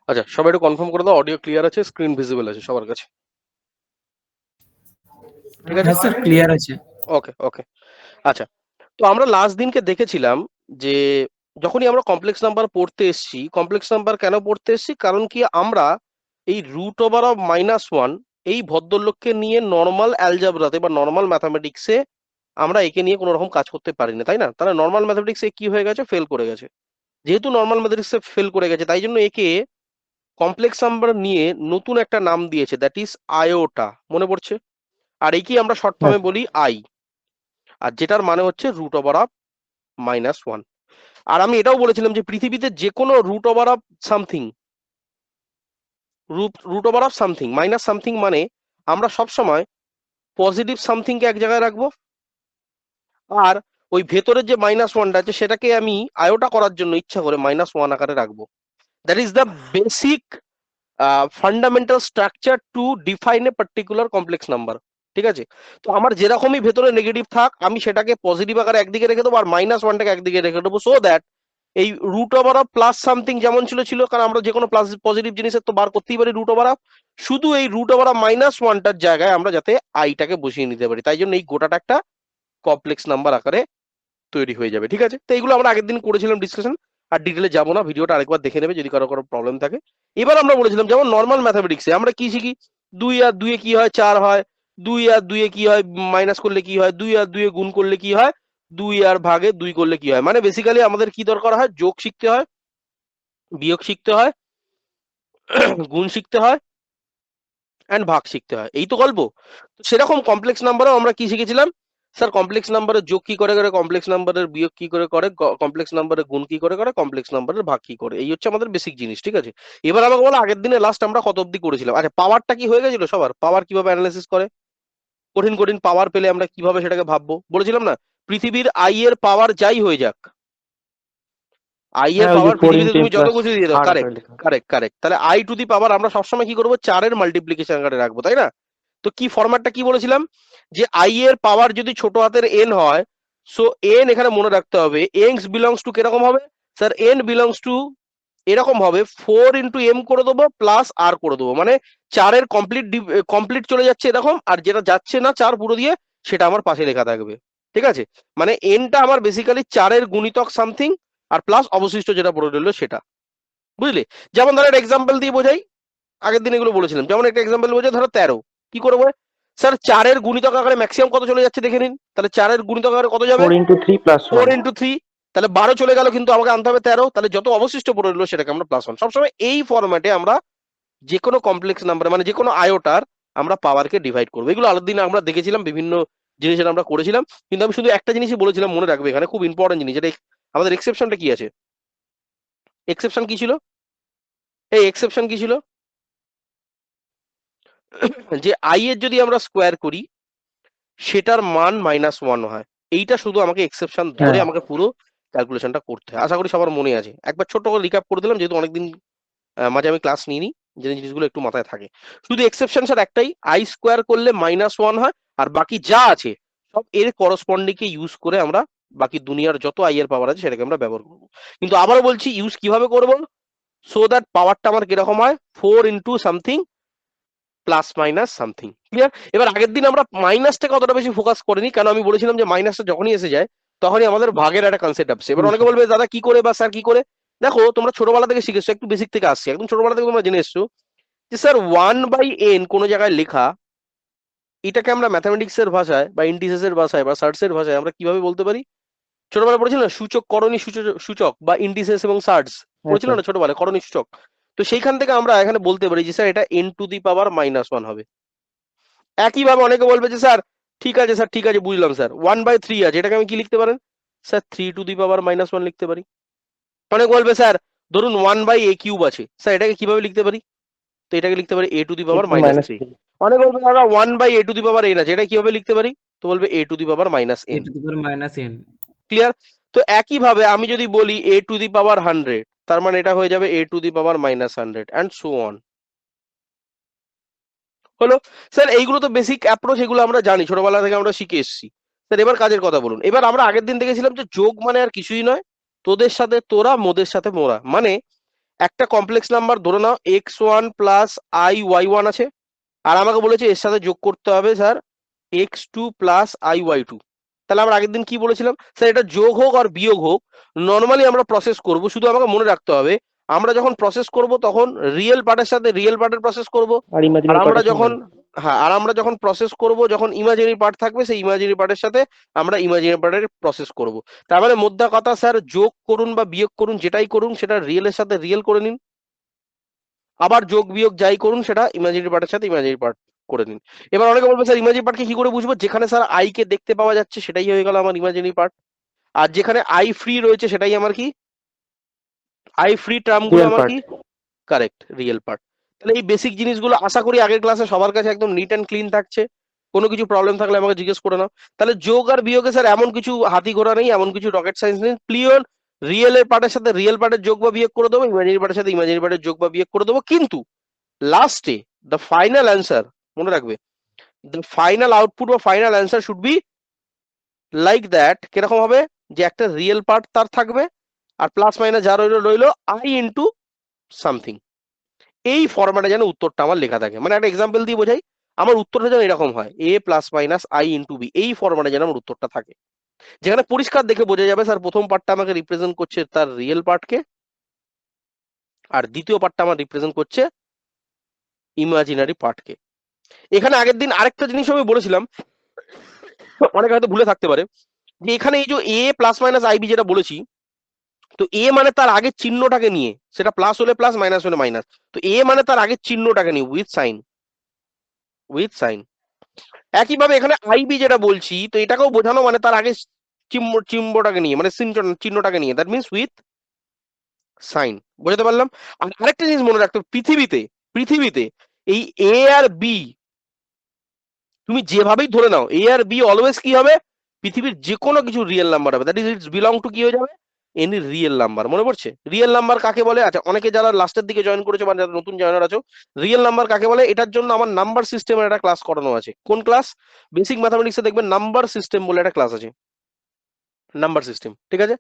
আচ্ছা, সবাই একটু কনফার্ম করে দাও অডিও ক্লিয়ার আছে, স্ক্রিন ভিজিবল আছে সবার কাছে। ঠিক আছে হ্যাঁ স্যার, ক্লিয়ার আছে। ওকে ওকে। আচ্ছা, তো আমরা লাস্ট দিনকে দেখেছিলাম যে যখনই আমরা কমপ্লেক্স নাম্বার পড়তে এসেছি, কমপ্লেক্স নাম্বার কেন পড়তে এসেছি, কারণ কি আমরা এই রুট ওভার অফ -1 এই ভদ্রলোককে নিয়ে নর্মাল অ্যালজাবরাতে বা নর্মাল ম্যাথামেটিক্সে আমরা একে নিয়ে কোনো রকম কাজ করতে পারি না, তাই না? তাহলে নর্মাল ম্যাথামেটিক্সে কি হয়ে গেছে, ফেল করে গেছে। যেহেতু নর্মাল ম্যাথামেটিক্সে ফেল করে গেছে, তাই জন্য একে কমপ্লেক্স নাম্বার নিয়ে নতুন একটা নাম দিয়েছে, দ্যাট ইজ আয়োটা। মনে পড়ছে? আর একেই আমরা শর্ট হ্যাঁ ফর্মে বলি আই, আর যেটার মানে হচ্ছে রুট ওভার অফ -1। আর আমি এটাও বলেছিলাম যে পৃথিবীতে যে কোনো root over of something, root over of something minus something মানে আমরা সব সময় পজিটিভ সামথিংকে এক জায়গায় রাখবো, আর ওই ভেতরের যে -1টা আছে সেটাকে আমি আয়োটা করার জন্য ইচ্ছা করে -1 আকারে রাখবো। That is the basic fundamental structure to define a particular complex number. ঠিক আছে? তো আমার যেরকমই ভেতরে নেগেটিভ থাক, আমি সেটাকে পজিটিভ আকারে একদিকে রেখে দেবো আর -1টাকে একদিকে রেখে দেবো, সো দ্যাট এই root over of plus something যেমন ছিল, কারণ আমরা যে কোনো প্লাস পজিটিভ জিনিসের তো বার করতেই পারি রুট ওভার অফ, শুধু এই রুট ওভার অফ -1টার জায়গায় আমরা যাতে আইটাকে বসিয়ে নিতে পারি, তাই জন্য এই গোটাটা একটা কমপ্লেক্স নাম্বার আকারে তৈরি হয়ে যাবে। ঠিক আছে? তো এইগুলো আমরা আগের দিন করেছিলাম ডিসকাশন, আর ডিটেলে যাবো না, ভিডিওটা আরেকবার দেখে নেবে যদি কারো কোনো প্রবলেম থাকে। এবার আমরা বলেছিলাম যেমন নর্মাল ম্যাথামেটিক্সে আমরা কি শিখি, 2 আর 2 কি হয়, 4 হয়। 2 আর 2 কি হয়, মাইনাস করলে কি হয়, 2 আর 2 গুণ করলে কি হয়, 2 আর ভাগে 2 করলে কি হয়। মানে বেসিক্যালি আমাদের কি দরকার হয়, যোগ শিখতে হয়, বিয়োগ শিখতে হয়, গুণ শিখতে হয়, অ্যান্ড ভাগ শিখতে হয়। এই তো গল্প। তো সেরকম কমপ্লেক্স নাম্বারও আমরা কি শিখেছিলাম, স্যার কমপ্লেক্স নাম্বারের যোগ কি করে করে, কমপ্লেক্স নাম্বারের বিয়োগ কি করে করে, কমপ্লেক্স নাম্বারের গুণ কি করে করে, কমপ্লেক্স নাম্বারের ভাগ কি করে। এই হচ্ছে আমাদের বেসিক জিনিস। ঠিক আছে? এবার আমাকে বলো আগের দিনে লাস্ট আমরা কত অব্দি করেছিলাম। আচ্ছা, পাওয়ারটা কি হয়ে গেছিল সবার? পাওয়ার কিভাবে অ্যানালাইসিস করে, কঠিন কঠিন পাওয়ার পেলে আমরা কিভাবে সেটাকে ভাববো, বলেছিলাম না? পৃথিবীর আই এর পাওয়ার যাই হয়ে যাক, আই এর হ্যাঁ, ওই যে পাওয়ার 4 পৃথিবীতে ইন্টু তুমি এম যত প্লাস কিছু দিয়ে দাও, আর আকারে কারেক্ট লেখা। কারেক্ট কারেক্ট, তাহলে আই টু দি পাওয়ার আমরা সবসময় কি করবো, 4-এর মাল্টিপ্লিকেশন আকারে রাখবো, তাই না? তো কি ফরম্যাটটা কি বলেছিলাম, যে আই এর পাওয়ার যদি ছোট হাতের এন হয়, সো এন এখানে মনে রাখতে হবে এক্স বিলংস টু কিরকম হবে, স্যার এন বিলংস টু এরকম হবে 4 × m করে দেবো প্লাস আর করে দেবো, মানে 4-এর কমপ্লিট চলে যাচ্ছে এরকম, আর যেটা যাচ্ছে না 4 পুরো দিয়ে, সেটা আমার পাশে লেখা থাকবে। ঠিক আছে? মানে এনটা আমার বেসিক্যালি 4-এর গুণিতক সামথিং, আর প্লাস অবশিষ্ট যেটা পড়ে রইলো সেটা। বুঝলি? যেমন ধরো একটা এক্সাম্পল দিয়ে বোঝাই, আগের দিন এগুলো বলেছিলাম, যেমন একটা এক্সাম্পল বোঝাই, ধরো 13 কি করবো, স্যার 4-এর গুণিতক আকারে ম্যাক্সিমাম কত চলে যাচ্ছে দেখে নিন, তাহলে 4-এর গুণিতক আকারে কত যাবে, 4 × 3 + 1। 4 × 3, তাহলে 12 চলে গেল, কিন্তু আমাকে আনতে হবে 13, তাহলে যত অবশিষ্ট পড়ে রইলো সেটাকে আমরা +1। সবসময় এই ফরম্যাটে আমরা যে কোনো কমপ্লেক্স নাম্বার মানে যে কোনো আয়োটার আমরা পাওয়ারকে ডিভাইড করবো। এগুলো আগের দিন আমরা দেখেছিলাম, বিভিন্ন জিনিসের আমরা করেছিলাম, কিন্তু আমি শুধু একটা জিনিসই বলেছিলাম, মনে রাখবে এখানে খুব ইম্পর্টেন্ট জিনিস, এটা আমাদের এক্সেপশনটা কি আছে, এক্সেপশন কি ছিল, এই এক্সেপশন কি ছিল, যে আই এর যদি আমরা স্কোয়ার করি সেটার মান -1 হয়। এইটা শুধু আমাকে এক্সেপশন ধরে হ্যাঁ আমাকে পুরো ক্যালকুলেশনটা করতে হয়। আশা করি সবার মনে আছে। একবার ছোট্ট করে রিক্যাপ করে দিলাম, যেহেতু অনেকদিন মাঝে আমি ক্লাস নিইনি, যে জিনিসগুলো একটু মাথায় থাকে। শুধু এক্সেপশন স্যার একটাই, আই স্কোয়ার করলে -1 হয়, আর বাকি যা আছে সব এর করসপন্ডিং কে ইউজ করে আমরা বাকি দুনিয়ার যত আই এর পাওয়ার আছে সেটাকে আমরা ব্যবহার করবো। কিন্তু আবারও বলছি, ইউজ কিভাবে করবো, সো দ্যাট পাওয়ারটা আমার কিরকম হয়, 4 × something plus minus something. Clear? এবার আগের দিন আমরা মাইনাসটাকে অতটা বেশি ফোকাস করিনি, কারণ আমি বলেছিলাম যে মাইনাসটা যখনই এসে যায় তখনই আমাদের ভাগের একটা কনসেপ্ট আসছে। এবার অনেকে বলবে দাদা কি করে বা স্যার কি করে, দেখো তোমরা ছোটবেলা থেকে শিখেছো, একটু বেসিক থেকে আসছে, একদম ছোটবেলা থেকে তোমরা জেনে এসছো যে স্যার 1/n কোনো জায়গায় লেখা, এটাকে আমরা ম্যাথামেটিক্স এর ভাষায় বা ইন্টিজার্স এর ভাষায় বা সার্টস এর ভাষায় আমরা কিভাবে বলতে পারি, ছোটবেলায় পড়েছিল না সূচক করণী সূচক বা ইন্ডিসেস এবং সার্টস, হ্যাঁ পড়েছিল স্যার। না ছোটবেলায় করণী সূচক। তো সেইখান থেকে আমরা এখানে বলতে পারি যে স্যার এটা n⁻⁻1 হবে। একইভাবে অনেকে বলবে যে স্যার ঠিক আছে বুঝলাম স্যার, 1/3 আছে, এটাকে আমি কি লিখতে পারেন, স্যার 3⁻⁻1 লিখতে পারি। অনেক বলবে স্যার ধরুন 1/a³ আছে, স্যার এটাকে কিভাবে লিখতে পারি, তো এটাকে লিখতে পারি a⁻⁻3। a⁻3। অনেক বলবে দাদা 1/a⁻n আছে, এটা কিভাবে লিখতে পারি, তো বলবে a⁻−n। a⁻n। ক্লিয়ার? তো একইভাবে আমি যদি বলি a⁻100, তার মানে এটা হয়ে যাবে a⁻−100 অ্যান্ড সো অন। হলো? স্যার এইগুলো তো বেসিক অ্যাপ্রোচ, এগুলো আমরা জানি, ছোটবেলা থেকে আমরা শিখে এসেছি। স্যার এবার কাজের কথা বলুন। এবার আমরা আগের দিন দেখেছিলাম যে যোগ মানে আর কিছুই নয়, তোদের সাথে তোরা মোদের সাথে মোরা, মানে একটা কমপ্লেক্স নাম্বার ধরে নাও x1 প্লাস আই y1 আছে, আর আমাকে বলেছে এর সাথে যোগ করতে হবে sir x2 plus I y2। তাহলে আমরা আগের দিন কি বলেছিলাম স্যার, এটা যোগ হোক আর বিয়োগ হোক নর্মালি আমরা প্রসেস করব, শুধু আমাকে মনে রাখতে হবে আমরা যখন প্রসেস করব তখন রিয়েল পার্টের সাথে রিয়েল পার্টের প্রসেস করব, আর আর ইমাজিনারি আমরা পার্টের সঙ্গে যখন আর আমরা যখন প্রসেস করব যখন ইমাজিনারি পার্ট থাকবে সেই ইমাজিনারি পার্টের সাথে আমরা ইমাজিনারি পার্টের প্রসেস করব। তার মানে মোদ্দা কথা স্যার, যোগ করুন বা বিয়োগ করুন যেটাই করুন সেটা রিয়েলের সাথে রিয়েল করে নিন, আবার যোগ বিয়োগ যাই করুন সেটা ইমাজিনারি পার্টের সাথে ইমাজিনারি পার্ট করে নিন। এবার অনেকে বলবে স্যার ইমাজিনারি পার্টকে কি করে বুঝবো? যেখানে স্যার আই কে দেখতে পাওয়া যাচ্ছে সেটাই হয়ে গেল আমার ইমাজিনারি পার্ট, আর যেখানে আই ফ্রি রয়েছে সেটাই আমার কি আই ফ্রি টার্ম গুলো রিয়েল আমার পার্ট। কি কারেক্ট রিয়েল পার্ট। তাহলে এই বেসিক জিনিসগুলো আশা করি আগের ক্লাসে সবার কাছে একদম নিট অ্যান্ড ক্লিন থাকছে। কোনো কিছু প্রবলেম থাকলে আমাকে জিজ্ঞেস করে নাও। তাহলে যোগ আর বিয়োগে স্যার এমন কিছু হাতি ঘোড়া নেই, এমন কিছু রকেট সায়েন্স নেই, ক্লিয়ার রিয়েল এর পার্টের সাথে রিয়েল পার্টের যোগ বা বিয়োগ করে দেবো, ইমাজিনারি পার্টের সাথে ইমাজিনারি পার্টের যোগ বা বিয়োগ করে দেবো। কিন্তু লাস্টে দ্য ফাইনাল অ্যান্সার মনে রাখবে, দ্য ফাইনাল আউটপুট বা final answer should be like that. কিরকম হবে? যে একটা রিয়েল পার্ট তার থাকবে আর প্লাস মাইনাস যা রইলো রইলো আই ইন্টু সামথিং। এই ফরম্যাটে যেন উত্তরটা আমার লেখা থাকে, মানে একটা এক্সাম্পল দিয়ে বোঝাই, আমার উত্তরটা যেন এরকম হয় a plus minus I into b, এই ফরম্যাটে যেন আমার উত্তরটা থাকে, যেখানে পরিষ্কার দেখে বোঝা যাবে স্যার প্রথম পার্টটা আমাকে রিপ্রেজেন্ট করছে তার রিয়েল পার্টকে, আর দ্বিতীয় পার্টটা আমার রিপ্রেজেন্ট করছে ইমাজিনারি পার্টকে। এখানে আগের দিন আরেকটা জিনিস আমি বলেছিলাম, অনেকে হয়তো ভুলে থাকতে পারে, যে এখানে এই যে এ প্লাস মাইনাস আই বি যেটা বলেছি, তো এ মানে তার আগের চিহ্নটাকে নিয়ে, সেটা প্লাস হলে প্লাস মাইনাস হলে মাইনাস, তো এ মানে তার আগের চিহ্নটাকে নিয়ে উইথ সাইন, উইথ সাইন। একইভাবে এখানে আইবি যেটা বলছি, তো এটাকেও বোঝানো মানে তার আগে চিহ্নটাকে নিয়ে, মানে চিহ্নটাকে নিয়ে, দ্যাট মিনস উইথ সাইন। বুঝতে পারলাম? আর আরেকটা জিনিস মনে রাখতে হবে, পৃথিবীতে পৃথিবীতে এই এ আর বি তুমি যেভাবেই ধরে নাও, এ আর বি অলওয়েজ কি হবে? পৃথিবীর যে কোনো কিছু রিয়েল নাম্বার হবে, that is it's belong to কি হয়ে যাবে? Any real number. মনে পড়ছে রিয়েল নাম্বার কাকে বলে? আচ্ছা, অনেকে যারা লাস্টের দিকে জয়েন করেছো বা যারা নতুন জয়েনার আছো, রিয়েল নাম্বার কাকে বলে এটার জন্য আমার নাম্বার সিস্টেমের একটা ক্লাস করানো আছে। কোন ক্লাস? বেসিক ম্যাথামেটিক্সে দেখবেন নাম্বার সিস্টেম বলে একটা ক্লাস আছে, নাম্বার সিস্টেম, ঠিক আছে?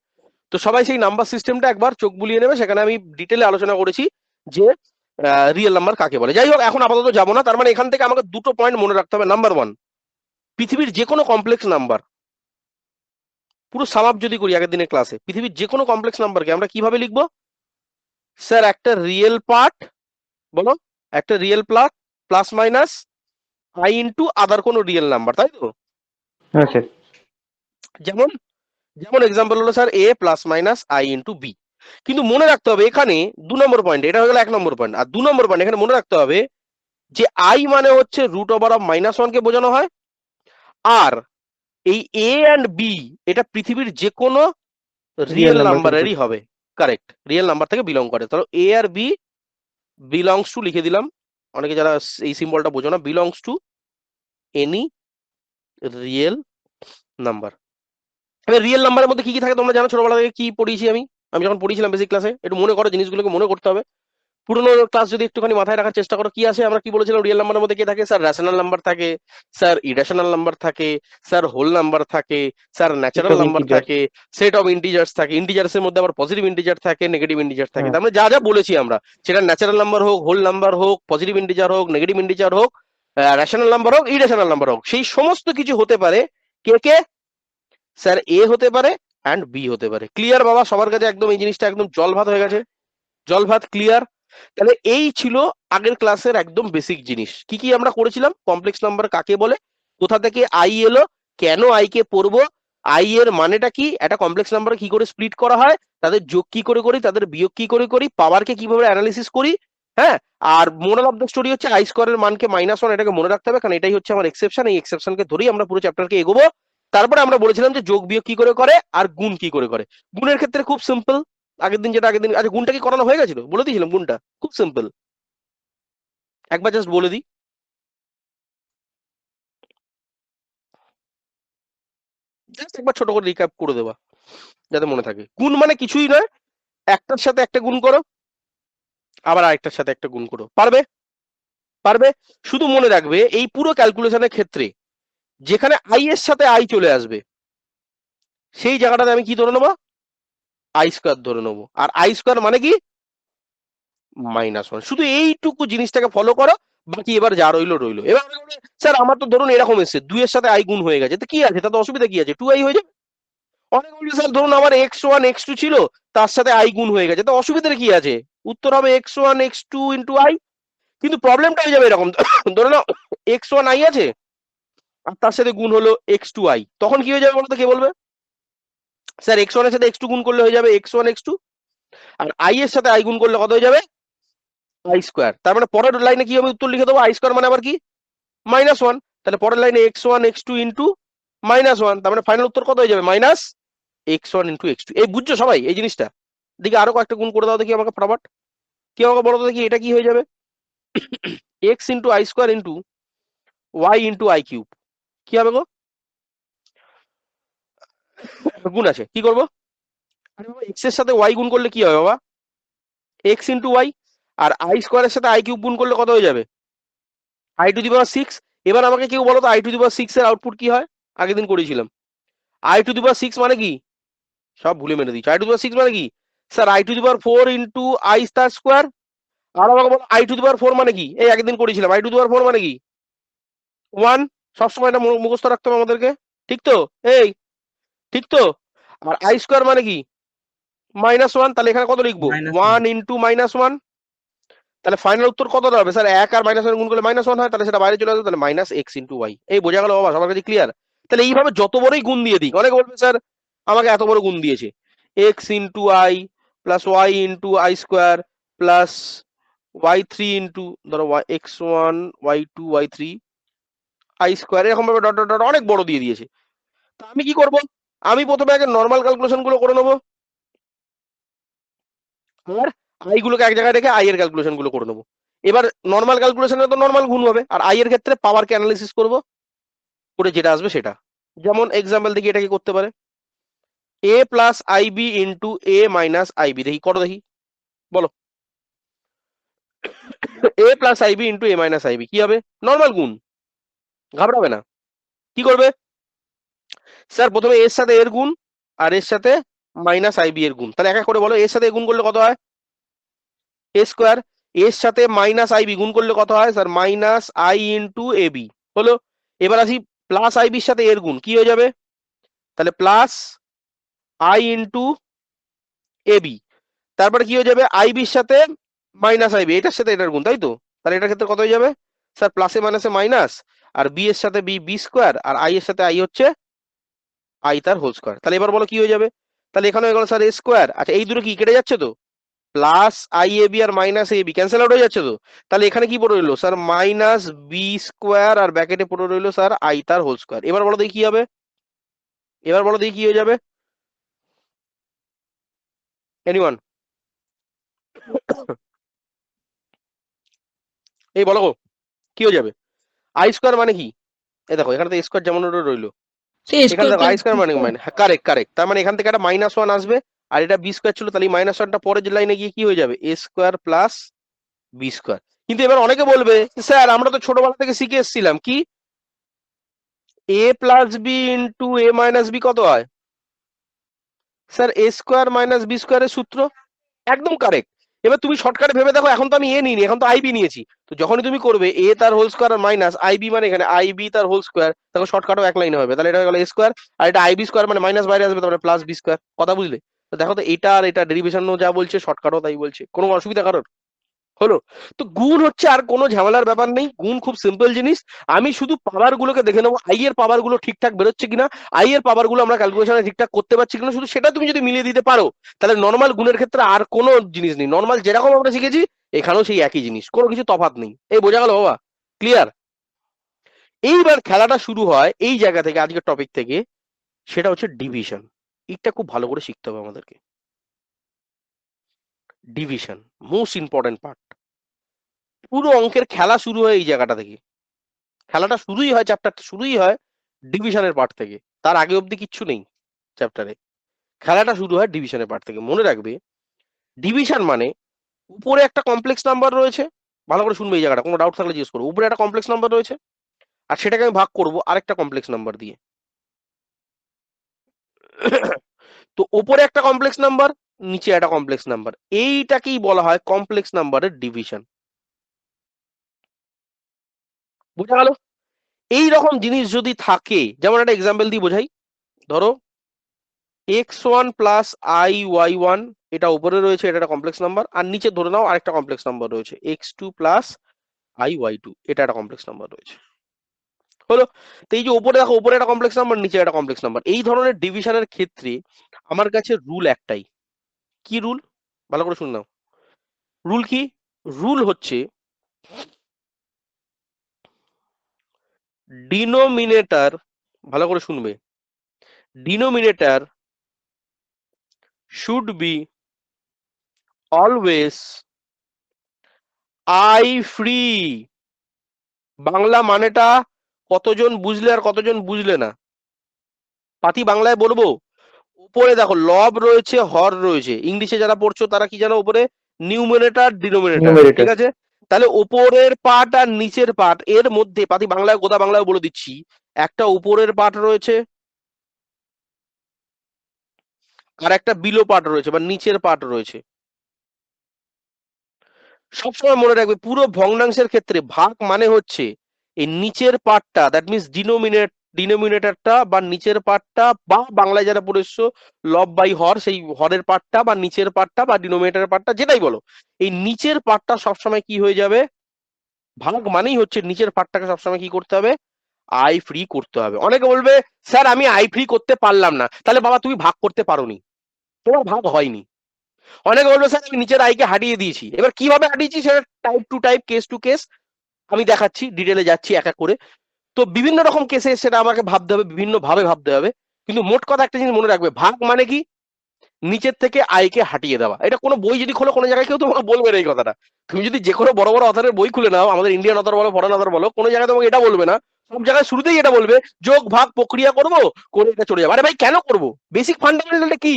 তো সবাই সেই নাম্বার সিস্টেমটা একবার চোখ বুলিয়ে নেবে, সেখানে আমি ডিটেলে আলোচনা করেছি যে রিয়েল নাম্বার কাকে বলে। যাই হোক, এখন আপাতত যাবো না। তার মানে এখান থেকে আমাকে দুটো পয়েন্ট মনে রাখতে হবে। নাম্বার ওয়ান, পৃথিবীর যে কোনো কমপ্লেক্স নাম্বার, পুরো সাম আপ যদি করি আগের দিনের ক্লাসে, পৃথিবীর যে কোনো কমপ্লেক্স নাম্বারকে আমরা কিভাবে লিখবো? স্যার একটা রিয়েল পার্ট, বলো, একটা real plus plus minus I into other কোনো রিয়েল নাম্বার, তাই তো? হ্যাঁ স্যার। যেমন যেমন এক্সাম্পল হলো sir A plus minus I into B. কিন্তু মনে রাখতে হবে এখানে 2 নম্বর পয়েন্ট, এটা হয়ে গেল 1 নম্বর পয়েন্ট, আর 2 নম্বর পয়েন্ট এখানে মনে রাখতে হবে যে আই মানে হচ্ছে রুট ওভার অফ -1 কে বোঝানো হয়, আর এই এ অ্যান্ড বি এটা পৃথিবীর যে কোনো রিয়েল রিয়েল নাম্বার থেকে নাম্বারেরই হবে, কারেক্ট, রিয়েল নাম্বার থেকে বিলং করে। তাহলে এ আর বি বিলংস টু লিখে দিলাম, অনেকে যারা এই সিম্বলটা বোঝো না, belongs to any real number. এবার রিয়েল নাম্বারের মধ্যে কি কি থাকে তোমরা জানো? ছোটবেলা থেকে কি পড়িয়েছি আমি, আমি যখন পড়িয়েছিলাম বেসিক ক্লাসে, একটু মনে করো, জিনিসগুলোকে মনে করতে হবে। পুরোনো ক্লাস যদি একটুখানি মাথায় রাখার চেষ্টা করো, কি আছে আমরা কি বলেছিলাম রিয়েল নাম্বারের মধ্যে? কি থাকে স্যার? রেশনাল নাম্বার থাকে, স্যার ইরেশনাল নাম্বার থাকে, স্যার হোল নাম্বার থাকে, sir set natural of number integers. থাকে, সেট অফ ইন্টিজার্স থাকে, ইন্টিজার্স এর মধ্যে আবার পজিটিভ ইন্টিজার থাকে, নেগেটিভ ইন্টিজার থাকে। হ্যাঁ। তার মানে যা যা বলেছি আমরা, সেটা ন্যাচারাল নাম্বার হোক, হোল নাম্বার হোক, পজিটিভ ইন্টিজার হোক, নেগেটিভ ইন্টিজার হোক, রেশনাল নাম্বার হোক, ইরেশনাল নাম্বার হোক, সেই সমস্ত কিছু হতে পারে কে কে? স্যার এ হতে পারে অ্যান্ড বি হতে পারে। ক্লিয়ার বাবা? সবার কাছে একদম এই জিনিসটা একদম জল ভাত হয়ে গেছে, জল ভাত, ক্লিয়ার? তাহলে এই ছিল আগের ক্লাসের একদম বেসিক জিনিস। কি কি আমরা করেছিলাম? কমপ্লেক্স নাম্বার কাকে বলে, কোথা থেকে আই এলো, কেন আই কে পড়বো, আই এর মানেটা কি, একটা কমপ্লেক্স নাম্বার কি করে স্প্লিট করা হয়, তাদের যোগ কি করে করি, তাদের বিয়োগ কি করে করি, পাওয়ারকে কিভাবে অ্যানালিসিস করি, হ্যাঁ। আর মোরাল অফ দ্য স্টোরি হচ্ছে আই স্কোয়ারের মানকে -1, এটাকে মনে রাখতে হবে, কারণ এটাই হচ্ছে আমার এক্সেপশন। এই এক্সেপশনকে ধরেই আমরা পুরো চ্যাপ্টারকে এগোবো। তারপরে আমরা বলেছিলাম যে যোগ বিয়োগ কি করে করে আর গুণ কি করে করে। গুণের ক্ষেত্রে খুব সিম্পল, আগের দিন আচ্ছা গুণটা কি করানো হয়ে গেছিল? বলে দিয়েছিলাম গুণটা খুব সিম্পল, একবার জাস্ট বলে দিই। জাস্ট একবার ছোট করে রিক্যাপ করে দেবা যাতে মনে থাকে। গুণ মানে কিছুই নয়, একটার সাথে একটা গুণ করো, আবার আরেকটার সাথে একটা গুণ করো। পারবে? পারবে। শুধু মনে রাখবে এই পুরো ক্যালকুলেশনের ক্ষেত্রে যেখানে আই এর সাথে আই চলে আসবে সেই জায়গাটাতে আমি কি ধরে নেবো? আই স্কোয়ার ধরে নেবো। আর আই স্কোয়ার মানে কি? -1। শুধু এইটুকু জিনিসটাকে ফলো করো, বাকি এবার যা রইলো রইলো। এবার স্যার আমার তো ধরুন এরকম এসছে 2 এর সাথে আই গুণ হয়ে গেছে, তো কি আছে, তাতে অসুবিধা কি আছে, 2i হয়ে যাবে। অনেক বলবে স্যার ধরুন আমার x1 x2 ছিল, তার সাথে আই গুণ হয়ে গেছে, তো অসুবিধার কি আছে, উত্তর হবে x1 x2 ইন্টু আই। কিন্তু প্রবলেমটা হয়ে যাবে এরকম, ধরে নাও x1 আই আছে আর তার সাথে গুণ হলো x2 আই, তখন কি হয়ে যাবে বলতো, কে বলবে? স্যার x1 এর সাথে x2 গুণ করলে হয়ে যাবে x1 x2, আর আই এর সাথে আই গুণ করলে কত হয়ে যাবে, আই স্কোয়ার। তার মানে পরের লাইনে কি হবে, উত্তর লিখে দেবো আই স্কোয়ার মানে আবার কি, -1। তাহলে পরের লাইনে x1 x2 ইন্টু -1, তার মানে ফাইনাল উত্তর কত হয়ে যাবে, -x1 ইন্টু x2। এই বুঝছো সবাই এই জিনিসটা? দেখি আরো কয়েকটা গুণ করে দাও দেখি আমাকে ফটাফট। কি আমাকে বলো তো দেখি এটা কি হয়ে যাবে, x into I square into Y into I cube, কি হবে গো? গুণ আছে, কি করবো? আরে বাবা এক্স এর সাথে ওয়াই গুণ করলে কি হবে বাবা, এক্স ইন্টু ওয়াই। আর আই স্কোয়ারের সাথে আই কিউব গুণ করলে কত হয়ে যাবে, i⁻6। এবার আমাকে কেউ বলো তো i⁻6 এর আউটপুট কি হয়, আগের দিন করেছিলাম। i⁻6 মানে কি, সব ভুলে মেরে দিচ্ছি, i⁻6 মানে কি, স্যার i⁻4 ইন্টু আই তার স্কোয়ার। আর আমাকে বলো i⁻4 মানে কি, এই একদিন করেছিলাম, i⁻4 মানে কি, 1। সবসময় এটা মুখস্থ রাখতে হবে আমাদেরকে, ঠিক তো? এই ঠিক তো? আর আই স্কোয়ার মানে কি, -1। তাহলে এখানে কত লিখবো, -1। 1 ইন্টু -1। তাহলে ফাইনাল উত্তর কত হবে স্যার, 1 আর -1 গুণ করলে -1 হয়, তাহলে সেটা বাইরে চলে আসবে, তাহলে -x ইন্টু ওয়াই। এই বোঝা গেল বাবা, সবার কাছে ক্লিয়ার? তাহলে এইভাবে যত বড়ই গুণ দিয়ে দিই, অনেকে বলবে স্যার আমাকে এত বড় গুণ দিয়েছে, x into I plus Y into I square plus y3 into ধরো x1 y2 y3 I square, এরকম ভাবে ডট ডট ডট অনেক বড় দিয়ে দিয়েছে। তা আমি কি করব, আমি প্রথমে আগে নর্মাল ক্যালকুলেশন গুলো করে নেবো, আর আই গুলোকে এক জায়গায় রেখে আই এর ক্যালকুলেশন গুলো করে নেবো। এবার নর্মাল ক্যালকুলেশনে তো নর্মাল গুণ হবে, আর আই এর ক্ষেত্রে পাওয়ারকে অ্যানালিসিস করব, করে যেটা আসবে সেটা। যেমন এক্সাম্পল দেখি এটা কি করতে পারে, এ প্লাস আইবি ইন্টু এ মাইনাস আইবি, দেখি করো দেখি, বলো। এ প্লাস আইবি ইন্টু এ মাইনাস আইবি কি হবে, নর্মাল গুণ, ঘাবড়াবে না। কি করবে স্যার, প্রথমে এর সাথে এর গুণ আর এর সাথে মাইনাস আইবি এর গুণ, তাহলে এক এক করে বলো, এর সাথে গুণ করলে কত হয়, এ স্কোয়ার। এর সাথে মাইনাস আইবি গুণ করলে কত হয় sir, minus I into A B হলো। এবার আসি প্লাস আইবির সাথে এর গুণ, কি হয়ে যাবে, তাহলে plus I into A B. তারপরে কি হয়ে যাবে, আইবির সাথে মাইনাস আইবি, এটার সাথে এটার গুণ, তাই তো? তাহলে এটার ক্ষেত্রে কত হয়ে যাবে স্যার, প্লাসে মাইনাসে মাইনাস, আর বি এর সাথে বি বি স্কোয়ার, আর আই এর সাথে আই হচ্ছে আই তার হোল স্কোয়ার। তাহলে এবার বলো কি হয়ে যাবে, তাহলে এখানে হয়ে গেল স্যার এ স্কোয়ার। আচ্ছা এই দুটো কি কেটে যাচ্ছে তো, প্লাস আই এ বি আর minus A B cancel out হয়ে যাচ্ছে তো। তাহলে এখানে কি পড়ে রইলো স্যার, মাইনাস বি স্কোয়ার, আর ব্র্যাকেটে পড়ে রইলো স্যার আই তার হোল স্কোয়ার। এবার বলো দেখি কি হবে, এবার বলো দেখি কি হয়ে যাবে, এনিওয়ান? এই বলো গো, কি হয়ে যাবে, আই স্কোয়ার মানে কি, এই দেখো এখানে তো স্কোয়ার যেমন রইলো, সেই এখানে স্কোয়ার দেখো প্লাস আই স্কোয়ার মানে মানে কারেক্ট কারেক্ট, তার মানে এখান থেকে একটা -1 আসবে, আর এটা বি স্কোয়ার ছিল, তাহলে -1টা পরের যে লাইনে গিয়ে কি হয়ে যাবে, এ স্কোয়ার প্লাস বি স্কোয়ার। কিন্তু এবার অনেকে বলবে স্যার আমরা তো ছোটবেলা থেকে শিখে এসেছিলাম কি, এ প্লাস বি ইন্টু এ মাইনাস বি কত হয় স্যার, এ স্কোয়ার মাইনাস বি স্কোয়ারের সূত্র। একদম কারেক্ট। এবার তুমি শর্টকাটে ভেবে দেখো, এখন তো আমি এ নিইনি, এখন তো আইবি নিয়েছি, তো যখনই তুমি করবে এ তার হোল স্কোয়ার আর মাইনাস আইবি, মানে এখানে আইবি তার হোল স্কোয়ার, তখন শর্টকাটও এক লাইনে হবে, তাহলে এটা হয়ে গেল এ স্কোয়ার, আর এটা আইবি স্কোয়ার মানে মাইনাস বাইরে আসবে, তারপরে প্লাস বি স্কোয়ার। কথা বুঝলে? তো দেখো তো এটা আর এটা ডেরিভেশনও যা বলছে, শর্টকাটও তাই বলছে, কোনো অসুবিধা কারোর হলো? তো গুণ হচ্ছে আর কোনো ঝামেলার ব্যাপার নেই, গুণ খুব সিম্পল জিনিস। আমি শুধু পাওয়ার গুলোকে দেখে নেবো, আই এর পাওয়ার গুলো ঠিকঠাক বেরোচ্ছে কিনা, আই এর পাওয়ার গুলো আমরা ক্যালকুলেশনে ঠিকঠাক করতে পারছি কিনা, শুধু সেটা তুমি যদি মিলিয়ে দিতে পারো, তাহলে নর্মাল গুণের ক্ষেত্রে আর কোনো জিনিস নেই, নর্মাল যেরকম আমরা শিখেছি এখানেও সেই একই জিনিস, কোনো কিছু তফাৎ নেই। এই বোঝা গেল বাবা? ক্লিয়ার? এইবার খেলাটা শুরু হয় এই জায়গা থেকে, আজকের টপিক থেকে, সেটা হচ্ছে ডিভিশন। এটা খুব ভালো করে শিখতে হবে আমাদেরকে, ডিভিশন মোস্ট ইম্পর্টেন্ট পার্ট। পুরো অঙ্কের খেলা শুরু হয় এই জায়গাটা থেকে, খেলাটা শুরুই হয়, চ্যাপ্টারটা শুরুই হয় ডিভিশনের পার্ট থেকে, তার আগে অবধি কিচ্ছু নেই চ্যাপ্টারে। খেলাটা শুরু হয় ডিভিশনের পার্ট থেকে। মনে রাখবে, ডিভিশন মানে উপরে একটা কমপ্লেক্স নাম্বার রয়েছে, ভালো করে শুনবে এই জায়গাটা, কোনো ডাউট থাকলে জিজ্ঞেস করবো। উপরে একটা কমপ্লেক্স নাম্বার রয়েছে, আর সেটাকে আমি ভাগ করব আরেকটা কমপ্লেক্স নাম্বার দিয়ে। তো উপরে একটা কমপ্লেক্স নাম্বার, নিচে একটা কমপ্লেক্স নাম্বার, এইটাকেই বলা হয় কমপ্লেক্স নাম্বারের ডিভিশন। বোঝা গেল? এই রকম জিনিস যদি থাকে, যেমন একটা এক্সাম্পল দিয়ে বোঝাই, ধরো x1 প্লাস i y1, এটা উপরে রয়েছে, এটা একটা কমপ্লেক্স নাম্বার, আর নিচে ধরে নাও আরেকটা কমপ্লেক্স নাম্বার রয়েছে x2 প্লাস i y2, এটা একটা কমপ্লেক্স নাম্বার রয়েছে। হলো? তো এই যে উপরে দেখো, উপরে একটা কমপ্লেক্স নাম্বার, নিচে একটা কমপ্লেক্স নাম্বার, এই ধরনের ডিভিশনের ক্ষেত্রে আমার কাছে রুল একটাই। কি রুল? ভালো করে শুনে নাও। রুল কি? রুল হচ্ছে ডিনোমিনেটর, ভালো করে শুনবে, denominator should be always I free. Bangla মানেটা কতজন বুঝলে আর কতজন বুঝলে না? পাতি বাংলায় বলবো, উপরে দেখো লব রয়েছে, হর রয়েছে, ইংলিশে যারা পড়ছো তারা কি জানো, উপরে নিউমিনেটর ডিনোমিনেটর, ঠিক নিউমেরেটর। আছে? তাহলে উপরের পার্ট আর নিচের পার্ট এর মধ্যে, পাতি বাংলায় গোদা বাংলায় বলে দিচ্ছি, একটা উপরের পার্ট রয়েছে আর একটা বিলো পার্ট রয়েছে বা নিচের পার্ট রয়েছে। সবসময় মনে রাখবে, পুরো ভগ্নাংশের ক্ষেত্রে ভাগ মানে হচ্ছে এই নিচের পার্টটা, দ্যাট মিনস ডিনোমিনেটরটা বা নিচের পার্টটা, বা বাংলায় যারা পড়ে এসছো লব বাই হর, সেই হরের পার্টটা বা নিচের পার্টটা বা ডিনোমিনেটরের পার্টটা, যেটাই বলো, এই নিচের পার্টটা সবসময় কি হয়ে যাবে? ভাগ মানেই হচ্ছে নিচের পার্টটাকে সবসময় কি করতে হবে? আই ফ্রি করতে হবে। অনেকে বলবে স্যার আমি আই ফ্রি করতে পারলাম না, তাহলে বাবা তুমি ভাগ করতে পারোনি, তোমার ভাগ হয়নি। অনেকে বলবে স্যার আমি নিচের আইকে হারিয়ে দিয়েছি, এবার কিভাবে হারিয়েছি সেটা type to type, case to case আমি দেখাচ্ছি, ডিটেলে যাচ্ছি এক এক করে। তো বিভিন্ন রকম কেসে সেটা আমাকে ভাবতে হবে, বিভিন্ন ভাবে ভাবতে হবে। কিন্তু মোট কথা একটা জিনিস মনে রাখবে, ভাগ মানে কি? নিচের থেকে আয়কে হাটিয়ে দেওয়া। এটা কোনো বই যদি খোলো, কোনো জায়গায় কেউ তোমাকে বলবে না এই কথাটা। তুমি যদি যে কোনো বড় বড় অথরের বই খুলে নাও, আমাদের ইন্ডিয়ান অথর বলো, ফরেন অথর বলো, কোনো জায়গায় তোমাকে এটা বলবে না। সব জায়গায় শুরুতেই এটা বলবে, যোগ ভাগ প্রক্রিয়া করব, করে এটা চলে যাবে। আরে ভাই কেন করব? বেসিক ফান্ডামেন্টালটা কি?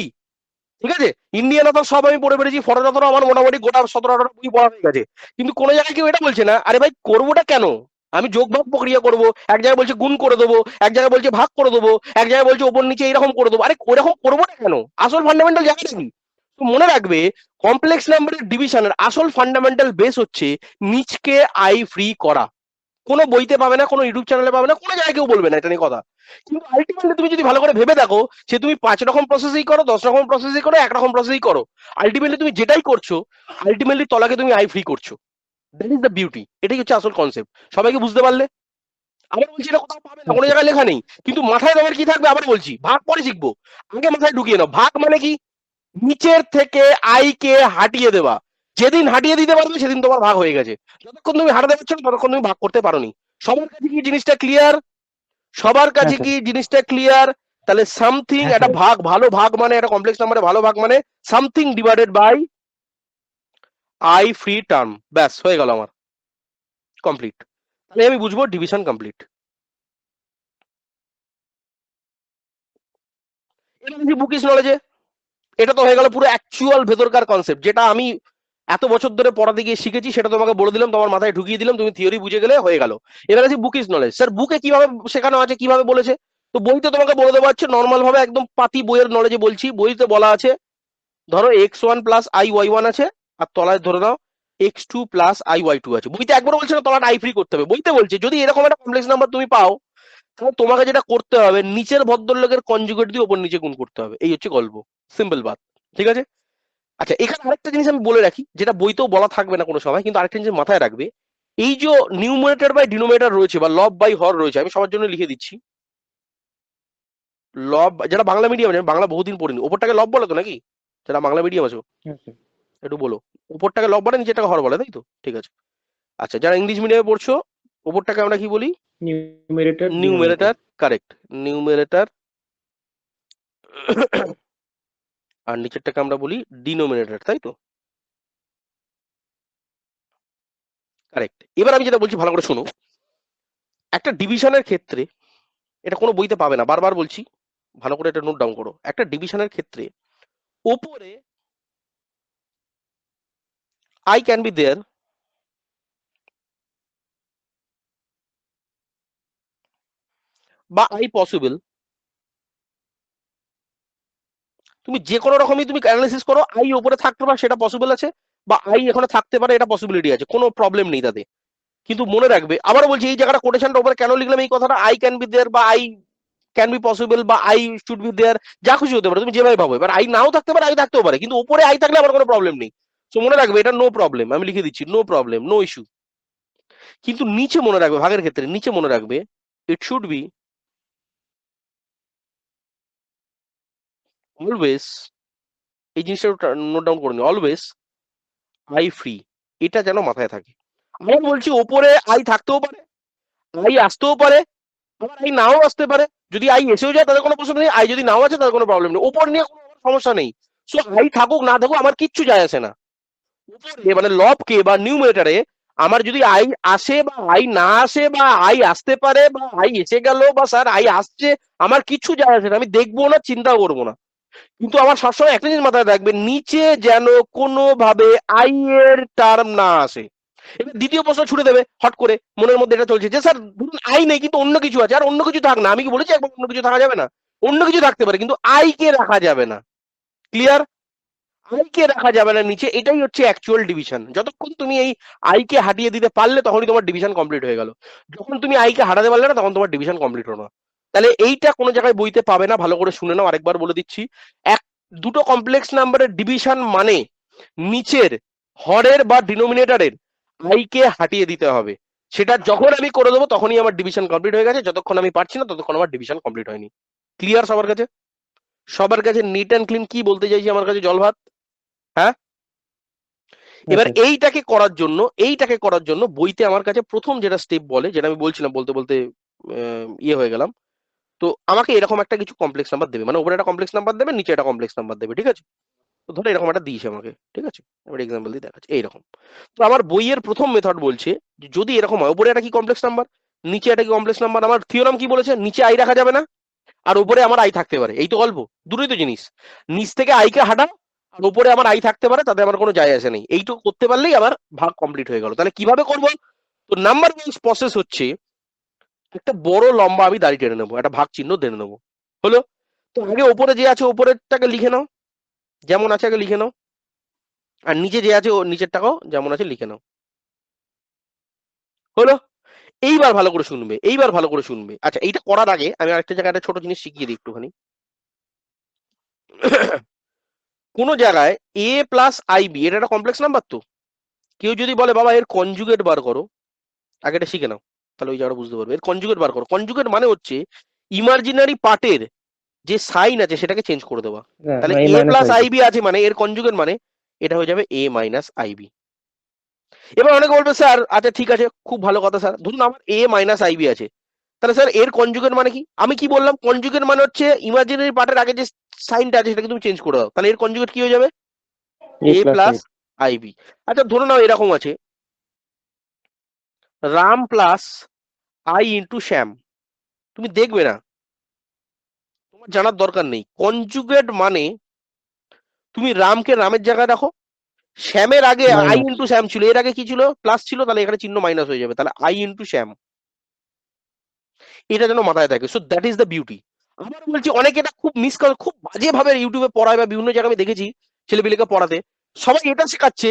ঠিক আছে? ইন্ডিয়ান অথর সব আমি পড়ে পেরেছি, ফরেন অথর আমার মোটামুটি গোটা 17-18 বই পড়া হয়ে গেছে। কিন্তু কোনো জায়গায় কেউ এটা বলছে না, আরে ভাই করবোটা কেন? আমি যোগ ভাগ প্রক্রিয়া করব, এক জায়গায় বলছে গুণ করে দেবো, এক জায়গায় বলছে ভাগ করে দেবো, এক জায়গায় বলছে ওপর নিচে এরকম করে দেবো। আরে ওরকম করবোটা কেন? আসল ফান্ডামেন্টাল জায়গাটা কি? তো মনে রাখবে, কমপ্লেক্স নাম্বারের ডিভিশনের আসল ফান্ডামেন্টাল বেস হচ্ছে নিচকে আই ফ্রি করা। কোনো বইতে পাবে না, কোনো ইউটিউব চ্যানেলে পাবে না, কোনো জায়গায় কেউ বলবে না এটা নিয়ে কথা। কিন্তু আলটিমেটলি তুমি যদি ভালো করে ভেবে দেখো, সে তুমি 5 রকম প্রসেসই করো, 10 রকম প্রসেসই করো, 1 রকম প্রসেসই করো, আলটিমেটলি তুমি যেটাই করছো, আলটিমেটলি তলাকে তুমি আই ফ্রি করছো। দ্যাট ইজ দ্য বিউটি, এটাই হচ্ছে আসল কনসেপ্ট। সবাইকে বুঝতে পারলে? আবার বলছি, এটা কোথাও পাবে না, কোনো জায়গায় লেখা নেই, কিন্তু মাথায় তোমার কি থাকবে আবার বলছি, ভাগ পরে শিখবো, আগে মাথায় ঢুকিয়ে নাও। ভাগ মানে কি? নিচের থেকে আইকে হাটিয়ে দেওয়া। যেদিন হাটিয়ে দিতে পারবে সেদিন তোমার ভাগ হয়ে গেছে। যতক্ষণ তুমি হারাতে পারছো না ততক্ষণ তুমি ভাগ করতে পারোনি। সবার কাছে কি জিনিসটা ক্লিয়ার? সবার হ্যাঁ কাছে স্যার। কি জিনিসটা ক্লিয়ার? তাহলে সামথিং, হ্যাঁ একটা স্যার। ভাগ, ভালো ভাগ মানে, একটা কমপ্লেক্স নাম্বারে ভালো ভাগ মানে something divided by I free term. ব্যাস হয়ে গেল আমার, কমপ্লিট। তাহলে আমি বুঝবো ডিভিশন কমপ্লিট। এটা বুকিস নলেজে, এটা তো হয়ে গেল পুরো অ্যাকচুয়াল ভেতরকার কনসেপ্ট, যেটা আমি এত বছর ধরে পড়াতে গিয়ে শিখেছি, সেটা তোমাকে বলে দিলাম, তোমার মাথায় ঢুকিয়ে দিলাম, তুমি থিওরি বুঝে গেলে হয়ে গেল। এবার আছে বুকিস নলেজ। স্যার বুকে কিভাবে শেখানো আছে, কিভাবে বলেছে? তো বইতে তোমাকে বলে দেওয়া হচ্ছে নর্মাল ভাবে, একদম পাতি বইয়ের নলেজে বলছি। বইতে বলা আছে, ধরো x1 প্লাস i y1 আছে, আর তলায় ধরে নাও x2 প্লাস i y2 আছে। বইতে একবার বলছে না তলাটা আই ফ্রি করতে হবে, বইতে বলছে যদি এরকম একটা কমপ্লেক্স নাম্বার তুমি পাও, তাহলে তোমাকে যেটা করতে হবে, নিচের ভদ্রলোকের কনজুগেট দিয়ে ওপর নিচে গুণ করতে হবে। এই হচ্ছে গল্প, সিম্পল বাত। ঠিক আছে? আচ্ছা, এখানে আরেকটা জিনিস আমি বলে রাখি, যেটা বইতেও বলা থাকবে না কোনো সময়, কিন্তু আরেকটা জিনিস মাথায় রাখবে। এই যে নিউমারেটর বাই ডিনোমিনেটর রয়েছে বা লব বাই হর রয়েছে, আমি সবার জন্য লিখে দিচ্ছি। লব, যারা বাংলা মিডিয়াম আছে, বাংলা বহুদিন পড়িনি, ওপরটাকে লব বলে তো নাকি? যারা বাংলা মিডিয়াম আছো হ্যাঁ স্যার। একটু বলো, উপরটাকে লব বলে, নিচেরটাকে হর বলে, তাই তো? ঠিক আছে। আচ্ছা, যারা ইংলিশ মিডিয়ামে পড়ছো, উপরটাকে আমরা কি বলি? Numerator, denominator. Numerator, correct, numerator. আর নিচেরটাকে আমরা বলি ডিনোমিনেটর, তাই তো? কারেক্ট। এবার আমি যেটা বলছি ভালো করে শোনো। একটা ডিভিশনের ক্ষেত্রে, এটা কোনো বইতে পাবে না, বারবার বলছি, ভালো করে এটা নোট ডাউন করো। একটা ডিভিশনের ক্ষেত্রে ওপরে আই ক্যান বি দেয়ার, বা আই পসিবল, তুমি যে কোনো রকমই তুমি অ্যানালিসিস করো, আই উপরে থাকতে পারে সেটা পসিবল আছে, বা আই এখানে থাকতে পারে এটা পসিবিলিটি আছে, কোনো প্রবলেম নেই তাতে। কিন্তু মনে রাখবে, আবার বলছি এই জায়গাটা কোটেশনটা উপরে কেন লিখলাম এই কথাটা, আই ক্যান বি দেয়ার বা আই ক্যান বি পসিবল বা আই শুড বি দেয়ার, যা খুশি হতে পারে তুমি যেভাবে ভাবো। এবার আই নাও থাকতে পারে, আই থাকতেও পারে, কিন্তু উপরে আই থাকলে আমার কোনো প্রবলেম নেই। তো মনে রাখবে এটা নো প্রবলেম, আমি লিখে দিচ্ছি নো প্রবলেম, নো ইস্যু। কিন্তু নিচে মনে রাখবে, ভাগের ক্ষেত্রে নিচে মনে রাখবে ইট শুড বি অলওয়েজ, এই জিনিসটা নোট ডাউন করে নি, অলওয়েজ আই ফ্রি, এটা যেন মাথায় থাকে। আমি বলছি ওপরে আই থাকতেও পারে, আই আসতেও পারে, আবার আই নাও আসতে পারে। যদি আই এসেও যায় তাদের কোনো প্রশ্ন নেই, আই যদি নাও আছে তাদের কোনো প্রবলেম নেই, ওপর নিয়ে কোনো সমস্যা নেই। সো আই থাকুক না থাকুক আমার কিচ্ছু যায় আসে না। উপরে মানে লবকে বা নিউমারেটরে আমার যদি আই আসে বা আই না আসে, বা আই আসতে পারে বা আই এসে গেল, বা স্যার আই আসছে, আমার কিচ্ছু যায় আসে না, আমি দেখবো না, চিন্তা করবো না। কিন্তু আমার সবসময় একটা জিনিস মাথায় রাখবে, নিচে যেন কোনোভাবে আই এর টার্ম না আসে। এবার দ্বিতীয় প্রশ্ন ছুড়ে দেবে হট করে, মনের মধ্যে এটা চলছে যে স্যার ধরুন আই নেই কিন্তু অন্য কিছু আছে, আর অন্য কিছু থাক না, আমি কি বলেছি একবার অন্য কিছু থাকা যাবে না? অন্য কিছু থাকতে পারে কিন্তু আই কে রাখা যাবে না। ক্লিয়ার? আই কে রাখা যাবে না নিচে, এটাই হচ্ছে অ্যাকচুয়াল ডিভিশন। যতক্ষণ তুমি এই আই কে হাঁটিয়ে দিতে পারলে তখনই তোমার ডিভিশন কমপ্লিট হয়ে গেল। যখন তুমি আই কে হাঁটাতে পারলে না তখন তোমার ডিভিশন কমপ্লিট হলো না। তাহলে এইটা কোনো জায়গায় বইতে পাবে না, ভালো করে শুনে নাও, আরেকবার বলে দিচ্ছি। এক দুটো কমপ্লেক্স নাম্বারের ডিভিশন মানে নিচের হরের বা ডিনোমিনেটরের আই কে হাঁটিয়ে দিতে হবে। সেটা যখন আমি করে দেবো তখনই আমার ডিভিশন কমপ্লিট হয়ে গেছে, যতক্ষণ আমি পারছি না ততক্ষণ আমার ডিভিশন কমপ্লিট হয়নি। ক্লিয়ার সবার কাছে? সবার কাছে নিট অ্যান্ড ক্লিন কি বলতে চাইছি আমার কাছে জল ভাত? হ্যাঁ। এবার আচ্ছা এইটাকে করার জন্য বইতে আমার কাছে প্রথম যেটা স্টেপ বলে, যেটা আমি বলছিলাম বলতে বলতে ইয়ে হয়ে গেলাম। তো আমাকে এরকম একটা কিছু কমপ্লেক্স নাম্বার দেবে, মানে উপরে একটা কমপ্লেক্স নাম্বার দেবে, নিচে একটা কমপ্লেক্স নাম্বার দেবে, ঠিক আছে? তো ধরো এরকম একটা দিয়েছে আমাকে, ঠিক আছে, এবার এক্সাম্পল দিয়ে দেখাচ্ছি এইরকম। তো আমার বইয়ের প্রথম মেথড বলছে যে যদি এরকম হয়, উপরে একটা কি কমপ্লেক্স নাম্বার, নিচে একটা কি কমপ্লেক্স নাম্বার, আমার থিওরাম কি বলেছে, নিচে আই রাখা যাবে না, আর উপরে আমার আই থাকতে পারে, এই তো গল্প। দুটোই তো জিনিস, নিচ থেকে আই কে হাঁটাও আর উপরে আমার আই থাকতে পারে, তাতে আমার কোনো যায় আসে নেই। এইটুকু করতে পারলেই আমার ভাগ কমপ্লিট হয়ে গেল। তাহলে কিভাবে করবো? তো নাম্বার ওয়াইজ প্রসেস হচ্ছে, একটা বড় লম্বা আমি দাড়ি টেনে নেবো, একটা ভাগ চিহ্ন টেনে নেবো, হলো? তো আগে ওপরে যে আছে ওপরেরটাকে লিখে নাও, যেমন আছে আগে লিখে নাও, আর নিচে যে আছে ও নিচেরটাকেও যেমন আছে লিখে নাও, হলো? এইবার ভালো করে শুনবে, এইবার ভালো করে শুনবে। আচ্ছা, এইটা করার আগে আমি আরেকটা জায়গায় একটা ছোট জিনিস শিখিয়ে দিই একটুখানি। কোন জায়গায় এ প্লাস আই বি, এটা একটা কমপ্লেক্স নাম্বার। তো কেউ যদি বলে বাবা এর কনজুগেট বার করো, আগে এটা শিখে নাও, তাহলে ওই জায়গাটা বুঝতে পারবে। এর কনজুগেট বার করো, কনজুগেট মানে হচ্ছে ইমার্জিনারি পার্টের যে সাইন আছে সেটাকে চেঞ্জ করে দেওয়া। তাহলে এ এ মাইনাস প্লাস আইবি। আইবি আছে মানে এর কনজুগেট মানে এটা হয়ে যাবে এ মাইনাস আইবি। এবার অনেকে বলবে স্যার আচ্ছা ঠিক আছে খুব ভালো কথা স্যার, ধরুন আমার এ মাইনাস আইবি আছে, তাহলে স্যার এর কনজুগেট মানে কি? আমি কি বললাম, কনজুগেট মানে হচ্ছে ইমাজিনারি পার্টের আগে যে সাইনটা আছে সেটাকে তুমি চেঞ্জ করে দাও, তাহলে এর কনজুগেট কি হয়ে যাবে? এ এ প্লাস প্লাস আইবি। আইবি। আচ্ছা ধরে নাও এরকম আছে, রাম প্লাস আই ইন্টু শ্যাম। তুমি দেখবে না, তোমার জানার দরকার নেই। কনজুগেট মানে তুমি রামকে রামের জায়গায় রাখো, শ্যামের আগে আই মাইনাস। ইন্টু শ্যাম ছিল, এর আগে কি ছিল? প্লাস ছিল, তাহলে এখানে চিহ্ন মাইনাস হয়ে যাবে, তাহলে আই ইন্টু শ্যাম। এটা যেন মাথায় থাকে। So that is the beauty. আমার বলছি অনেকে এটা খুব মিস করে, খুব বাজে ভাবে ইউটিউবে পড়ায় বা বিভিন্ন জায়গায় আমি দেখেছি ছেলেপিলেকে পড়াতে, সবাই এটা শেখাচ্ছে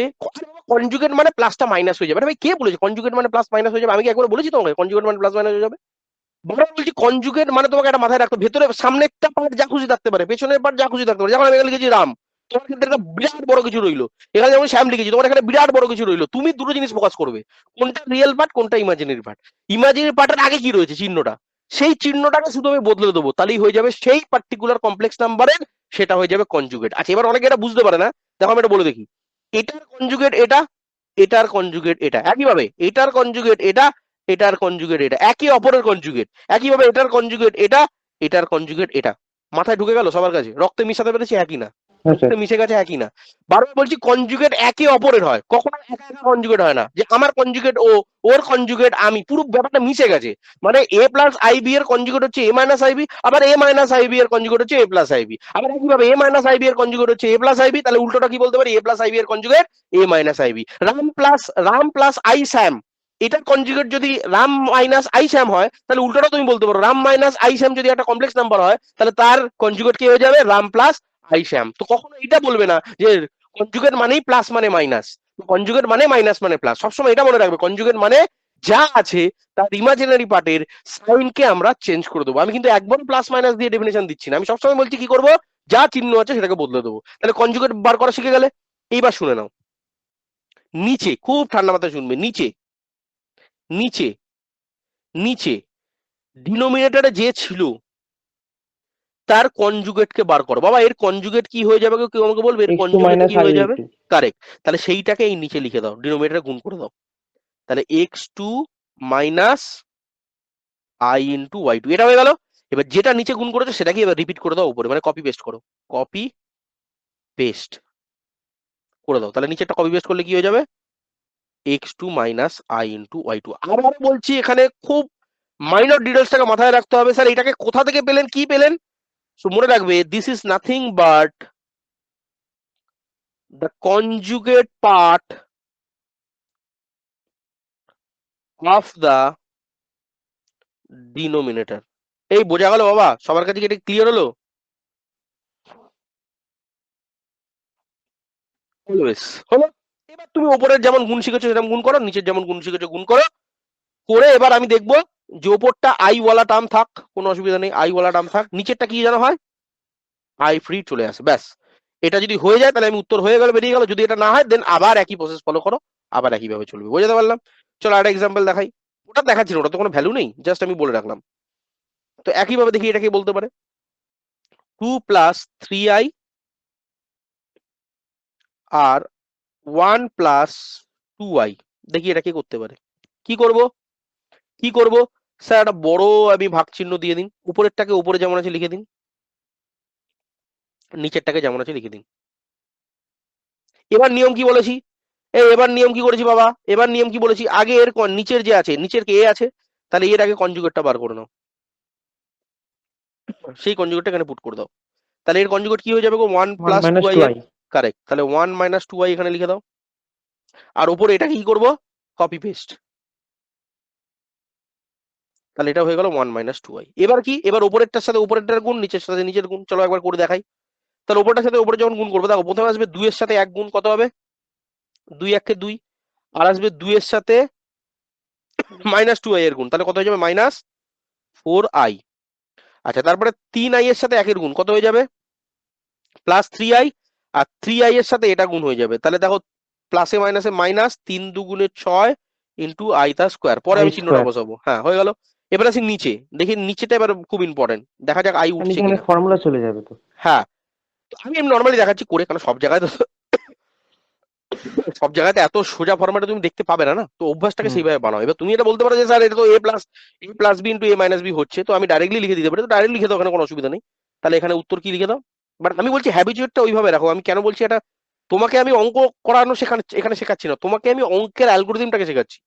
কনজুগেট মানে প্লাসটা মাইনাস হয়ে যাবে। আরে ভাই কে বলেছে কনজুগেট মানে প্লাস মাইনাস হয়ে যাবে? আমি কি একবার বলেছি তোমাকে কনজুগেট মানে প্লাস মাইনাস হয়ে যাবে? বড় বলছি কনজুগেট মানে তোমাকে একটা মাথায় রাখতে, ভেতরে সামনেরটা পার্ট যা খুশি থাকতে পারে, পেছনের পার্ট যা খুশি থাকতে পারে। যেমন আমি এখানে লিখেছি রাম, তোমার ক্ষেত্রে একটা বিরাট বড় কিছু রইলো, এখানে যেমন শ্যাম লিখেছি, তোমার এখানে বিরাট বড় কিছু রইলো। তুমি দুটো জিনিস ফোকাস করবে, কোনটা রিয়েল পার্ট কোনটা ইমাজিনারি পার্ট। ইমাজিনারি পার্টের আগে কি রয়েছে চিহ্নটা, সেই চিহ্নটাকে শুধু আমি বদলে দেবো, তাহলেই হয়ে যাবে সেই পার্টিকুলার কমপ্লেক্স নাম্বারের, সেটা হয়ে যাবে কনজুগেট। আচ্ছা এবার অনেকে এটা বুঝতে পারে না, দেখো আমি এটা বলে দেখি। এটার কনজুগেট এটা, এটার কনজুগেট এটা, একইভাবে এটার কনজুগেট এটা, এটার কনজুগেট এটা, একে অপরের কনজুগেট। একইভাবে এটার কনজুগেট এটা, এটার কনজুগেট এটা। মাথায় ঢুকে গেল সবার কাছে? রক্তে মিশাতে পেরেছি? একই না? হ্যাঁ স্যার। রক্তে মিশে গেছে? একই না? বারবার বলছি কনজুগেট একে অপরের হয়, কখনো একা একা কনজুগেট হয় না, যে আমার কনজুগেট ও, ওর কনজুগেট আমি, পুরো ব্যাপারটা মিশে গেছে। মানে এ প্লাস আইবি এর কনজুগেট হচ্ছে এ মাইনাস আইবি, আবার এ মাইনাস আইবি এর কনজুগেট হচ্ছে এ প্লাস আইবি, আবার একইভাবে এ মাইনাস আইবি এর কনজুগেট হচ্ছে এ প্লাস আইবি। তাহলে উল্টোটা কি বলতে পারি? এ প্লাস আইবি এর conjugate A minus I B. Ram plus I Sam, এটার কনজুগেট যদি রাম মাইনাস আই স্যাম হয়, তাহলে উল্টোটা তুমি বলতে পারো রাম মাইনাস আই স্যাম যদি একটা কমপ্লেক্স নাম্বার হয়, তাহলে তার কনজুগেট কি হয়ে যাবে? রাম প্লাস আই শ্যাম। তো কখনো এটা বলবে না যে কনজুগেট মানেই প্লাস মানে মাইনাস, কনজুগেট মানে মাইনাস মানে প্লাস। সবসময় এটা মনে রাখবে, কনজুগেট মানে যা আছে তার ইমাজিনারি পার্টের সাইনকে আমরা চেঞ্জ করে দেবো। আমি কিন্তু একবার প্লাস মাইনাস দিয়ে ডেফিনেশন দিচ্ছি না, আমি সবসময় বলছি কি করবো, যা চিহ্ন আছে সেটাকে বদলে দেবো। তাহলে কনজুগেট বার করা শিখে গেলে। এইবার শুনে নাও, নিচে খুব ঠান্ডা মাথায় শুনবে, নিচে নিচে নিচে ডিনোমিনেটরে যে ছিল তার কনজুগেটকে বার করো। বাবা এর কনজুগেট কি হয়ে যাবে, কেউ আমাকে বলবে এর x2 কনজুগেট minus কি i হয়ে যাবে? into correct. তাহলে সেইটাকে এই নিচে লিখে দাও, ডিনোমিনেটরে গুণ করে দাও। তাহলে x2 minus I into Y two, এটা হয়ে গেল। এবার যেটা নিচে গুণ করেছো সেটাকে এবার রিপিট করে দাও উপরে, মানে কপি পেস্ট করো, কপি পেস্ট করে দাও। তাহলে নিচেটা কপি পেস্ট করলে কি হয়ে যাবে, x2 minus I into Y two. আবার বলছি এখানে খুব মাইনর ডিটেলসটাকে মাথায় রাখতে হবে। স্যার এটাকে কোথা থেকে পেলেন, কি পেলেন? সো মনে রাখবে, this is nothing but the conjugate part of the denominator। এই বোঝা গেল বাবা? সবার কাছে কি এটা ক্লিয়ার হলো? অলওয়েজ হলো। এবার তুমি ওপরের যেমন গুণ শিখেছো সেরকম গুণ করো, নিচের যেমন গুণ শিখেছো গুণ করো। করে এবার আমি দেখবো যে ওপরটা আই ওয়ালা টার্ম থাক, কোনো অসুবিধা নেই, আই ওয়ালা টার্ম থাক, নিচেরটা কি যেন হয়, আই ফ্রি চলে আসে। ব্যাস, এটা যদি হয়ে যায় তাহলে আমি উত্তর হয়ে গেল, বেরিয়ে গেল। যদি এটা না হয় দেন আবার একই প্রসেস ফলো করো, আবার একইভাবে চলবে। বোঝাতে পারলাম? চলো একটা এক্সাম্পল দেখাই। ওটা দেখাচ্ছি না, ওটা তো কোনো ভ্যালু নেই, জাস্ট আমি বলে রাখলাম। তো একইভাবে দেখি এটা কি বলতে পারে, 2 প্লাস 3i আর 1 প্লাস 2i। দেখি এটা কি করতে পারে। কি করব, কি করব? স্যার একটা বড় আমি ভাগ চিহ্ন দিয়ে দিন, উপরেরটাকে উপরে যেমন আছে লিখে দিন, নিচেরটাকে যেমন আছে লিখে দিন। এবার নিয়ম কি বলেছি, এবার নিয়ম কি করেছি বাবা, এবার নিয়ম কি বলেছি, আগে এর নিচের যে আছে, নিচের কে এ আছে, তাহলে এর আগে কনজুগেটটা বার করে নাও, সেই কনজুগেটটা এখানে পুট করে দাও। তাহলে এর কনজুগেট কি হয়ে যাবে গো, 1 1 প্লাস টু minus আই এর। 2i correct. তাহলে 1 মাইনাস 2i এখানে লিখে দাও, আর উপরে এটাকে কি করবো, কপি পেস্ট। তাহলে এটা হয়ে গেল 1 মাইনাস 2i। এবার কি, এবার উপরেরটার সাথে উপরেরটার গুণ, নিচের সাথে নিচের গুণ। চলো একবার করে দেখাই। তাহলে উপরটার সাথে উপরে যখন গুণ করবো, দেখো প্রথমে আসবে 2 এর সাথে 1 গুণ, কত হবে, 2 1 2। আর আসবে 2 এর সাথে মাইনাস 2i এর গুণ, তাহলে কত হয়ে যাবে, মাইনাস 4i। আচ্ছা, তারপরে 3i এর সাথে 1 এর গুণ কত হয়ে যাবে, প্লাস 3i। আর 3i এর সাথে এটা গুণ হয়ে যাবে। তাহলে দেখো প্লাসে মাইনাসে মাইনাস, 3 দুগুণে 6 ইন্টু আই তার স্কোয়ার। পরে i আমি চিহ্নটা square বসাবো। হ্যাঁ হয়ে গেল। এবার আসি নিচে, দেখি নিচেটা এবার খুব ইম্পর্টেন্ট, দেখা যাক আই আর উঠছে নিচে মানে কিনা। ফর্মুলা চলে যাবে তো। হ্যাঁ, তো আমি নর্মালি দেখাচ্ছি করে, কারণ সব জায়গায় তো সব জায়গাতে এত সোজা ফরম্যাটে তুমি দেখতে পাবে না, না তো অভ্যাসটাকে হুম সেইভাবে বানাও। এবার তুমি এটা বলতে পারো যে স্যার এটা তো এ প্লাস বি ইন্টু এ মাইনাস বি হচ্ছে, তো আমি ডাইরেক্টলি লিখে দিতে পারি, তো ডাইরেক্ট লিখে দাও, ওখানে কোনো অসুবিধা নেই। তাহলে এখানে উত্তর কি লিখে দাও। বাট আমি বলছি হ্যাবিচুয়েটটা ওইভাবে রাখো। আমি কেন বলছি এটা, তোমাকে আমি অঙ্ক করানো সেখানে এখানে শেখাচ্ছি না, তোমাকে আমি অঙ্কের অ্যালগোরিদমটাকে শেখাচ্ছি।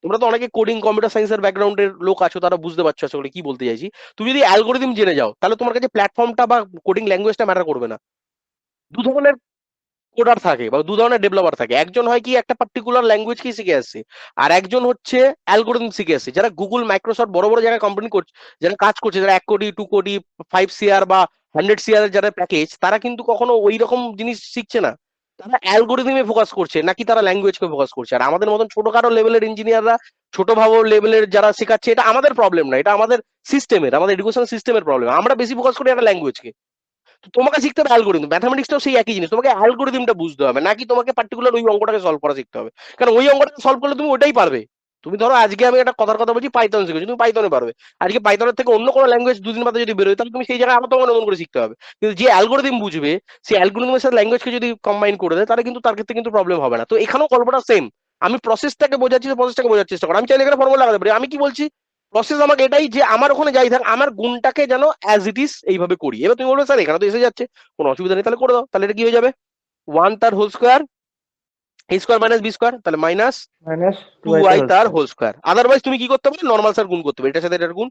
তোমরা তো অনেকে কোডিং কম্পিউটার সায়েন্সের ব্যাকগ্রাউন্ডের লোক আছো, তারা বুঝতে পারছো আসলে কি বলতে চাইছি। তুমি যদি অ্যালগোরিদম জেনে যাও তাহলে তোমার কাছে প্ল্যাটফর্মটা বা কোডিং ল্যাঙ্গুয়েজটা ম্যাটার করবে না। দু ধরনের কোডার থাকে বা দু ধরনের ডেভেলপার থাকে। একজন হয় কি একটা পার্টিকুলার ল্যাঙ্গুয়েজকেই শিখে আসছে, আর একজন হচ্ছে অ্যালগোরিদম শিখে আসছে। যারা গুগল, মাইক্রোসফট, বড় বড় জায়গায় কোম্পানি করছে, যারা কাজ করছে, যারা 1 কোটি 2 কোটি 5 CR বা 100 CR এর যারা প্যাকেজ, তারা কিন্তু কখনো ওই রকম জিনিস শিখছে না। তারা অ্যালগোরিদমে ফোকাস করছে, নাকি তারা ল্যাঙ্গুয়েজকে ফোকাস করছে। আর আমাদের মতন ছোটখাটো লেভেলের ইঞ্জিনিয়াররা, ছোট ভাবো লেভেলের যারা শেখাচ্ছে, এটা আমাদের প্রবলেম না, এটা আমাদের সিস্টেমের, আমাদের এডুকেশন সিস্টেমের প্রবলেম। আমরা বেশি ফোকাস করি একটা ল্যাঙ্গুয়েজকে। তো তোমাকে শিখতে হবে অ্যালগোরিদম। ম্যাথামেটিক্সটাও সেই একই জিনিস, তোমাকে অ্যালগোরিদমটা বুঝতে হবে, নাকি তোমাকে পার্টিকুলার ওই অঙ্কটাকে সলভ করা শিখতে হবে। কারণ ওই অঙ্কটাকে সলভ করলে তুমি ওটাই পারবে। তুমি ধরো আজকে আমি একটা কথার কথা বলছি, পাইথন শিখেছি, তুমি পাইথনে পারবে। আজকে পাইথনের থেকে অন্য কোনো ল্যাঙ্গুয়েজ দুদিন বাদে যদি বেরোয়, তাহলে তুমি সেই জায়গায় আবার তোমাকে নতুন করে শিখতে হবে। কিন্তু যে অ্যালগোরিদম বুঝবে, সেই অ্যালগোরিদমের সাথে ল্যাঙ্গুয়েজকে যদি কম্বাইন করে দেয়, তাহলে কিন্তু তার ক্ষেত্রে কিন্তু প্রবলেম হবে না। তো এখানেও গল্পটা সেম। আমি প্রসেসটাকে বোঝাচ্ছি, প্রসেসটাকে বোঝার চেষ্টা করো। আমি চাইলে এখানে ফর্মুলা লাগাতে পারি। আমি কি বলছি, প্রসেস আমাকে এটাই যে আমার ওখানে যাই থাক, আমার গুণটাকে যেন অ্যাজ ইট ইজ এইভাবে করি। এবার তুমি বলবে স্যার এখানে তো এসে যাচ্ছে, কোনো অসুবিধা নেই, তাহলে করে দাও। তাহলে এটা কি হয়ে যাবে, 1 তার whole square, A square minus B square, তাহলে minus minus two 2i I whole তার square হোল স্কোয়ার। আদারওয়াইজ তুমি কি করতে পারো, নর্মাল স্যার গুণ করতে পারো, এটার সাথে এটার গুণ,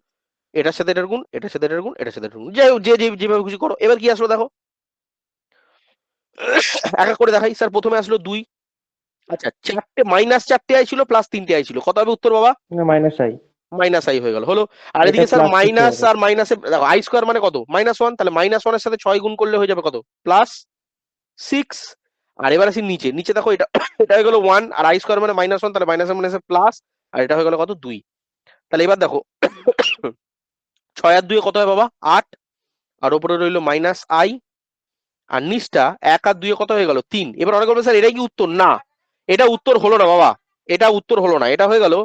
এটার সাথে এটার গুণ, এটার সাথে এটার গুণ, এটার সাথে এটার গুণ, যাই হোক, যেভাবে খুশি করো। এবার কি আসলো দেখো, এক এক করে দেখাই। স্যার প্রথমে আসলো 2। আচ্ছা, চারটে মাইনাস 4টে আই ছিল, প্লাস 3টে আই ছিল, কত হবে উত্তর বাবা, minus i মাইনাস আই হয়ে গেল, হলো। আর এটা এদিকে স্যার প্লাস করতে মাইনাস হবে। আর মাইনাসে দেখো আই স্কোয়ার মানে কত, -1, তাহলে -1 এর সাথে 6 গুণ করলে হয়ে যাবে কত, +6। আর এবার আসি নিচে, নিচে দেখো এটা এটা হয়ে গেল 1, আর আই স্কোয়ার মানে -1, তাহলে মাইনাসে মাইনাসে প্লাস, আর এটা হয়ে গেল কত, 2। তাহলে এবার দেখো 6 আর 2 কত হয় বাবা, 8, আর উপরে রইলো -i, আর নিচটা 1 আর 2 কত হয়ে গেল, 3। এবার অনেক বলবে স্যার এটাই কি উত্তর, না এটা উত্তর হলো না বাবা, এটা উত্তর হলো না, এটা হয়ে গেল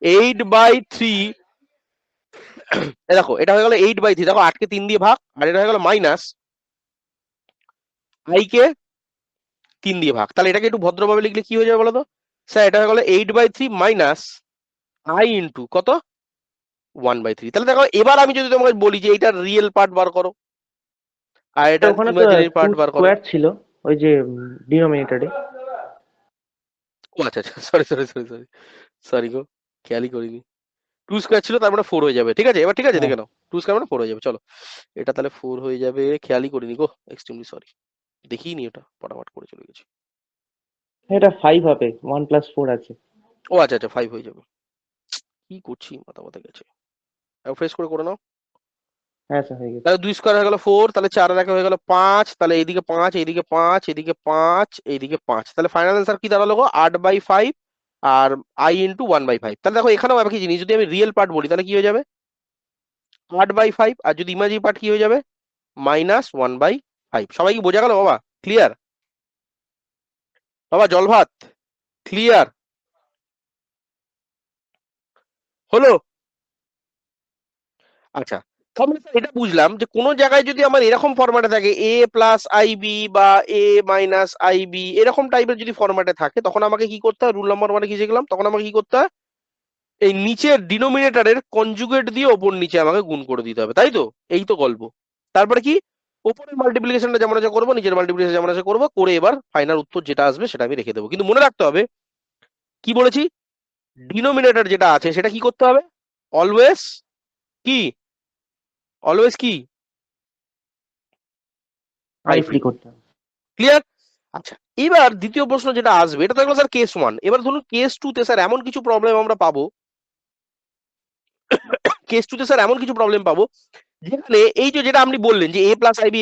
8/3। দেখো এটা হয়ে গেল 8/3, দেখো 8 কে 3 দিয়ে ভাগ, আর এটা হয়ে গেল -i কে 3 দিয়ে ভাগ। তাহলে এটাকে একটু ভদ্রভাবে লিখলে কি হয়ে যাবে বলো তো স্যার, এটা হয়ে গেল 8/3 মাইনাস i ইন্টু কত, 1/3। তাহলে দেখো এবার আমি যদি তোমাকে বলি যে এটার রিয়েল পার্ট বার করো আর এটার ওখানে তো ইমাজিনারি টু পার্ট বার করো। স্কোয়ার ছিল ওই যে ডিনোমিনেটরে। ও আচ্ছা আচ্ছা, sorry sorry sorry sorry sorry গো, খেয়ালই করিনি। 2 স্কোয়ার ছিল তার মানে 4 হয়ে যাবে, ঠিক আছে এবার ঠিক আছে হ্যাঁ, দেখে নাও, 2 স্কোয়ার মানে 4 হয়ে যাবে, চলো এটা তাহলে 4 হয়ে যাবে, খেয়ালই করিনি গো, এক্সট্রিমলি সরি, দেখিনি ওটা, ফটাফট করে চলে গেছি। এটা 5 হবে, 1 + 4 আছে। ও আচ্ছা আচ্ছা, 5 হয়ে যাবে, কি করছি মাথা মাথা গেছে, ফ্রেশ করে নাও। হ্যাঁ স্যার, হয়ে গেছে। তাহলে 2 স্কোয়ার হয়ে গেল 4, তাহলে 4 আর 1 হয়ে গেল 5, তাহলে এইদিকে 5, এইদিকে 5, এইদিকে 5, এইদিকে 5, তাহলে ফাইনাল অ্যান্সার কি দাঁড়ালো গো, 8/5 আর i ইন্টু 1/5। তাহলে দেখো এখানেও একই জিনিস, যদি আমি রিয়েল পার্ট বলি তাহলে কি হয়ে যাবে, 8/5, আর যদি ইমাজিনারি পার্ট কি হয়ে যাবে, -1/5। সবাই কি বোঝা গেল বাবা, ক্লিয়ার বাবা, জল ভাত ক্লিয়ার হলো। আচ্ছা, তাহলে স্যার এটা বুঝলাম যে কোনো জায়গায় যদি আমার এরকম ফরম্যাটে থাকে a+ib বা a-ib এরকম টাইপের যদি ফরম্যাটে থাকে, তখন আমাকে কি করতে হয়, রুল নাম্বার মানে কি শিখলাম, তখন আমাকে কি করতে হয়, এই নিচের ডিনোমিনেটরের কনজুগেট দিয়ে ওপর নিচে আমাকে গুণ করে দিতে হবে, তাই তো, এই তো গল্প। তারপরে কি, উপরের মাল্টিপ্লিকেশনটা যেমন আছে করবো, নিচের মাল্টিপ্লিকেশন যেমন আছে করবো, করে এবার ফাইনাল উত্তর যেটা আসবে সেটা আমি রেখে দেবো। কিন্তু মনে রাখতে হবে কি বলেছি, ডিনোমিনেটর যেটা আছে সেটা কি করতে হবে, অলওয়েজ কি, অলওয়েজ কি, আই আই ফ্রি। ফ্রি করতে হবে। ক্লিয়ার। আচ্ছা, এবার দ্বিতীয় প্রশ্ন যেটা আসবে, এটা তো গেলো স্যার কেস 1, এবার ধরুন কেস 2 তে স্যার এমন কিছু প্রবলেম আমরা পাবো, কেস 2 তে স্যার এমন কিছু প্রবলেম পাবো যেখানে এই যে যেটা আপনি বললেন যে a+ib a-ib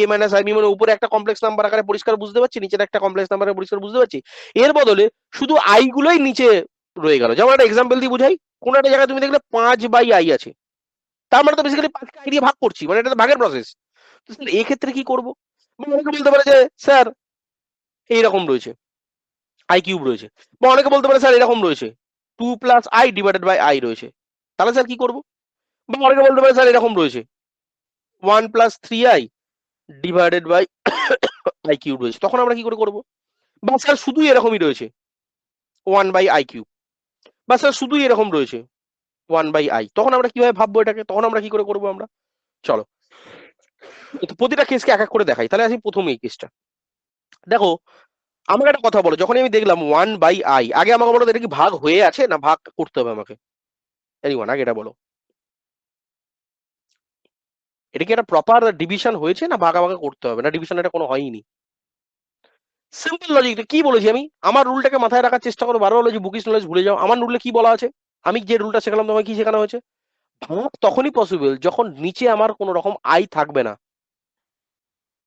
মানে উপরে একটা কমপ্লেক্স নাম্বার আকারে পরিষ্কার বুঝতে পারছি, নিচের একটা কমপ্লেক্স নাম্বার পরিষ্কার বুঝতে পারছি, এর বদলে শুধু আই গুলোই নিচে রয়ে গেল। যেমন একটা এক্সাম্পল দিয়ে বুঝাই, কোন একটা জায়গায় তুমি দেখলে 5/i আছে, তার মানে তো বেসিক্যালি 5কে আই দিয়ে ভাগ করছি, মানে এটা তো ভাগের প্রসেস। তো স্যার এই ক্ষেত্রে কি করবো, অনেকে বলতে পারে যে স্যার এইরকম রয়েছে, i³ রয়েছে, বা অনেকে বলতে পারে স্যার এরকম রয়েছে 2+i/i রয়েছে, তাহলে স্যার কি করবো, বা অনেকে বলতে পারে স্যার এরকম রয়েছে 1+3i/i³ রয়েছে, তখন আমরা কি করে করবো, বা স্যার শুধুই এরকমই রয়েছে 1/i³, বা স্যার শুধুই এরকম রয়েছে 1/i, তখন আমরা কিভাবে ভাববো এটাকে, তখন আমরা কি করে করবো আমরা, চলো তো প্রতিটা কেসকে এক এক করে দেখাই। তাহলে আসি প্রথম এই কেসটা, দেখো আমাকে একটা কথা বলো, যখন আমি দেখলাম 1/i, আগে আমাকে বলো তো এটা কি ভাগ হয়ে আছে না ভাগ করতে হবে আমাকে, এনিওয়ান আগে এটা বলো, এটা কি একটা প্রপার ডিভিশন হয়েছে না ভাগ আমাকে করতে হবে, না ডিভিশন এটা কোনো হয়নি। সিম্পল লজিক, কি বলেছি আমি, আমার রুলটাকে মাথায় রাখার চেষ্টা করো, বারবার বলেছি বুকিশ নলেজ ভুলে যাও, আমার রুলে কি বলা আছে, আমি যে রুলটা শেখালাম তোমাকে কি শেখানো হয়েছে, ভাগ তখনই পসিবল যখন নিচে আমার কোনো রকম আই থাকবে না,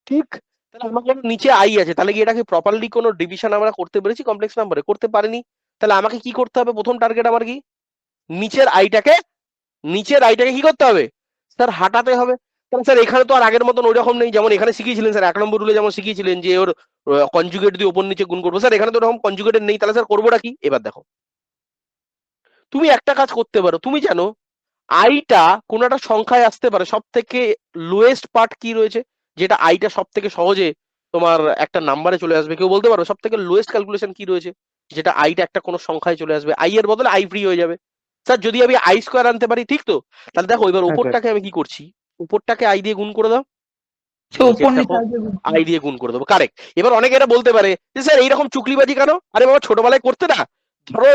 ঠিক। তাহলে আমার কোনো নিচে আই আছে, তাহলে কি এটাকে প্রপারলি কোনো ডিভিশন আমরা করতে পেরেছি কমপ্লেক্স নাম্বারে, করতে পারিনি। তাহলে আমাকে কি করতে হবে, প্রথম টার্গেট আমার কি, নিচের আইটাকে, নিচের আইটাকে কি করতে হবে স্যার, হাঁটাতে হবে। তাহলে স্যার এখানে তো আর আগের মতন ওই রকম নেই, যেমন এখানে শিখিয়েছিলেন স্যার 1 নম্বর রুলে যেমন শিখিয়েছিলেন যে ওর কনজুগেট দিয়ে ওপর নিচে গুণ করবো, স্যার এখানে তো ওরকম কনজুগেটেড নেই, তাহলে স্যার করবোটা কি, এবার দেখো তুমি একটা কাজ করতে পারো, তুমি জানো আইটা কোন একটা সংখ্যায় আসতে পারে সব থেকে লোয়েস্ট পার্ট কি রয়েছে, যেটা আইটা সব থেকে সহজে তোমার একটা নাম্বারে চলে আসবে, কেউ বলতে পারো সব থেকে লোয়েস্ট ক্যালকুলেশন কি রয়েছে, যেটা আইটা একটা কোনো সংখ্যায় চলে আসবে, আই এর বদলে আই ফ্রি হয়ে যাবে। স্যার যদি আমি i² আনতে পারি, ঠিক তো, তাহলে দেখো এবার হ্যাঁ স্যার। উপরটাকে আমি কি করছি, উপরটাকে আই দিয়ে গুণ করে দাও, সে উপর নিচে নিচেরটাকেও আগে গুণ আই দিয়ে গুণ করে দেবো, কারেক্ট। এবার অনেকে এটা বলতে পারে যে স্যার এইরকম চুকলিবাজি কেন, আরে বাবা ছোটবেলায় করতে না, ধরো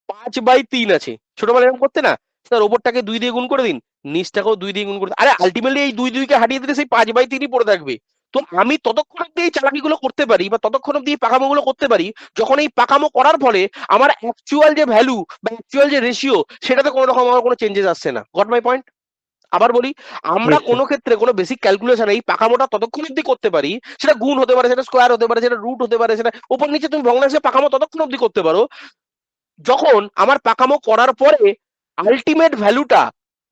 5/3 আছে, ছোটবেলায় এরকম করতে না, স্যার ওপরটাকে 2 দিয়ে গুণ করে দিন, নিচটাকেও 2 দিয়ে গুণ করে দিন, আরে আলটিমেটলি এই 2 2 কে হারিয়ে দিলে সেই 5/3 পড়ে থাকবে, তো আমি ততক্ষণ অব্দি এই চালাকিগুলো করতে পারি বা ততক্ষণ অব্দি এই পাকামোগুলো করতে পারি যখন এই পাকামো করার ফলে আমার অ্যাকচুয়াল যে ভ্যালু বা অ্যাকচুয়াল যে রেশিও সেটাতে কোনো রকম আমার কোনো চেঞ্জেস আসছে না। Got my point? আবার বলি, আমরা নিশ্চয়। কোনো ক্ষেত্রে কোনো বেসিক ক্যালকুলেশন এই পাকামোটা ততক্ষণ অব্দি করতে পারি, সেটা গুণ হতে পারে, সেটা স্কোয়ার হতে পারে, সেটা রুট হতে পারে, সেটা উপর নিচে তুমি ভগ্নাংশে পাকামো ততক্ষণ অব্দি করতে পারো যখন আমার পাকামো করার পরে আলটিমেট ভ্যালুটা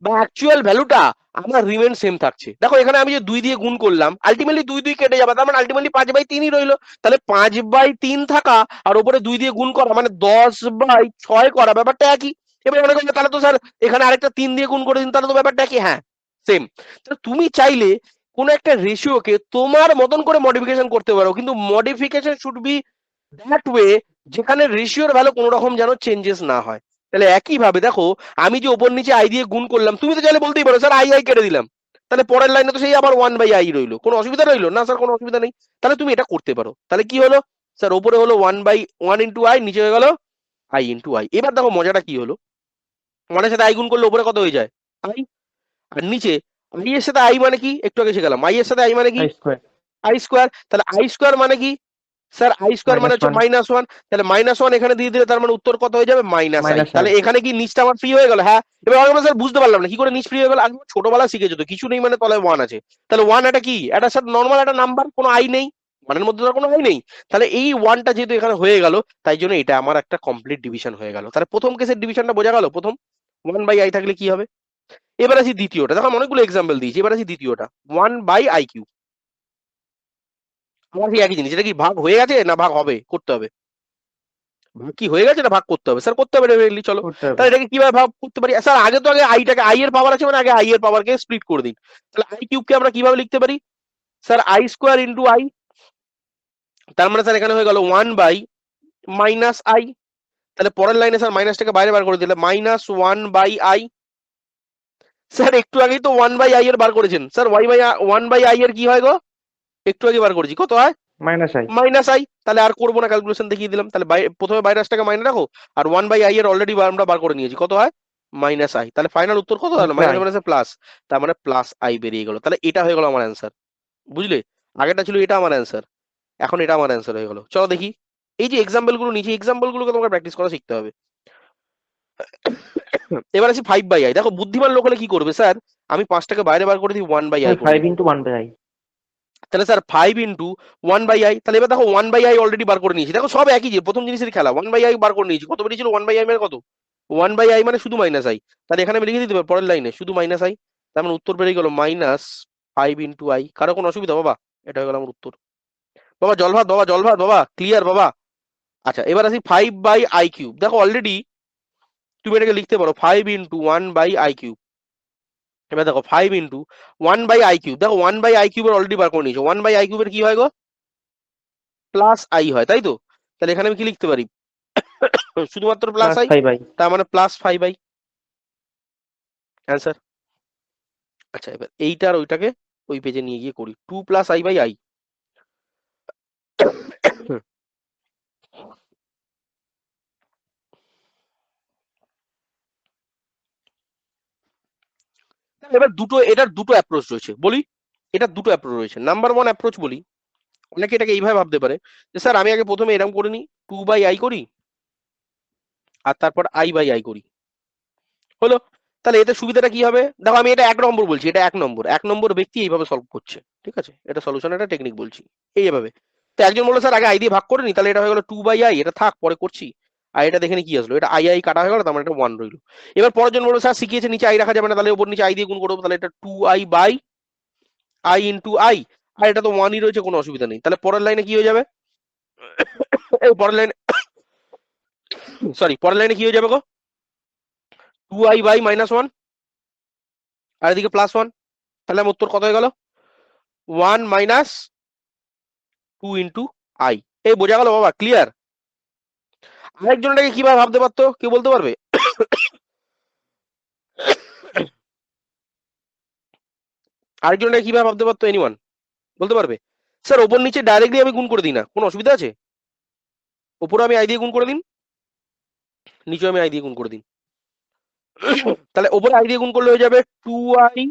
বা অ্যাকচুয়াল ভ্যালুটা আমার রিমেন সেম থাকছে। দেখো এখানে আমি যে 2 দিয়ে গুণ করলাম, আলটিমেটলি 2 কেটে যাবে, তার মানে আলটিমেটলি 5/3 রইলো। তাহলে 5/3 থাকা আর উপরে 2 দিয়ে গুণ করা মানে 10/6 করা, ব্যাপারটা একই। এবার অনেকে বলবে, তাহলে তো স্যার এখানে আরেকটা 3 দিয়ে গুণ করে দিন, তাহলে তো ব্যাপারটা একই। হ্যাঁ, সেম। তুমি চাইলে কোন একটা রেশিওকে তোমার মতন করে মডিফিকেশন করতে পারো, কিন্তু modification should be that way যেখানে রেশিওর ভ্যালু কোনো রকম যেন চেঞ্জেস না হয়। তাহলে একই ভাবে দেখো, আমি যে ওপর নিচে আই দিয়ে গুণ করলাম, তুমি তো চাইলে বলতেই পারো স্যার আই আই কেটে দিলাম, তাহলে পরের লাইনে তো সেই আবার 1/i রইলো, কোনো অসুবিধা রইলো না? স্যার কোনো অসুবিধা নেই। তাহলে তুমি এটা করতে পারো। তাহলে কি হলো স্যার, ওপরে হলো 1/1 ইন্টু আই, নিচে হয়ে গেল আই ইন্টু আই। এবার দেখো মজাটা কি হলো, ওয়ানের সাথে আই গুণ করলে উপরে কত হয়ে যায়? আই। আর নিচে আই এর সাথে আই মানে কি, একটু আগে শিখালাম, আই এর সাথে আই মানে কি? I square I square. তাহলে আই স্কোয়ার মানে কি স্যার? আই স্কোয়ার মানে হচ্ছে -1 -1। তাহলে -1 এখানে দিয়ে দিলে তার মানে উত্তর কত হয়ে যাবে? -i। -i। তাহলে এখানে কি নিচটা আমার ফ্রি হয়ে গেল? হ্যাঁ। এবার আমরা স্যার বুঝতে পারলাম না কি করে নিচ ফ্রি হয়ে গেল। আমি ছোটবেলা শিখেছি তো, কিছু নেই মানে তলায় 1 আছে। তাহলে 1 এটা কি? এটা স্যার নর্মাল একটা নাম্বার, কোনো আই নেই, ওয়ানের মধ্যে তো কোনো আই নেই। তাহলে এই 1টা যেহেতু এখানে হয়ে গেল, তাই জন্য এটা আমার একটা কমপ্লিট ডিভিশন হয়ে গেল। তাহলে প্রথম কেসের ডিভিশনটা বোঝা গেল। প্রথম 1/i থাকলে কি হবে। এবার আসি দ্বিতীয়টা। দেখো আমি অনেকগুলো এক্সাম্পল দিয়েছি, এবার আসি দ্বিতীয়টা 1/i কিউব। আমার কি একই জিনিস, এটা কি ভাগ হয়ে গেছে না ভাগ হবে, করতে হবে? ভাগ কি হয়ে গেছে না ভাগ করতে হবে? স্যার করতে হবে ডেফিনেটলি। চলো করতে হবে। তাহলে এটাকে কিভাবে ভাগ করতে পারি? স্যার আগে তো আগে আইটাকে, আই এর পাওয়ার আছে মানে আগে আই এর পাওয়ারকে স্প্লিট করে দিন। তাহলে আই কিউবকে আমরা কিভাবে লিখতে পারি? Sir I square into I. তার মানে স্যার এখানে হয়ে গেল 1/-i। তাহলে পরের লাইনে স্যার মাইনাসটাকে বাইরে বার করে দিলে -1/i। স্যার একটু আগেই তো 1/i এর বার করেছেন স্যার, 1/i এর কি হয় গো? একটু আগে বার করেছি, কত হয়? -i। -i। তাহলে আর করবো না, ক্যালকুলেশন দেখিয়ে দিলাম। তাহলে প্রথমে মাইনাসটাকে মাইনে রাখো, আর 1/i এর অলরেডি আমরা বার করে নিয়েছি, কত হয়? -i। তাহলে ফাইনাল উত্তর কত হলো? প্রায়। মাইনাস মাইনাসে প্লাস, তার মানে +i বেরিয়ে গেল। তাহলে এটা হয়ে গেল আমার অ্যান্সার। বুঝলে? আগেরটা ছিল এটা আমার অ্যান্সার, এখন এটা আমার অ্যান্সার হয়ে গেল। চলো দেখি, এই যে এক্সাম্পল গুলো নিচে, এক্সাম্পল গুলোকে তোমাকে প্র্যাকটিস করা শিখতে হবে। এবার আসি 5/i। দেখো বুদ্ধিমান লোক হলে কি করবে? স্যার আমি 5টাকে বাইরে বার করে দিই, 1/i করে 5 দিই। Into 1/i। তাহলে স্যার 5 ইন্টু 1/i। তাহলে এবার দেখো 1/i অলরেডি বার করে নিয়েছি। দেখো সব একই, যে প্রথম জিনিসের খেলা। 1/i বার করে নিয়েছি, কত বেরিয়েছিল? 1/i মানে কত? 1/i মানে শুধু -i। তাহলে এখানে আমি লিখে দিতে পারি পরের লাইনে শুধু -i। তার মানে উত্তর বেরিয়ে গেল -5 ইন্টু i। কারো কোনো অসুবিধা বাবা? এটা হয়ে গেল আমার উত্তর। বাবা জল ভাত, বাবা জল ভাত, বাবা ক্লিয়ার বাবা? আচ্ছা এবার আসি 5/i কিউব। দেখো অলরেডি তুমি এটাকে লিখতে পারো 5 ইন্টু 1/i কিউব। এবার দেখো 5 ইন্টু 1/i কিউব। দেখো 1/i কিউবের অলরেডি বার করে নিয়েছো, 1/i কিউবের কি হয় গো? +i হয়, তাই তো? তাহলে এখানে আমি কি লিখতে পারি? শুধুমাত্র +i, +5i। তার মানে +5i অ্যান্সার। আচ্ছা এবার এইটার ওইটাকে ওই পেজে নিয়ে গিয়ে করি, 2 + i/i। এবার এটার দুটো অ্যাপ্রোচ রয়েছে বলি, এটার দুটো অ্যাপ্রোচ রয়েছে। নাম্বার 1 অ্যাপ্রোচ বলি, অনেকে এটাকে এইভাবে ভাবতে পারে যে স্যার আমি আগে প্রথমে এরকম করে নিই, 2/i করি আর তারপর i/i করি, হলো। তাহলে এতে সুবিধাটা কি হবে? দেখো আমি এটা 1 নম্বর বলছি, এটা 1 নম্বর ব্যক্তি এইভাবে সলভ করছে, ঠিক আছে? এটা সলিউশন, একটা টেকনিক বলছি এইভাবে। তো একজন বললো স্যার আগে আই দিয়ে ভাগ করে নি, তাহলে এটা হয়ে গেল 2/i, এটা থাক পরে করছি। আর এটা দেখে কি আসলো, এটা i কাটা হয়ে গেল, তার মানে এটা 1 রইলো। এবার পরের জন বললো স্যার শিখিয়েছে নিচে আই রাখা যাবে না, তাহলে উপর নিচে আই দিয়ে গুণ করবো, তাহলে এটা 2i/i ইন্টু i। আর এটা তো 1ই রয়েছে, কোনো অসুবিধা নেই। তাহলে পরের লাইনে কি হয়ে যাবে? পরের লাইনে পরের লাইনে কি হয়ে যাবে গো? 2i/-1 আর এদিকে +1। তাহলে আমার উত্তর কত হয়ে গেল? 1 - 2 ইন্টু i। এই বোঝা গেল বাবা? ক্লিয়ার? আরেকজন এটাকে কিভাবে ভাবতে পারতো, কেউ বলতে পারবে? আরেকজন এটাকে কিভাবে ভাবতে পারতো? এনিওয়ান বলতে পারবে? স্যার ওপর নিচে ডাইরেক্টলি আমি গুণ করে দিই না, কোনো অসুবিধা আছে? ওপরে আমি আই দিয়ে গুণ করে দিন, নিচে আমি আই দিয়ে গুণ করে দিন। তাহলে ওপরে আই দিয়ে গুণ করলে হয়ে যাবে 2i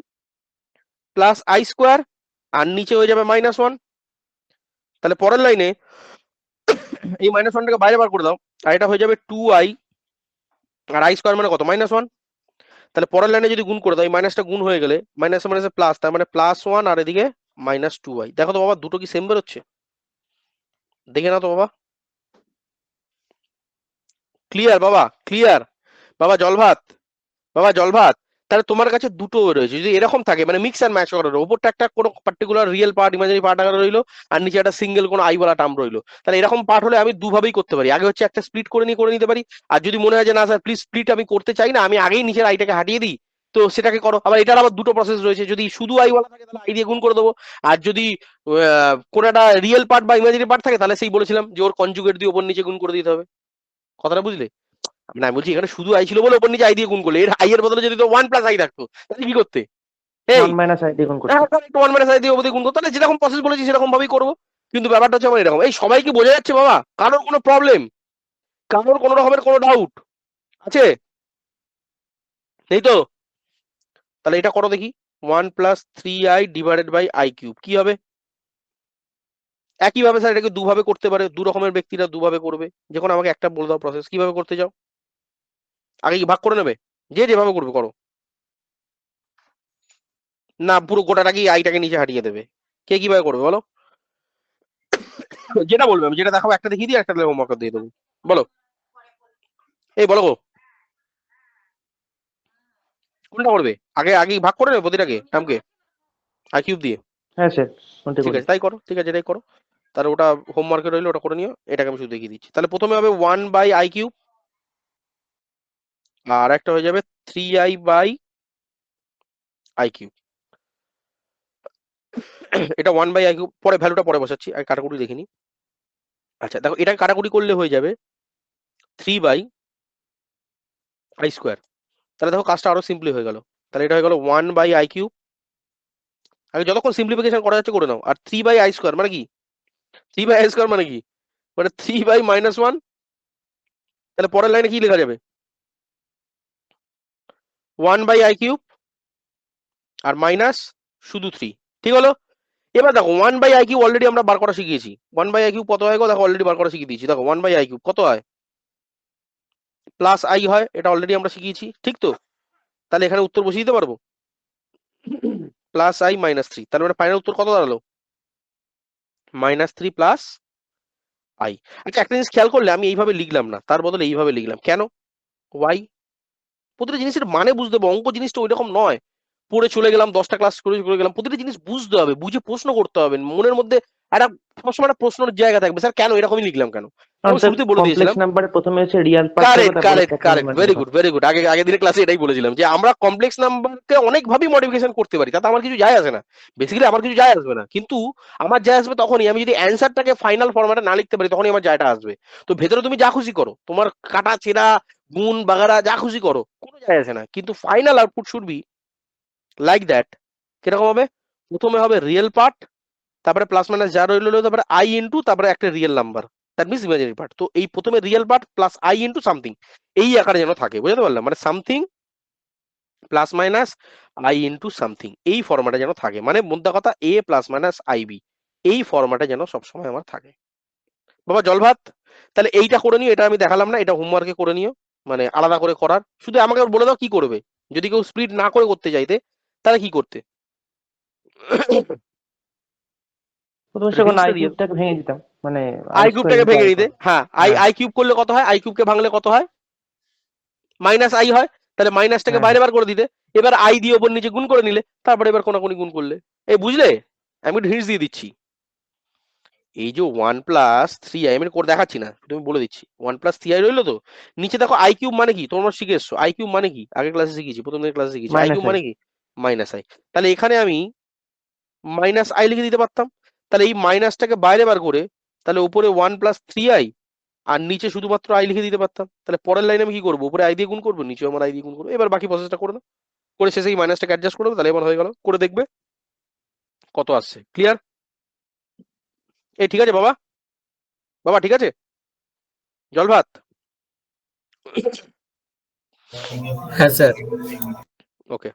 + i স্কোয়ার আর নিচে হয়ে যাবে -1। তাহলে পরের লাইনে এই -1টাকে বাইরে বার করে দাও, আর এটা হয়ে যাবে 2i, আর i স্কোয়ার মানে কত, -1। তাহলে পরের লাইনে যদি গুণ করে দাও, এই মাইনাসটা গুণ হয়ে গেলে মাইনাস মাইনাসে প্লাস, তার মানে +1, আর এদিকে -2i। দেখো তো বাবা, দুটো কি সেম বেরোচ্ছে? দেখে না তো বাবা। ক্লিয়ার বাবা, ক্লিয়ার বাবা? জল ভাত বাবা, জল ভাত। তাহলে তোমার কাছে দুটো রয়েছে, যদি এরকম থাকে মানে মিক্স অ্যান্ড ম্যাচ করার, ওপরটা একটা কোনো particular real part, imaginary part আকারে রইলো, আর নিচে একটা সিঙ্গেল কোনো আইওয়ালা টার্ম রইলো। তাহলে এরকম পার্ট হলে আমি দুভাবেই করতে পারি। আগে হচ্ছে একটা স্প্লিট করে নিতে পারি, আর যদি মনে হয় যে না স্যার প্লিজ স্প্লিট আমি করতে চাই না, আমি আগেই নিচের আইটাকে হাঁটিয়ে দিই, তো সেটাকে করো। আবার এটার আবার দুটো প্রসেস রয়েছে, যদি শুধু আইওয়ালা থাকে তাহলে আই দিয়ে গুণ করে দেবো, আর যদি কোনো একটা রিয়েল পার্ট বা ইমাজিনারি পার্ট থাকে তাহলে সেই বলেছিলাম যে ওর কনজুগেট দিয়ে ওপর নিচে গুণ করে দিতে হবে। কথাটা বুঝলে? না আমি বলছি এখানে শুধু আই ছিল বলে ওপর নিচে আই দিয়ে গুণ করলে, এর আই এর বদলে যদি তো 1 + i থাকতো তাহলে কি করতে? এই 1 - i দিয়ে গুণ করতে। হ্যাঁ, একটু 1 - i দিয়ে ওপর গুণ করতো, তাহলে যেরকম প্রসেস বলেছি সেরকম ভাবেই করবো। কিন্তু ব্যাপারটা হচ্ছে আমার এরকম। এই সবাই কি বোঝা যাচ্ছে বাবা? কারোর কোনো প্রবলেম, কারোর কোনো রকমের কোনো ডাউট আছে? নেই তো? তাহলে এটা করো দেখি, 1 + 3i / i³ কি হবে? একইভাবে স্যার এটাকে দুভাবে করতে পারে, দু রকমের ব্যক্তিরা দুভাবে করবে। যখন আমাকে একটা বলে দাও প্রসেস কিভাবে করতে চাও, আগে কি ভাগ করে নেবে? যে যেভাবে করবে করো, না পুরো গোটাটাকেই আইটাকে নিচে হাঁটিয়ে দেবে? কে কিভাবে করবে বলো? যেটা বলবে, আমি যেটা দেখাবো একটা দেখিয়ে দিই, একটা হোমওয়ার্ক দিয়ে দেবো। বলো, এই বলো গো, কোনটা করবে? আগে আগেই ভাগ করে নেবে প্রতিটাকে টার্মকে i³ দিয়ে? হ্যাঁ স্যার, কোনটা ঠিক করি? আছে তাই করো, ঠিক আছে এটাই করো। তাহলে ওটা হোমওয়ার্কে রইলো, ওটা করে নিও। এটাকে আমি শুধু দেখিয়ে দিচ্ছি। তাহলে প্রথমে হবে 1/i³, আর একটা হয়ে যাবে 3i/i³। এটা 1/i³ পরে ভ্যালুটা পরে বসাচ্ছি, আর কাটাকুটি দেখিনি। আচ্ছা দেখো, এটা কাটাকুটি করলে হয়ে যাবে 3/i²। তাহলে দেখো কাজটা আরো সিম্পলি হয়ে গেল। তাহলে এটা হয়ে গেল 1/i³। আগে যতক্ষণ সিম্পলিফিকেশন করা যাচ্ছে করে নাও। আর 3/i² মানে কি? 3/i² মানে কি? মানে 3/-1। তাহলে পরের লাইনে কি লেখা যাবে? 1/i³ আর মাইনাস শুধু 3। ঠিক হলো? এবার দেখো 1/i³ অলরেডি আমরা বার করা শিখিয়েছি। 1/i³ কত হয় গো? দেখো অলরেডি বার করা শিখিয়ে দিয়েছি। দেখো 1/i³ কত হয়? +i হয়, এটা অলরেডি আমরা শিখিয়েছি, ঠিক তো? তাহলে এখানে উত্তর বসিয়ে দিতে পারবো, +i -3। তাহলে মানে ফাইনাল উত্তর কত দাঁড়ালো? -3 +i। আচ্ছা একটা জিনিস খেয়াল করলে আমি এইভাবে লিখলাম না, তার বদলে এইভাবে লিখলাম কেন? y। প্রতিটা জিনিসের মানে বুঝতে হবে, অঙ্ক জিনিসটা ওই রকম নয় পড়ে চলে গেলাম, 10টা ক্লাস করে চলে গেলাম। প্রতিটা জিনিস বুঝতে হবে, বুঝে প্রশ্ন করতে হবে, মনের মধ্যে একটা সবসময় একটা প্রশ্নের জায়গা থাকবে, স্যার কেন এরকমই লিখলাম কেন? কারণ আমি স্যার শুরুতে বলে কমপ্লেক্স দিয়েছিলাম। নাম্বারে প্রথমে হচ্ছে রিয়াল পার্ট থাকবে, কারেক্ট তারপরে correct factor correct, number very থাকবে। Good very good. আগের দিনের ক্লাসে এটাই বলেছিলাম যে আমরা কমপ্লেক্স নাম্বারকে অনেক ভাবেই মডিফিকেশন করতে পারি, তাতে আমার কিছু যায় আসে না। বেসিক্যালি আমার কিছু যায় আসবে না, কিন্তু আমার যায় আসবে তখনই আমি যদি অ্যান্সারটাকে ফাইনাল ফরম্যাটে না লিখতে পারি, তখনই আমার যায়টা আসবে। তো ভেতরে তুমি যা খুশি করো, তোমার কাটা ছেঁড়া গুণ বাগারা যা খুশি করো, কোনো যায় আসে না, কিন্তু final output should be like that. কিরকম হবে? প্রথমে হবে রিয়েল পার্ট, তারপরে প্লাস মাইনাস যা রইল, তারপরে আই ইন্টু, তারপরে একটা real number, that means imaginary part. তো এই প্রথমে real part plus I into something, এই আকারে যেন থাকে, বুঝতে পারলাম? মানে something plus minus I into something, এই ফরম্যাটে যেন থাকে। মানে মোদ্দা কথা a + - ib, এই ফরম্যাটে যেন সবসময় আমার থাকে। বাবা জল ভাত। তাহলে এইটা করে নিও, এটা আমি দেখালাম না, এটা হোমওয়ার্কে করে নিও, মানে আলাদা করে করার। শুধু আমাকে বলে দাও কি করবে, যদি কেউ স্প্লিট না করে করতে চাইতে তাহলে কি করতে? প্রথমে সেখন হিন্টসটা দিয়ে i³ ভেঙে দিতাম, মানে আই i² কিউবটাকে ইন্টু ভেঙে i নিতে। পার্ট। হ্যাঁ, হ্যাঁ আই কিউব করলে কত হয়? আই কিউবকে ভাঙলে কত হয়? -i হয়। তাহলে মাইনাসটাকে হ্যাঁ বাইরে হ্যাঁ। বার করে দিতে। এবার আই দিয়ে ওপর নিচে গুণ করে নিলে, তারপরে এবার কোনাকুনি গুণ করলে। এই বুঝলে? আমি একটু হিন্টস দিয়ে দিচ্ছি। এই যে 1 + 3i, আমি করে দেখাচ্ছি না, তুমি বলে দিচ্ছি। 1 + 3i রইলো তো, নিচে দেখো আই কিউব মানে কি তোমরা শিখে এসছো। আই কিউব মানে কি আগের ক্লাসে শিখেছি, প্রথম দিনের ক্লাসে শিখেছি। I cube -i। মানে কি? -i। তাহলে এখানে আমি -i লিখে দিতে পারতাম। তাহলে এই মাইনাসটাকে বাইরে বার করে, তাহলে উপরে 1 + 3i, আর নিচে শুধুমাত্র আই লিখে দিতে পারতাম। তাহলে পরের লাইনে আমি কি করবো? উপরে আই দিয়ে গুণ করবো, নিচে আমার আই দিয়ে গুণ করবো। এবার বাকি প্রসেসটা করে দাও, করে শেষে এই মাইনাসটাকে অ্যাডজাস্ট করে দেবো, তাহলে এবার হয়ে গেল। করে দেখবে কত আসছে। ক্লিয়ার? এই ঠিক আছে বাবা, বাবা ঠিক আছে? জল ভাত। হ্যাঁ স্যার। ওকে।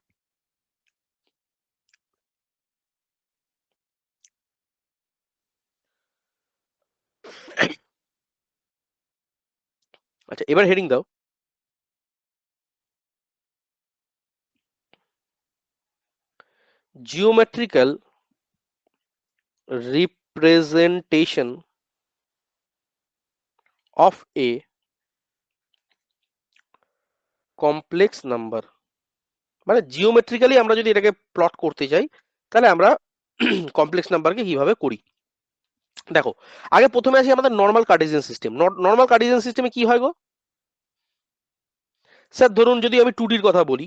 আচ্ছা, এবার হেডিং দাও। Geometrical representation of a complex number, মানে জিওমেট্রিক্যালি আমরা যদি এটাকে প্লট করতে চাই তাহলে আমরা কমপ্লেক্স নাম্বারকে কিভাবে করি। দেখো, আগে প্রথমে আসি আমাদের normal Cartesian system. Normal Cartesian সিস্টেমে কি হয় গো স্যার? ধরুন যদি আমি 2D র কথা বলি,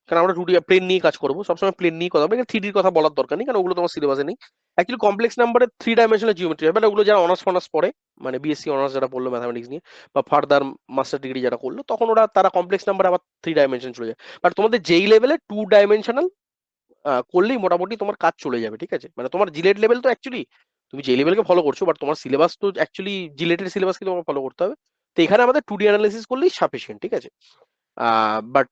কারণ আমরা 2D প্লেন নিয়ে কাজ করবো, সবসময় প্লেন নিয়ে কথা বলবো, 3D র কথা বলার দরকার নেই, কারণ ওগুলো তোমার সিলেবাসে নেই। অ্যাকচুয়ালি কমপ্লেক্স নাম্বারে 3 ডাইমেনশনাল জিওমেট্রি হয়, বাট ওগুলো যারা অনার্স ফনার্স পড়ে, মানে বিএসসি অনার্স যারা পড়লো ম্যাথামেটিক্স নিয়ে, বা ফার্দার মাস্টার ডিগ্রি যারা করলো, তখন তারা কমপ্লেক্স নাম্বার আবার 3 ডাইমেনশন চলে যায়। বাট তোমাদের যেই লেভেলে 2 ডাইমেনশনাল করলেই মোটামুটি তোমার কাজ চলে যাবে, ঠিক আছে? মানে তোমার জিলেট লেভেল তো অ্যাকচুয়ালি তুমি যে লেভেলকে ফলো করছো, বাট তোমার সিলেবাস তো অ্যাকচুয়ালি জিলেটের সিলেবাসকে তোমাকে ফলো করতে হবে। তো এখানে আমাদের 2D অ্যানালাইসিস করলেই সাফিসিয়েন্ট, ঠিক আছে? বাট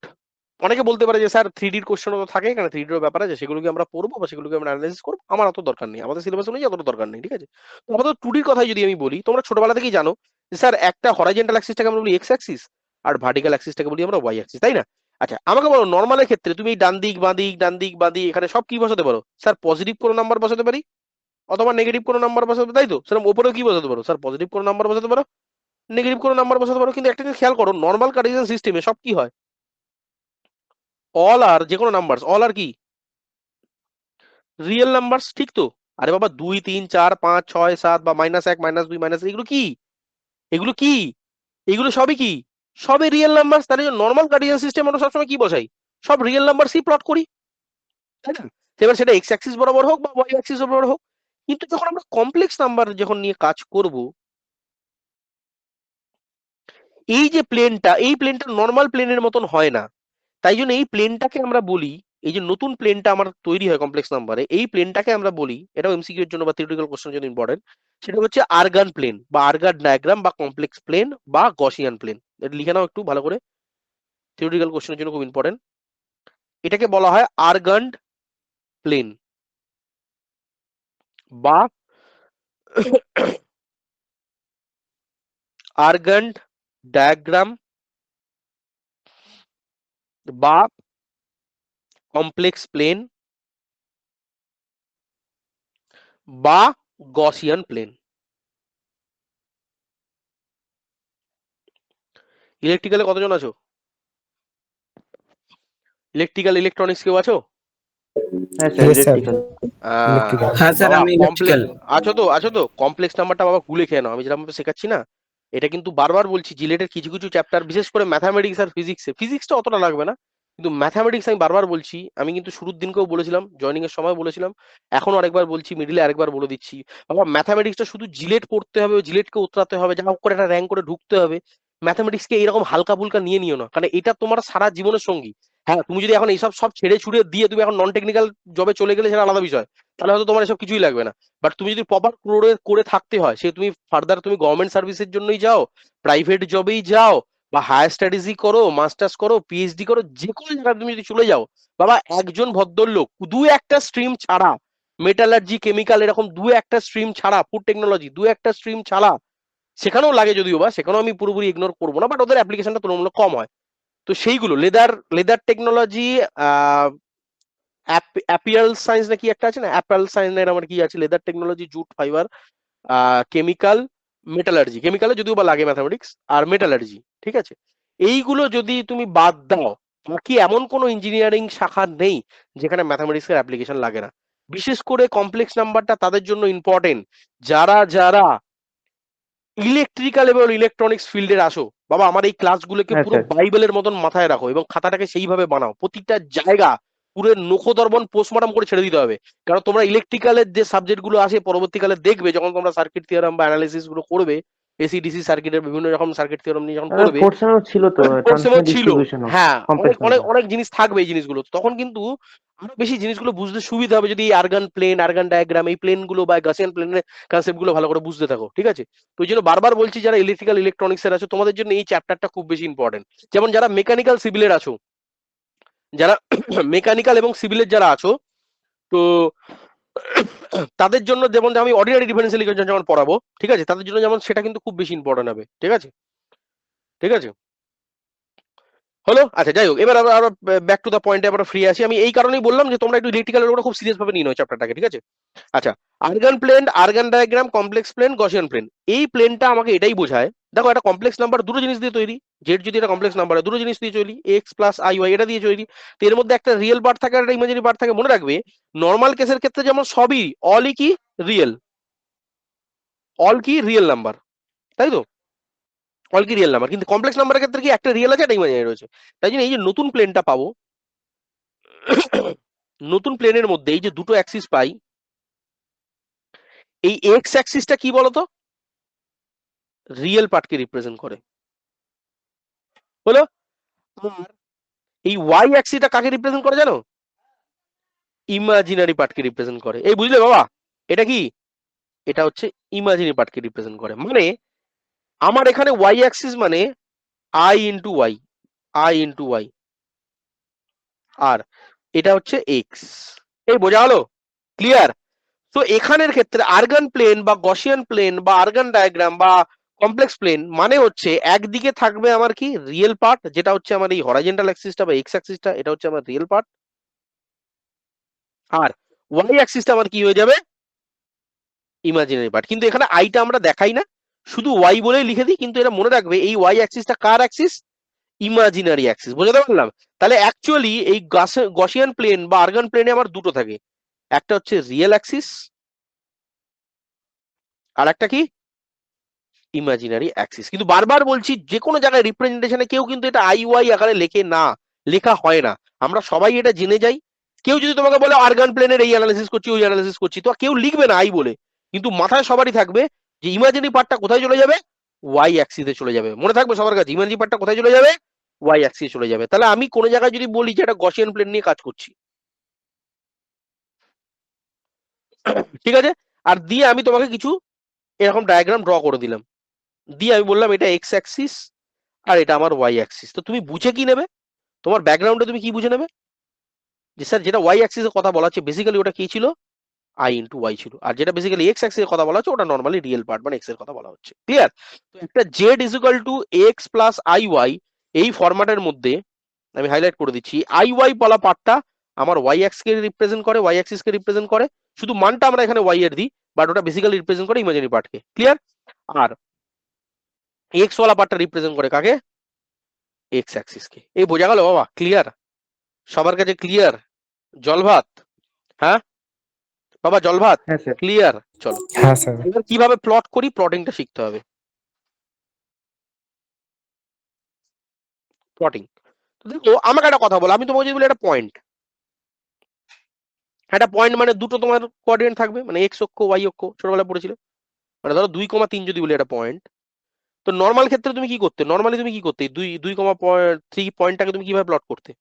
অনেকে বলতে পারে যে স্যার 3D কোশ্চেনও তো থাকে, এখানে 3D এর ব্যাপার আছে, সেগুলোকে আমরা পড়বো বা সেগুলোকে আমরা অ্যানালাইসিস করবো, আমার অত দরকার নেই, আমাদের সিলেবাস অনুযায়ী অত দরকার নেই, ঠিক আছে? তো আমাদের 2D কথাই যদি আমি বলি, তোমরা ছোটবেলা থেকেই জানো যে স্যার একটা হরাইজন্টাল অ্যাক্সিসটাকে আমরা বলি এক্স অ্যাক্সিস, আর ভার্টিক্যাল অ্যাক্সিসটাকে বলি আমরা ওয়াই অ্যাক্সিস, তাই না? আচ্ছা, আমাকে বলো নর্মালের ক্ষেত্রে তুমি ডান দিক বাঁ দিক ডান দিক বাঁ দিক এখানে সব কি বসাতে পারো? স্যার পজিটিভ কোনো নাম্বার বসাতে পারি অথবা নেগেটিভ কোনো নাম্বার বসাতে, তাই তো? স্যার ওপরেও কি বসাতে পারো? স্যার পজিটিভ কোনো নাম্বার বসাতে পারো, নেগেটিভ কোনো নাম্বার বসাতে পারো। কিন্তু একটা জিনিস খেয়াল করো, নর্মাল কার্টেসিয়ান সিস্টেমে সব কি হয়? অল আর যে কোনো নাম্বার, অল আর কি রিয়েল নাম্বারস, ঠিক তো? আরে বাবা 2 3 4 5 6 7 বা -1 -2 মাইনাস, এগুলো কি? এগুলো কি? এগুলো সবই কি? সবই রিয়েল নাম্বারস। তাহলে নর্মাল কার্টেসিয়ান সিস্টেম আমরা সবসময় কি বসাই? সব রিয়েল নাম্বারসই প্লট করি, তাই না? এবার সেটা এক্স অ্যাক্সিস বরাবর হোক বা ওয়াই অ্যাক্সিস বরাবর হোক। কিন্তু যখন আমরা কমপ্লেক্স নাম্বার যখন নিয়ে কাজ করব, এই যে প্লেনটা, এই প্লেনটা নর্মাল প্লেনের মতন হয় না। তাই জন্য এই প্লেনটাকে আমরা বলি, এই যে নতুন প্লেনটা আমার তৈরি হয় কমপ্লেক্স নাম্বারে, এই প্লেনটাকে আমরা বলি, এটাও এমসিকিউ এর জন্য বা থিওরিটিক্যাল কোশ্চেনের জন্য ইম্পর্টেন্ট, সেটা হচ্ছে আর্গান প্লেন বা আর্গান ডায়াগ্রাম বা কমপ্লেক্স প্লেন বা গসিয়ান প্লেন। এটা লিখে নাও একটু ভালো করে, থিওরিটিক্যাল কোশ্চেনের জন্য খুব ইম্পর্টেন্ট। এটাকে বলা হয় আর্গান প্লেন বা আর্গান ডায়াগ্রাম বা কমপ্লেক্স প্লেন বা গসিয়ান প্লেন। ইলেকট্রিক্যালে কতজন আছো? ইলেকট্রনিক্স কেউ আছো? হ্যাঁ sir, Yes, sir. Electrical. Electrical. হ্যাঁ স্যার, বাবা আমি ইলেকট্রিক্যাল। আছো তো কমপ্লেক্স নাম্বারটা বাবা গুলে খেয়ে নাও, আমি যেরকম শেখাচ্ছি না, এটা কিন্তু বারবার বলছি, জিলেটের কিছু কিছু চ্যাপ্টার বিশেষ করে ম্যাথামেটিক্স আর ফিজিক্সটা অতটা লাগবে না, কিন্তু ম্যাথামেটিক্স আমি বারবার বলছি, আমি কিন্তু শুরুর দিনকেও বলেছিলাম, জয়েনিং এর সময় বলেছিলাম, এখন আরেকবার বলছি, মিডিলে আরেকবার বলে দিচ্ছি, বাবা ম্যাথামেটিক্সটা শুধু জিলেট পড়তে হবে, জিলেটকে উতরাতে হবে, যা হোক করে একটা র্যাঙ্ক করে ঢুকতে হবে, ম্যাথামেটিক্সকে এরকম হালকা ফুলকা নিয়ে নিও না, কারণ এটা তোমার সারা জীবনের সঙ্গী। হ্যাঁ, তুমি যদি এখন এইসব সব ছেড়ে ছুড়ে দিয়ে তুমি এখন নন টেকনিক্যাল জবে চলে গেলে সেটা আলাদা বিষয়, তাহলে হয়তো তোমার এসব কিছুই লাগবে না। বাট তুমি যদি প্রপার করে করে থাকতে হয়, সে তুমি ফার্দার তুমি গভর্নমেন্ট সার্ভিসের জন্যই যাও, প্রাইভেট জবেই যাও, বা হায়ার স্টাডিজই করো, মাস্টার্স করো, পিএইচডি করো, যে কোনো জায়গায় তুমি যদি চলে যাও, বাবা একজন ভদ্রলোক দু একটা স্ট্রিম ছাড়া, মেটালার্জি কেমিক্যাল এরকম দু একটা স্ট্রিম ছাড়া, ফুড টেকনোলজি দু একটা স্ট্রিম ছাড়া, সেখানেও লাগে যদিও বা, সেখানেও আমি পুরোপুরি ইগনোর করবো না, বাট ওদের অ্যাপ্লিকেশনটা তুলনামূলক কম হয়। তো সেইগুলো লেদার লেদার টেকনোলজি, অ্যাপিয়াল সায়েন্স নাকি একটা আছে না, অ্যাপাল সায়েন্স এর আমার কি আছে, leather technology, jute fibre, chemical, metallurgy, কেমিক্যালে যদিও বা লাগে ম্যাথামেটিক্স আর মেটালার্জি, ঠিক আছে? এইগুলো যদি তুমি বাদ দাও, বাকি এমন কোনো ইঞ্জিনিয়ারিং শাখা নেই যেখানে ম্যাথামেটিক্স এর অ্যাপ্লিকেশন লাগে না। বিশেষ করে কমপ্লেক্স নাম্বারটা তাদের জন্য ইম্পর্টেন্ট যারা যারা ইলেকট্রিক্যাল এবং ইলেকট্রনিক্স ফিল্ডের আসো। বাবা আমার এই ক্লাসগুলোকে হ্যাঁ পুরো স্যার। বাইবেলের মতন মাথায় রাখো এবং খাতাটাকে সেইভাবে বানাও, প্রতিটা জায়গা পুরো নখদর্পণ পোস্টমর্টম করে ছেড়ে দিতে হবে। কারণ তোমরা ইলেকট্রিক্যালের যে সাবজেক্ট গুলো আসে পরবর্তীকালে দেখবে, যখন তোমরা সার্কিট থিওরাম বা অ্যানালিসিস গুলো করবে, এসি ডিসি সার্কিটের বিভিন্ন রকম সার্কিট থিওরাম নিয়ে যখন করবে, ফোর্থ সেমও ছিল তো, ফোর্থ সেমেও ট্রান্সফার ছিল, ডিস্ট্রিবিউশনও হ্যাঁ, অনেক কমপ্লেক্স অনেক নাম্বার। অনেক জিনিস থাকবে এই জিনিসগুলো, তখন কিন্তু আরো বেশি জিনিসগুলো বুঝতে সুবিধা হবে যদি এই আর্গান প্লেন, আর্গান ডায়াগ্রাম, এই প্লেন গুলো বা গাসিয়ান প্লেনের কনসেপ্ট গুলো ভালো করে বুঝতে থাকো, ঠিক আছে? তো ওই জন্য বারবার বলছি, যারা ইলেকট্রিক্যাল ইলেকট্রনিক্স এর আছো তোমাদের জন্য এই চ্যাপ্টারটা খুব বেশি ইম্পর্টেন্ট। যেমন যারা মেকানিক্যাল সিভিলের আছো, যারা মেকানিক্যাল এবং সিভিলের যারা আছো, তো তাদের জন্য যেমন আমি অর্ডিনারি ডিফারেন্সিয়াল ইকুয়েশন যেমন পড়াবো, ঠিক আছে, তাদের জন্য যেমন সেটা কিন্তু খুব বেশি ইম্পর্টেন্ট হবে, ঠিক আছে? ঠিক আছে, হলো? আচ্ছা যাই হোক, এবার আবার ব্যাক টু দ্য পয়েন্টে আমরা ফ্রি আসি। আমি এই কারণেই বললাম যে তোমরা একটু ইলেকট্রিক্যালের উপর খুব সিরিয়াস ভাবে নিয়ে নাও চ্যাপ্টারটাকে, ঠিক আছে? আচ্ছা, Argand plane, Argand diagram, complex plane, Gaussian plane, এই প্লেনটা আমাকে এটাই বোঝায়। দেখো একটা কমপ্লেক্স নাম্বার দুটো জিনিস দিয়ে তৈরি, জেড যদি এটা কমপ্লেক্স নাম্বার হয় দুটো জিনিস দিয়ে তৈরি, এক্স প্লাস আই ওয়াই এটা দিয়ে তৈরি। তো এর মধ্যে একটা রিয়েল পার্ট থাকে আর একটা ইমাজিনারি পার্ট থাকে। মনে রাখবে নর্মাল কেসের ক্ষেত্রে যেমন সবই অলই কি রিয়েল, অল কি রিয়েল নাম্বার, তাই তো? অল কি রিয়েল নাম্বার, কিন্তু কমপ্লেক্স নাম্বারের ক্ষেত্রে কি একটা রিয়েল আছে একটা ইমাজিনারি রয়েছে। তাই জন্য এই যে নতুন প্লেনটা পাবো, নতুন প্লেনের মধ্যে এই যে দুটো অ্যাক্সিস পাই, এই এক্স অ্যাক্সিসটা কি বলতো, রিয়েল পার্টকে রিপ্রেজেন্ট করে, হলো? আর এই ওয়াই অ্যাক্সিসটা কাকে রিপ্রেজেন্ট করে জানো? ইমাজিনারি পার্টকে রিপ্রেজেন্ট করে। এই বুঝলে বাবা, এটা কি, এটা হচ্ছে ইমাজিনারি পার্টকে রিপ্রেজেন্ট করে। মানে আমার এখানে ওয়াই অ্যাক্সিস মানে i into y, i into Y, আর এটা হচ্ছে এক্স। এই বোঝা হলো? ক্লিয়ার? তো এখানের ক্ষেত্রে আর্গান প্লেন বা গসিয়ান প্লেন বা আর্গান ডায়াগ্রাম বা কমপ্লেক্স প্লেন মানে হচ্ছে একদিকে থাকবে আমার কি রিয়েল পার্ট, যেটা হচ্ছে আমার এই হরাইজন্টাল অ্যাক্সিসটা বা এক্স অ্যাক্সিসটা, এটা হচ্ছে আমার রিয়েল পার্ট। আর ওয়াই অ্যাক্সিসটা আমার কি হয়ে যাবে, ইমাজিনারি পার্ট। কিন্তু এখানে আইটা আমরা দেখাই না, শুধু ওয়াই বলেই লিখে দিই। কিন্তু এটা মনে রাখবে এই ওয়াই অ্যাক্সিসটা কার অ্যাক্সিস, ইমাজিনারি অ্যাক্সিস। বুঝতে পারলাম? তাহলে অ্যাকচুয়ালি এই গসিয়ান প্লেন বা আর্গান প্লেনে আমার দুটো থাকে, একটা হচ্ছে রিয়েল অ্যাক্সিস আর একটা কি ইমাজিনারি অ্যাক্সিস। কিন্তু বারবার বলছি যে কোনো জায়গায় রিপ্রেজেন্টেশনে কেউ কিন্তু এটা আই ওয়াই আকারে লেখে না, লেখা হয় না। আমরা সবাই এটা জেনে যাই। কেউ যদি তোমাকে বলে আর্গান প্লেনের এই অ্যানালিসিস করছি ওই অ্যানালিসিস করছি, তো কেউ লিখবে না আই বলে, কিন্তু মাথায় সবারই থাকবে যে ইমাজিনারি পার্টটা কোথায় চলে যাবে, ওয়াই অ্যাক্সিসে চলে যাবে। মনে থাকবে সবার কাছে, ইমাজিনারি পার্টটা কোথায় চলে যাবে, ওয়াই অ্যাক্সিসে চলে যাবে। তাহলে আমি কোনো জায়গায় যদি বলি যে এটা গসিয়ান প্লেন নিয়ে কাজ করছি, ঠিক আছে, আর দিয়ে আমি তোমাকে কিছু এরকম ডায়াগ্রাম ড্র করে দিলাম, দিয়ে আমি বললাম এটা এক্স অ্যাক্সিস আর এটা আমার ওয়াই অ্যাক্সিস, তো তুমি বুঝে কি নেবে, তোমার ব্যাকগ্রাউন্ডে তুমি কি বুঝে নেবে যে স্যার যেটা ওয়াই অ্যাক্সিসের কথা বলা হচ্ছে বেসিক্যালি ওটা কি ছিল, আই ইন্টু ওয়াই ছিল, আর যেটা বেসিক্যালি এক্স অ্যাক্সিসের কথা বলা হচ্ছে ওটা নর্মালি রিয়েল পার্ট মানে এক্স এর কথা বলা হচ্ছে। ক্লিয়ার? তো একটা Z is equal to x plus I Y, এই ফরম্যাটের মধ্যে আমি হাইলাইট করে দিচ্ছি আই ওয়াই বলা পার্টটা আমার ওয়াই অ্যাক্সিস কে রিপ্রেজেন্ট করে, ওয়াই অ্যাক্সিস কে রিপ্রেজেন্ট করে, শুধু মানটা আমরা এখানে ওয়াই এর দিই, বাট ওটা বেসিক্যালি রিপ্রেজেন্ট করে ইমাজিনারি পার্টকে। ক্লিয়ার? আর এক্স ওয়ালা পার্টটা রিপ্রেজেন্ট করে কাকে, এক্স অ্যাক্সিস কে। এই বোঝা গেল বাবা? ক্লিয়ার? সবার কাছে ক্লিয়ার? জল ভাত? হ্যাঁ বাবা, জল ভাত? হ্যাঁ স্যার। ক্লিয়ার? চলো হ্যাঁ স্যার। এবার কিভাবে প্লট করি, প্লটিংটা শিখতে হবে। প্লটিং, তো দেখো আমাকে একটা কথা বলো, আমি তোমাকে যদি বলি একটা পয়েন্ট, একটা পয়েন্ট মানে দুটো তোমার কোঅর্ডিনেট থাকবে, মানে এক্স অক্ষ ওয়াই অক্ষ, ছোটবেলায় পড়েছিল। মানে ধরো 2,3 যদি বলি একটা পয়েন্ট, তো নর্মাল ক্ষেত্রে তুমি কি করতে, নর্মালি তুমি কি করতে, 2,3 পয়েন্টটাকে তুমি কিভাবে প্লট করতে?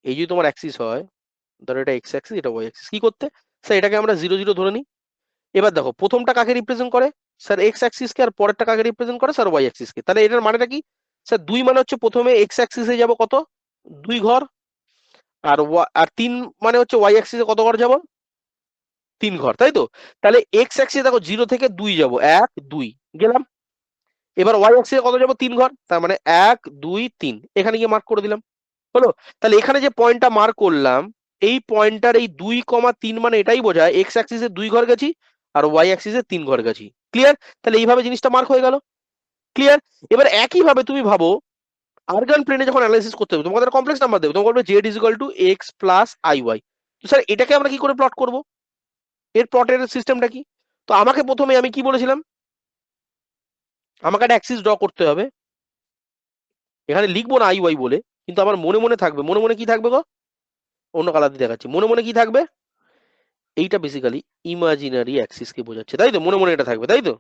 এই যদি তোমার অ্যাক্সিস হয়, ধরো এটা এক্স অ্যাক্সিস এটা ওয়াই অ্যাক্সিস, কি করতে স্যার, এটাকে আমরা 0 0 ধরে নিই। এবার দেখো প্রথমটা কাকে রিপ্রেজেন্ট করে, স্যার এক্স অ্যাক্সিস কে, আর পরেরটা কাকে রিপ্রেজেন্ট করে, স্যার ওয়াই অ্যাক্সিস কে। তাহলে এটার মানেটা কি, স্যার 2 মানে হচ্ছে প্রথমে এক্স অ্যাক্সিসে যাব কত, 2 ঘর, আর আর 3 মানে হচ্ছে ওয়াই অ্যাক্সিসে কত ঘর যাব, 3 ঘর, তাই তো? তাহলে এক্স অ্যাক্সিসে দেখো 0 থেকে 2 যাব, 1 2 গেলাম। এবার ওয়াই অ্যাক্সিসে কত যাব, 3 ঘর, তার মানে 1 2 3, এখানে গিয়ে মার্ক করে দিলাম, হলো? তাহলে এখানে যে পয়েন্টটা মার্ক করলাম, এই পয়েন্টটার এই 2,3 মানে এটাই বোঝায় এক্স অ্যাক্সিসে 2 ঘর গেছি আর ওয়াই অ্যাক্সিসে 3 ঘর গেছি। ক্লিয়ার? তাহলে এইভাবে জিনিসটা মার্ক হয়ে গেল। ক্লিয়ার? এবার একই ভাবে তুমি ভাবো আর্গান প্লেনে যখন অ্যানালাইসিস করতে হবে, তোমাদের কমপ্লেক্স নাম্বার দেবে, তোমাকে বলবে Z is equal to x plus I Y. তো স্যার এটাকে আমরা কি করে প্লট করব, এর প্লটের সিস্টেমটা কি? তো আমাকে প্রথমে আমি কি বলেছিলাম, আমাকে একটা অ্যাক্সিস ড্র করতে হবে, এখানে লিখবো না আই ওয়াই বলে, কিন্তু আমার মনে মনে থাকবে, মনে মনে কি থাকবে গো, অন্য কালার দিয়ে দেখাচ্ছি, মনে মনে কি থাকবে, এইটা বেসিক্যালি ইমাজিনারি অ্যাক্সিস কে বোঝাচ্ছে, তাই তো? মনে মনে এটা থাকবে, তাই তো?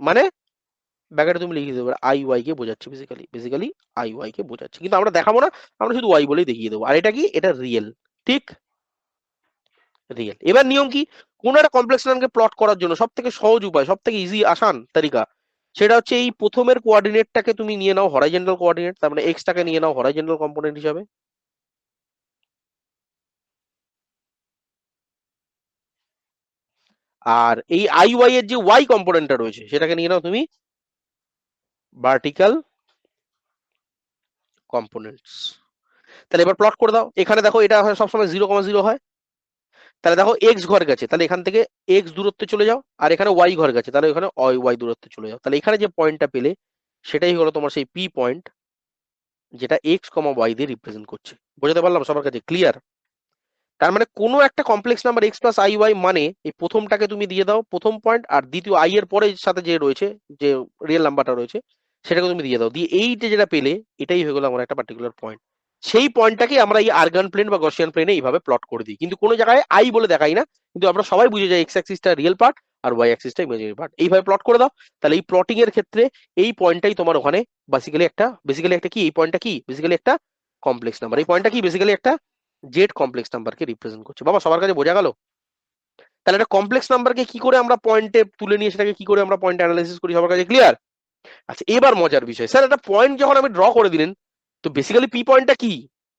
মানে ব্যাকেটে তুমি লিখে দেবে আই ওয়াই কে বোঝাচ্ছে, বেসিক্যালি বেসিক্যালি আই ওয়াই কে বোঝাচ্ছে, কিন্তু আমরা দেখাবো না, আমরা শুধু ওয়াই বলেই দেখিয়ে দেবো। আর এটা কি, এটা রিয়েল, ঠিক রিয়েল। এবার নিয়ম কি, কোন একটা কমপ্লেক্স নামকে প্লট করার জন্য সব থেকে সহজ উপায়, সব থেকে ইজি আসান তালিকা, সেটা হচ্ছে এই প্রথমের কোঅর্ডিনেটটাকে তুমি নিয়ে নাও হরাইজন্টাল কোঅর্ডিনেট, তার মানে এক্স টাকে নিয়ে নাও হরাইজন্টাল কম্পোনেন্ট হিসাবে, আর এই আই ওয়াই এর যে ওয়াই কম্পোনেন্টটা রয়েছে সেটাকে নিয়ে নাও তুমি ভার্টিক্যাল কম্পোনেন্টস। তাহলে এবার প্লট করে দাও। এখানে দেখো এটা হয় সবসময় 0,0 হয়। তাহলে দেখো এক্স ঘর গেছে, তাহলে এখান থেকে এক্স দূরত্বে চলে যাও, আর এখানে ওয়াই ঘর গেছে, তাহলে এখানে ওয়াই দূরত্বে চলে যাও। তাহলে এখানে যে পয়েন্টটা পেলে সেটাই হলো তোমার সেই পি পয়েন্ট, যেটা এক্স কমা ওয়াই দিয়ে রিপ্রেজেন্ট করছে। বোঝাতে পারলাম সবার কাছে? ক্লিয়ার? তার মানে কোনো একটা complex number X plus I Y মানে এই প্রথমটাকে তুমি দিয়ে দাও প্রথম পয়েন্ট, আর দ্বিতীয় আই এর পরে সাথে যে রয়েছে, যে রিয়েল নাম্বারটা রয়েছে সেটাকে তুমি দিয়ে দাও, দিয়ে এই যেটা পেলে এটাই হয়ে গেলো আমার একটা পার্টিকুলার পয়েন্ট। সেই পয়েন্টটাকে আমরা এই আর্গান প্লেন বা গসিয়ান প্লেনে এইভাবে প্লট করে দিই, কিন্তু কোনো জায়গায় আই বলে দেখাই না, কিন্তু আমরা সবাই বুঝে যাই এক্স অ্যাক্সিসটা রিয়েল পার্ট আর ওয়াই অ্যাক্সিসটা ইমাজিনারি পার্ট। এইভাবে প্লট করে দাও। তাহলে এই প্লটিং এর ক্ষেত্রে এই পয়েন্টটাই তোমার ওখানে বেসিক্যালি একটা কি, এই পয়েন্টটা কি বেসিক্যালি একটা কমপ্লেক্স নাম্বার। এই পয়েন্টটা কি বেসিক্যালি একটা জেড কমপ্লেক্স নাম্বারকে রিপ্রেজেন্ট করছে। বাবা সবার কাছে বোঝা গেল? তাহলে একটা কমপ্লেক্স নাম্বারকে কি করে আমরা পয়েন্টে তুলে নিয়ে সেটাকে কি করে আমরা পয়েন্ট অ্যানালাইসিস করি, সবার কাছে ক্লিয়ার? আচ্ছা এবার মজার বিষয়, স্যার একটা পয়েন্ট যখন আমি ড্র করে দিলেন, তো বেসিক্যালি পি পয়েন্টটা কি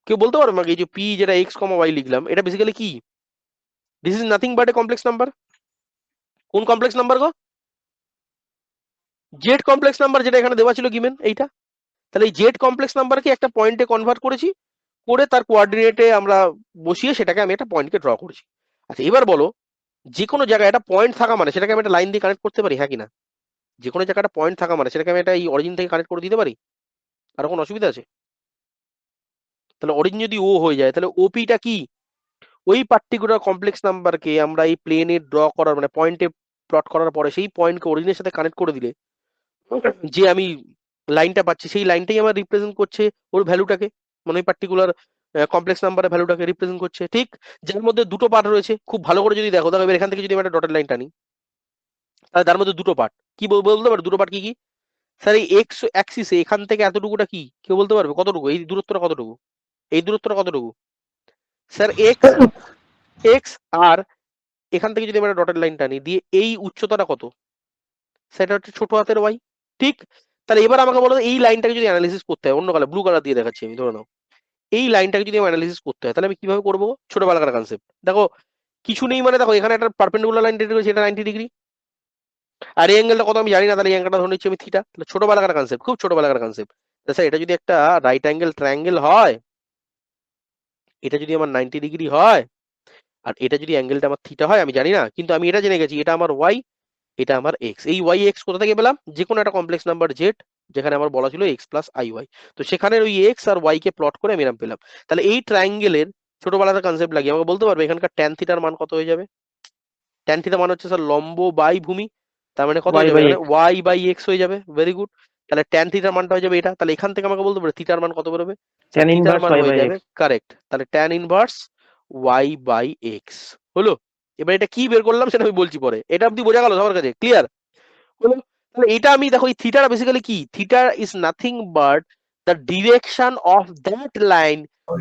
কেউ বলতে পারবে আমাকে? এই যে পি যেটা এক্স কমা ওয়াই লিখলাম, এটা বেসিক্যালি কি? This is nothing but A complex number. কোন কমপ্লেক্স নাম্বার গো? জেড কমপ্লেক্স নাম্বার, যেটা এখানে দেওয়া ছিল গিভেন এইটা। তাহলে এই জেড কমপ্লেক্স নাম্বারকে একটা পয়েন্টে কনভার্ট করেছি, করে তার কোঅর্ডিনেটে আমরা বসিয়ে সেটাকে আমি একটা পয়েন্টকে ড্র করেছি। আচ্ছা এবার বলো, যে কোনো জায়গায় একটা পয়েন্ট থাকা মানে সেটাকে আমি একটা লাইন দিয়ে কানেক্ট করতে পারি, হ্যাঁ কি না? যে কোনো জায়গায় একটা পয়েন্ট থাকা মানে সেটাকে আমি একটা এই অরিজিন থেকে কানেক্ট করে দিতে পারি, আর কোনো অসুবিধা আছে? তাহলে অরিজিন যদি ও হয়ে যায়, তাহলে ওপিটা কি? ওই পার্টিকুলার কমপ্লেক্স নাম্বারকে আমরা এই প্লেনে ড্র করার মানে পয়েন্টে প্লট করার পরে সেই পয়েন্টকে অরিজিনের সাথে কানেক্ট করে দিলে যে আমি লাইনটা পাচ্ছি, সেই লাইনটাই আমার রিপ্রেজেন্ট করছে ওর ভ্যালুটাকে, মানে ওই পার্টিকুলার কমপ্লেক্স নাম্বারের ভ্যালুটাকে রিপ্রেজেন্ট করছে। ঠিক, যার মধ্যে দুটো পার্ট রয়েছে, খুব ভালো করে যদি দেখো, দেখো এবার এখান থেকে যদি আমি একটা ডটেড লাইন টানি, তাহলে তার মধ্যে দুটো পার্ট কি বলতে পারো? দুটো পার্ট কি কি? স্যার এই এক্স অ্যাক্সিসে এখান থেকে এতটুকুটা কি কেউ বলতে পারবে? কতটুকু এই দূরত্বটা? কতটুকু এই দূরত্বটা? কতটুকু স্যার? এক্স এক্স আর এখান থেকে যদি আমরা ডটেড লাইন টানি, দিয়ে এই উচ্চতাটা কত? সেটা হচ্ছে ছোট হাতের ওয়াই। ঠিক, তাহলে এবার আমাকে বলো এই লাইনটাকে যদি অ্যানালিসিস করতে হয়, অন্য কালার ব্লু কালার দিয়ে দেখাচ্ছি আমি, ধরে নাও এই লাইনটাকে যদি অ্যানালিসিস করতে হয়, তাহলে আমি কিভাবে করবো? ছোটবেলাকার কনসেপ্ট দেখো, কিছু নেই মানে দেখো এখানে একটা পারপেন্ডিকুলার লাইন তৈরি করেছি, এটা 90 ডিগ্রি, আর এই অ্যাঙ্গেলটা কত আমি জানি না, তাহলে এই অ্যাঙ্গেলটা ধরে নিচ্ছি আমি থিটা। তাহলে ছোটবেলাকার কনসেপ্ট, খুব ছোটবেলাকার কনসেপ্ট। স্যার এটা যদি একটা রাইট অ্যাঙ্গেল ট্রায়াঙ্গেল হয়, এটা যদি আমার 90 ডিগ্রি হয়, আর এটা যদি অ্যাঙ্গেলটা আমার থিটা হয়, আমি জানি না, কিন্তু আমি এটা জেনে গেছি, এটা আমার ওয়াই, এটা আমার এক্স। এই ওয়াই এক্স কোথা থেকে পেলাম? যে কোনো একটা কমপ্লেক্স নাম্বার জেড, যেখানে আমার বলা ছিল এক্স প্লাস আই ওয়াই, তো সেখানে ওই এক্স আর ওয়াই কে প্লট করে আমি এরকম পেলাম। তাহলে এই ট্রায়াঙ্গেলের ছোটবেলার কনসেপ্ট লাগিয়ে আমাকে বলতে পারবে এখানকার ট্যান থিটার মান কত হয়ে যাবে? ট্যান থিটা মান হচ্ছে স্যার লম্ব বাই ভূমি, তার মানে কত হয়ে ওয়াই যাবে? বাই এখানে এক্স। ওয়াই বাই এক্স হয়ে যাবে। Very good. তাহলে ট্যান থিটার মানটা হয়ে যাবে এটা। তাহলে এখান থেকে আমাকে বলতে পারবে থিটার মান কত বেরোবে? স্যার ট্যান থিটার ইনভার্স মান ওয়াই হয়ে বাই যাবে, এক্স। কারেক্ট, তাহলে tan inverse Y by X হলো। এবার এটা কি বের করলাম সেটা আমি বলছি পরে। এটা অব্দি বোঝা গেল সবার কাছে? ক্লিয়ার হলো? তাহলে এটা আমি দেখো, এই থিটাটা বেসিক্যালি কি? Theta is nothing but the direction of that line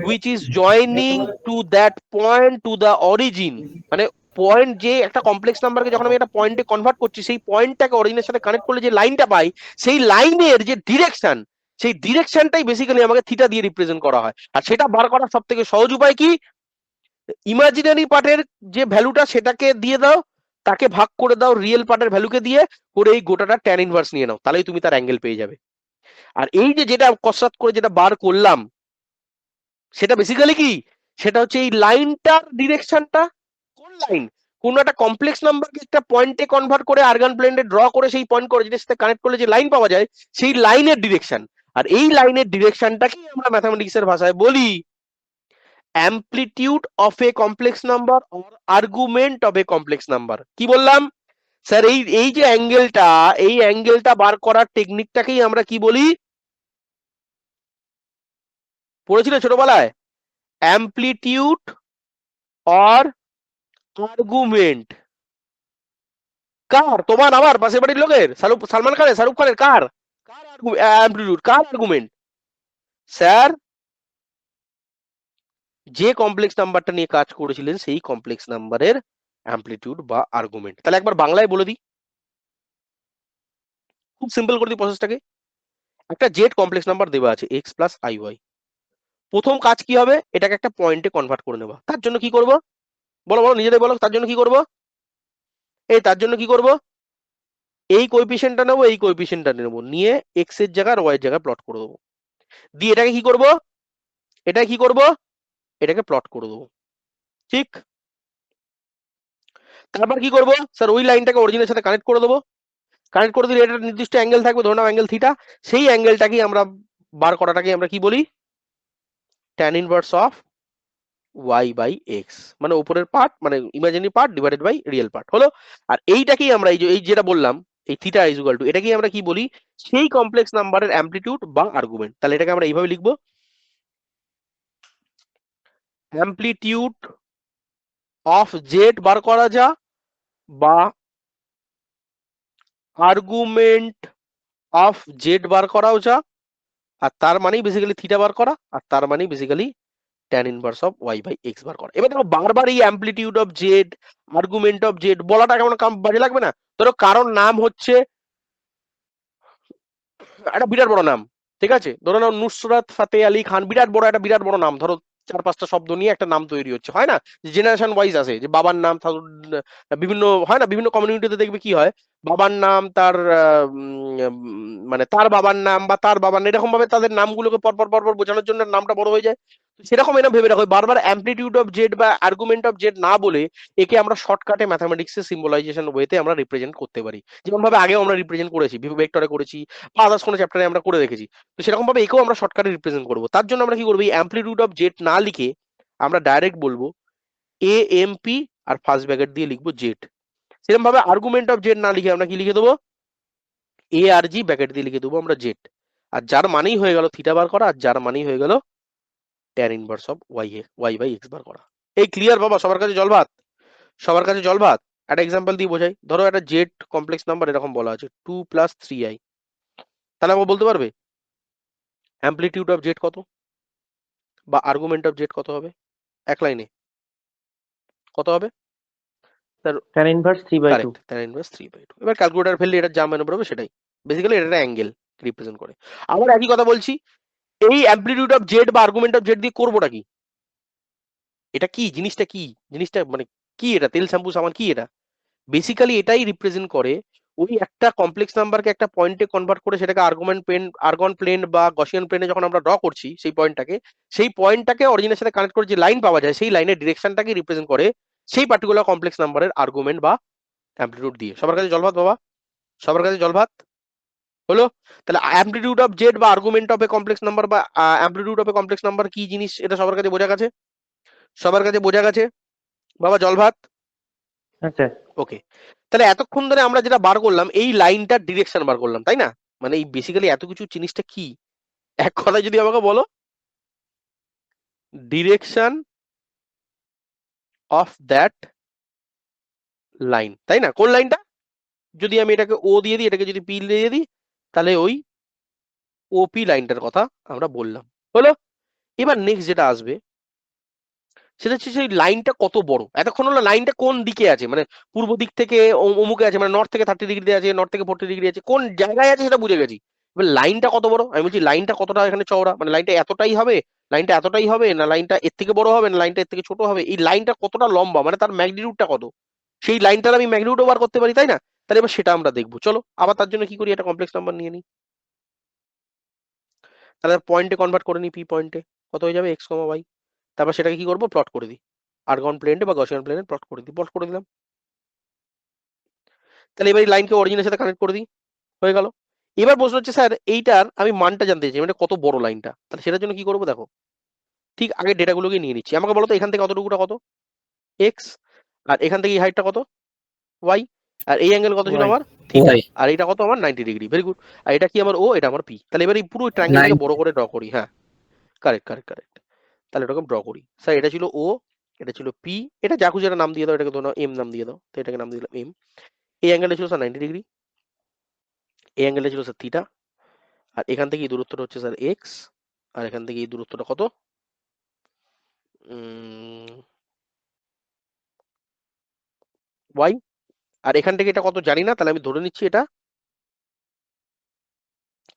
which is joining to that point to the origin। মানে পয়েন্ট, যে একটা কমপ্লেক্স নাম্বারকে যখন আমি একটা পয়েন্টে কনভার্ট করছি, সেই পয়েন্টটাকে অরিজিনের সাথে কানেক্ট করলে যে লাইনটা পাই, সেই লাইনের যে ডিরেকশন, সেই ডিরেকশনটাই বেসিক্যালি আমাকে থিটা দিয়ে রিপ্রেজেন্ট করা হয়। আর সেটা বার করার সব থেকে সহজ উপায় কি? ইমাজিনারি পার্টের যে ভ্যালুটা সেটাকে দিয়ে দাও, তাকে ভাগ করে দাও রিয়েল পার্টের ভ্যালুকে দিয়ে, করে এই গোটাটা ট্যান ইনভার্স নিয়ে নাও, তাহলেই তুমি তার অ্যাঙ্গেল পেয়ে যাবে। আর এই যে যেটা কসরত করে যেটা বার করলাম, সেটা বেসিক্যালি কি? সেটা হচ্ছে এই লাইনটার ডিরেকশনটা। কোন লাইন? কোন একটা কমপ্লেক্স নাম্বারকে একটা পয়েন্টে কনভার্ট করে আর্গান প্লেনে ড্র করে সেই পয়েন্ট করে যেটার সাথে কানেক্ট করলে যে লাইন পাওয়া যায়, সেই লাইনের ডিরেকশন। আর এই লাইনের ডিরেকশনটাকে আমরা ম্যাথামেটিক্স এর ভাষায় বলি amplitude of a complex number or argument of a complex number. কি বললাম স্যার? এই এই যে অ্যাঙ্গেলটা, এই অ্যাঙ্গেলটা বার করার টেকনিকটাকেই আমরা কি বলি? পড়েছিল ছোটবেলায়? Amplitude or argument. কার? তোমার, আমার, পাশের বাড়ির লোকের, সালমান খানের, শাহরুখ খানের? কার? কার অ্যামপ্লিটিউড, কার আর্গুমেন্ট? স্যার যে কমপ্লেক্স নাম্বারটা নিয়ে কাজ করেছিলেন সেই কমপ্লেক্স নাম্বারের অ্যামপ্লিটিউড বা আর্গুমেন্ট। তাহলে একবার বাংলায় বলে দিই, খুব সিম্পল করে দিই প্রসেসটাকে। একটা জেড কমপ্লেক্স নাম্বার দেওয়া আছে এক্স প্লাস আই ওয়াই। প্রথম কাজ কি হবে? এটাকে একটা পয়েন্টে কনভার্ট করে নেওয়া। তার জন্য কি করব? বলো বলো, নিজেরাই বলো, তার জন্য কি করব? তার জন্য কি করব? এই কোএফিসিয়েন্টটা নেবো, এই কোএফিসিয়েন্টটা নেবো, নিয়ে এক্স এর জায়গায় আর ওয়াই এর জায়গায় প্লট করে দেবো, দিয়ে এটাকে কি করব, এটা কি করব, এটাকে প্লট করে দেবো, ঠিক। তারপর কি করব স্যার, ওই লাইনটাকে অরিজিনের সাথে কানেক্ট করে দেবো, কানেক্ট করে দিলে এটা নির্দিষ্ট অ্যাঙ্গেল থাকবে, ধরে নাও অ্যাঙ্গেল থিটা, সেই অ্যাঙ্গেলটাকেই আমরা বার করাটাকে আমরা কি বলি, tan inverse of Y by X, মানে উপরের পার্ট মানে imaginary part divided by real part হলো। আর এইটাকেই আমরা এই যেটা বললাম এই থিটা ইজ ইকুয়াল টু, এটাকেই আমরা কি বলি, সেই কমপ্লেক্স নাম্বারের অ্যামপ্লিটিউড বা আর্গুমেন্ট। তাহলে এটাকে আমরা এইভাবে লিখবো, অ্যামপ্লিটিউড অফ জেড বার করা যা, বা আর্গুমেন্ট অফ জেড বার করাও যা, আর তার মানেই বেসিক্যালি থিটা বার করা, আর তার মানেই basically tan inverse of Y by x বার করা। এবার দেখো বারবার এই amplitude of z, argument of z বলাটা কেমন বাজে লাগবে না? ধরো কারোর নাম হচ্ছে একটা বিরাট বড় নাম, ঠিক আছে, ধরো নাও নুসরাত ফাতে আলী খান, বিরাট বড় একটা বিরাট বড় নাম, ধরো 4-5টা শব্দ নিয়ে একটা নাম তৈরি হচ্ছে, হয় না, জেনারেশন ওয়াইজ আছে যে বাবার নাম বিভিন্ন হয় না, বিভিন্ন কমিউনিটিতে দেখবে কি হয়, বাবার নাম তার মানে তার বাবার নাম বা তার বাবার নাম, এরকম ভাবে তাদের নামগুলোকে পরপর পরপর বোঝানোর জন্য নামটা বড় হয়ে যায়। সেরকম এটা ভেবে রাখো, বারবার অ্যামপ্লিটিউড অফ জেড বা আর্গুমেন্ট অফ জেড না বলে একে আমরা শর্টকাটে ম্যাথামেটিক্সের সিম্বলাইজেশন ওয়েতে আমরা রিপ্রেজেন্ট করতে পারি, যেমন ভাবে আগেও আমরা রিপ্রেজেন্ট করেছি, ভেক্টরে করেছি, বা আদার্স কোনো চ্যাপ্টারে আমরা করে রেখেছি। তো সেরকম ভাবে একেও আমরা শর্টকাটে রিপ্রেজেন্ট করবো। তার জন্য আমরা কি করবো, এই অ্যামপ্লিটিউড অফ জেড না লিখে আমরা ডাইরেক্ট বলবো এ এম পি আর ফার্স্ট ব্র্যাকেট দিয়ে লিখবো জেড। সেরকম ভাবে আর্গুমেন্ট অফ জেড না লিখে আমরা কি লিখে দেবো, এ আর জি ব্র্যাকেট দিয়ে লিখে দেবো আমরা জেড, আর যার মানেই হয়ে গেল থিটা বার করা, আর যার মানেই হয়ে গেল tan inverse of Y by x বার করা। এই ক্লিয়ার বাবা, সবার কাছে জল ভাত, সবার কাছে জল ভাত। একটা এক্সাম্পল দিয়ে বোঝাই, ধরো একটা জেড কমপ্লেক্স নাম্বার এরকম বলা আছে 2+3i, তাহলে আমাকে বলতে পারবে অ্যামপ্লিটিউড অফ জেড কত বা আর্গুমেন্ট অফ জেড কত হবে, এক লাইনে কত হবে sir? tan inverse 3/2। Correct, tan inverse 3/2। এবার ক্যালকুলেটর ফেললে এটা যা মানে পড়বে সেটাই, বেসিক্যালি এটা একটা অ্যাঙ্গেল রিপ্রেজেন্ট করে। আবার একই কথা বলছি, এই অ্যামপ্লিটিউড অফ জেড বা আর্গুমেন্ট অফ জেড দিয়ে করবোটা কি, এটা কি জিনিসটা, কি জিনিসটা মানে কি, এটা তেল শ্যাম্পু সাবান কি, এটা বেসিক্যালি এটাই রিপ্রেজেন্ট করে ওই একটা কমপ্লেক্স নাম্বারকে একটা পয়েন্টে কনভার্ট করে সেটাকে আর্গন প্লেন বা গসিয়ান প্লেনে যখন আমরা ড্র করছি, সেই পয়েন্টটাকে অরিজিনের সাথে কানেক্ট করে যে লাইন পাওয়া যায়, সেই লাইনের ডিরেকশনটাকে রিপ্রেজেন্ট করে সেই পার্টিকুলার কমপ্লেক্স নাম্বারের আর্গুমেন্ট বা অ্যামপ্লিটিউড দিয়ে। সবার কাছে জলভাত বাবা, সবার কাছে জলভাত হলো। তাহলে অ্যামপ্লিটিউড অফ জেড বা argument of a complex number বা amplitude of a complex number কি জিনিস, এটা সবার কাছে বোঝা গেছে, সবার কাছে বোঝা গেছে বাবা, জলভাত। আচ্ছা, ওকে, তাহলে এতক্ষণ ধরে আমরা যেটা বার করলাম এই লাইনটার ডিরেকশন বার করলাম, তাই না? মানে এই বেসিক্যালি এত কিছু জিনিসটা কি, এক কথায় যদি আমাকে বলো, ডিরেকশন অফ দ্যাট লাইন, তাই না? কোন লাইনটা, যদি আমি এটাকে ও দিয়ে দিই, এটাকে যদি পি দিয়ে দিই, তাহলে ওই ওপি লাইনটার কথা আমরা বললাম, হলো। এবার নেক্সট যেটা আসবে সেটা হচ্ছে সেই লাইনটা কত বড়। এতক্ষণ হলো লাইনটা কোন দিকে আছে, মানে পূর্ব দিক থেকে অমুকে আছে, মানে নর্থ থেকে 30 ডিগ্রিতে আছে, নর্থ থেকে 40 ডিগ্রি আছে, কোন জায়গায় আছে সেটা বুঝে গেছি। এবার লাইনটা কত বড়, আমি বলছি লাইনটা কতটা এখানে চওড়া, মানে লাইনটা এতটাই হবে, লাইনটা এতটাই হবে, না লাইনটা এর থেকে বড় হবে, না লাইনটা এর থেকে ছোট হবে, এই লাইনটা কতটা লম্বা, মানে তার ম্যাগনিটিউডটা কত, সেই লাইনটার আমি ম্যাগনিটিউডও বার করতে পারি, তাই না? তাহলে এবার সেটা আমরা দেখবো, চলো। আবার তার জন্য কি করি, একটা কমপ্লেক্স নাম্বার নিয়ে নিই, তাহলে পয়েন্টে কনভার্ট করে নিই, পি পয়েন্টে কত হয়ে যাবে এক্স কমা ওয়াই, তারপর সেটাকে কি করবো, প্লট করে দিই, আর্গন প্লেনে বা গসিয়ান প্লেনে প্লট করে দিই, প্লট করে দিলাম। তাহলে এবার এই লাইনকে অরিজিনের সাথে কানেক্ট করে দিই, হয়ে গেল। এবার প্রশ্ন হচ্ছে স্যার এইটার আমি মানটা জানতে চাই, মানে কত বড় লাইনটা, তাহলে সেটার জন্য কি করবো দেখো, ঠিক আগে ডেটাগুলোকে নিয়ে নিচ্ছি। আমাকে বলো তো এখান থেকে কতটুকুটা কত, এক্স, আর এখান থেকে এই হাইটটা কত, ওয়াই, আর এই অ্যাঙ্গেল কত ছিল Y। আমার, থিটা, ওয়াই আর এটা কত আমার 90 ডিগ্রি, ভেরি গুড। আর এটা কি আমার ও, এটা আমার পি। তাহলে এবার এই পুরো ট্রায়াঙ্গেলটাকে বড় করে ড্র করি, হ্যাঁ কারেক্ট কারেক্ট কারেক্ট। তাহলে এটাকে ড্র করি, স্যার এটা ছিল ও, এটা ছিল পি, এটা যা খুশি একটা নাম দিয়ে দাও, এটাকে ধরো এম নাম দিয়ে দাও, তো এটাকে নাম দিয়ে দিলাম এম। এই অ্যাঙ্গেলটা ছিল স্যার 90 ডিগ্রি, এই অ্যাঙ্গেলটা ছিল স্যার থিটা, আর এখান থেকে এই দূরত্বটা হচ্ছে স্যার এক্স, আর এখান থেকে এই দূরত্বটা কত, ওয়াই, আর এখান থেকে এটা কত জানি না, তাহলে আমি ধরে নিচ্ছি এটা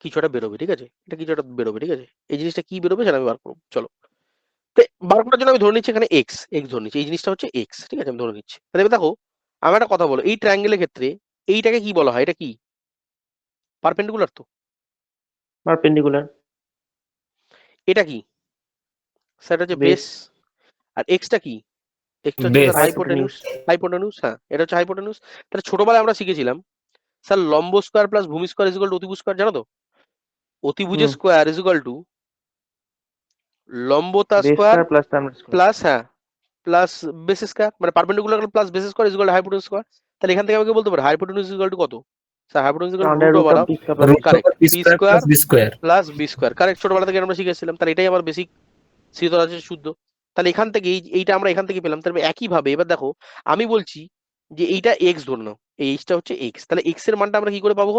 কিছু একটা বেরোবে, ঠিক আছে, এটা কিছু একটা বেরোবে, ঠিক আছে, এই জিনিসটা কি বেরোবে সেটা আমি বার করবো, চলো। তো বার করার জন্য আমি ধরে নিচ্ছি এখানে এক্স, এক্স ধরে নিচ্ছি, এই জিনিসটা হচ্ছে এক্স, ঠিক আছে, আমি ধরে নিচ্ছি। তাহলে এবার দেখো, আমার একটা কথা বলো, এই ট্রায়াঙ্গেলের ক্ষেত্রে এইটাকে কি বলা হয়, এটা কি, পারপেন্ডিকুলার তো। পারপেন্ডিকুলার। এটা কি স্যার? এটা হচ্ছে বেস। বেস। আর এক্সটা কি? এক্সটা হচ্ছে বেস। স্যার হাইপোটেনিউস। হাইপোটেনিউস, হ্যাঁ এটা হচ্ছে হাইপোটেনিউস। তাহলে ছোটবেলায় আমরা শিখেছিলাম স্যার লম্ব স্কোয়ার প্লাস ভূমি স্কোয়ার ইজ ইকুয়াল টু অতিভুজ স্কোয়ার, জানো তো? অতিভুজের স্কোয়ার ইজ ইকুয়াল টু লম্বতা base square square plus term square. Plus, হ্যাঁ, প্লাস বেস স্কোয়ার, মানে perpendicular plus base square is equal to hypotenuse square. তাহলে এখান থেকে আমাকে বলতে পারে হাইপোটেনিউস ইজ ইকুয়াল টু কত? Sir hypotenuse is equal to under root root over of of, b square plus root correct, over B B square square plus B square. Plus B square, correct. ছোটবেলা থেকে আমরা শিখেছিলাম, তাহলে এটাই আমার basic শীতল আছে শুদ্ধ। তাহলে এখান থেকে এইটা আমরা এখান থেকে পেলাম। তাহলে একইভাবে এবার দেখো, আমি বলছি যে এইটা এক্স ধরে নাও, এই এইচটা হচ্ছে এক্স, তাহলে এক্স এর মানটা আমরা কি করে পাবো?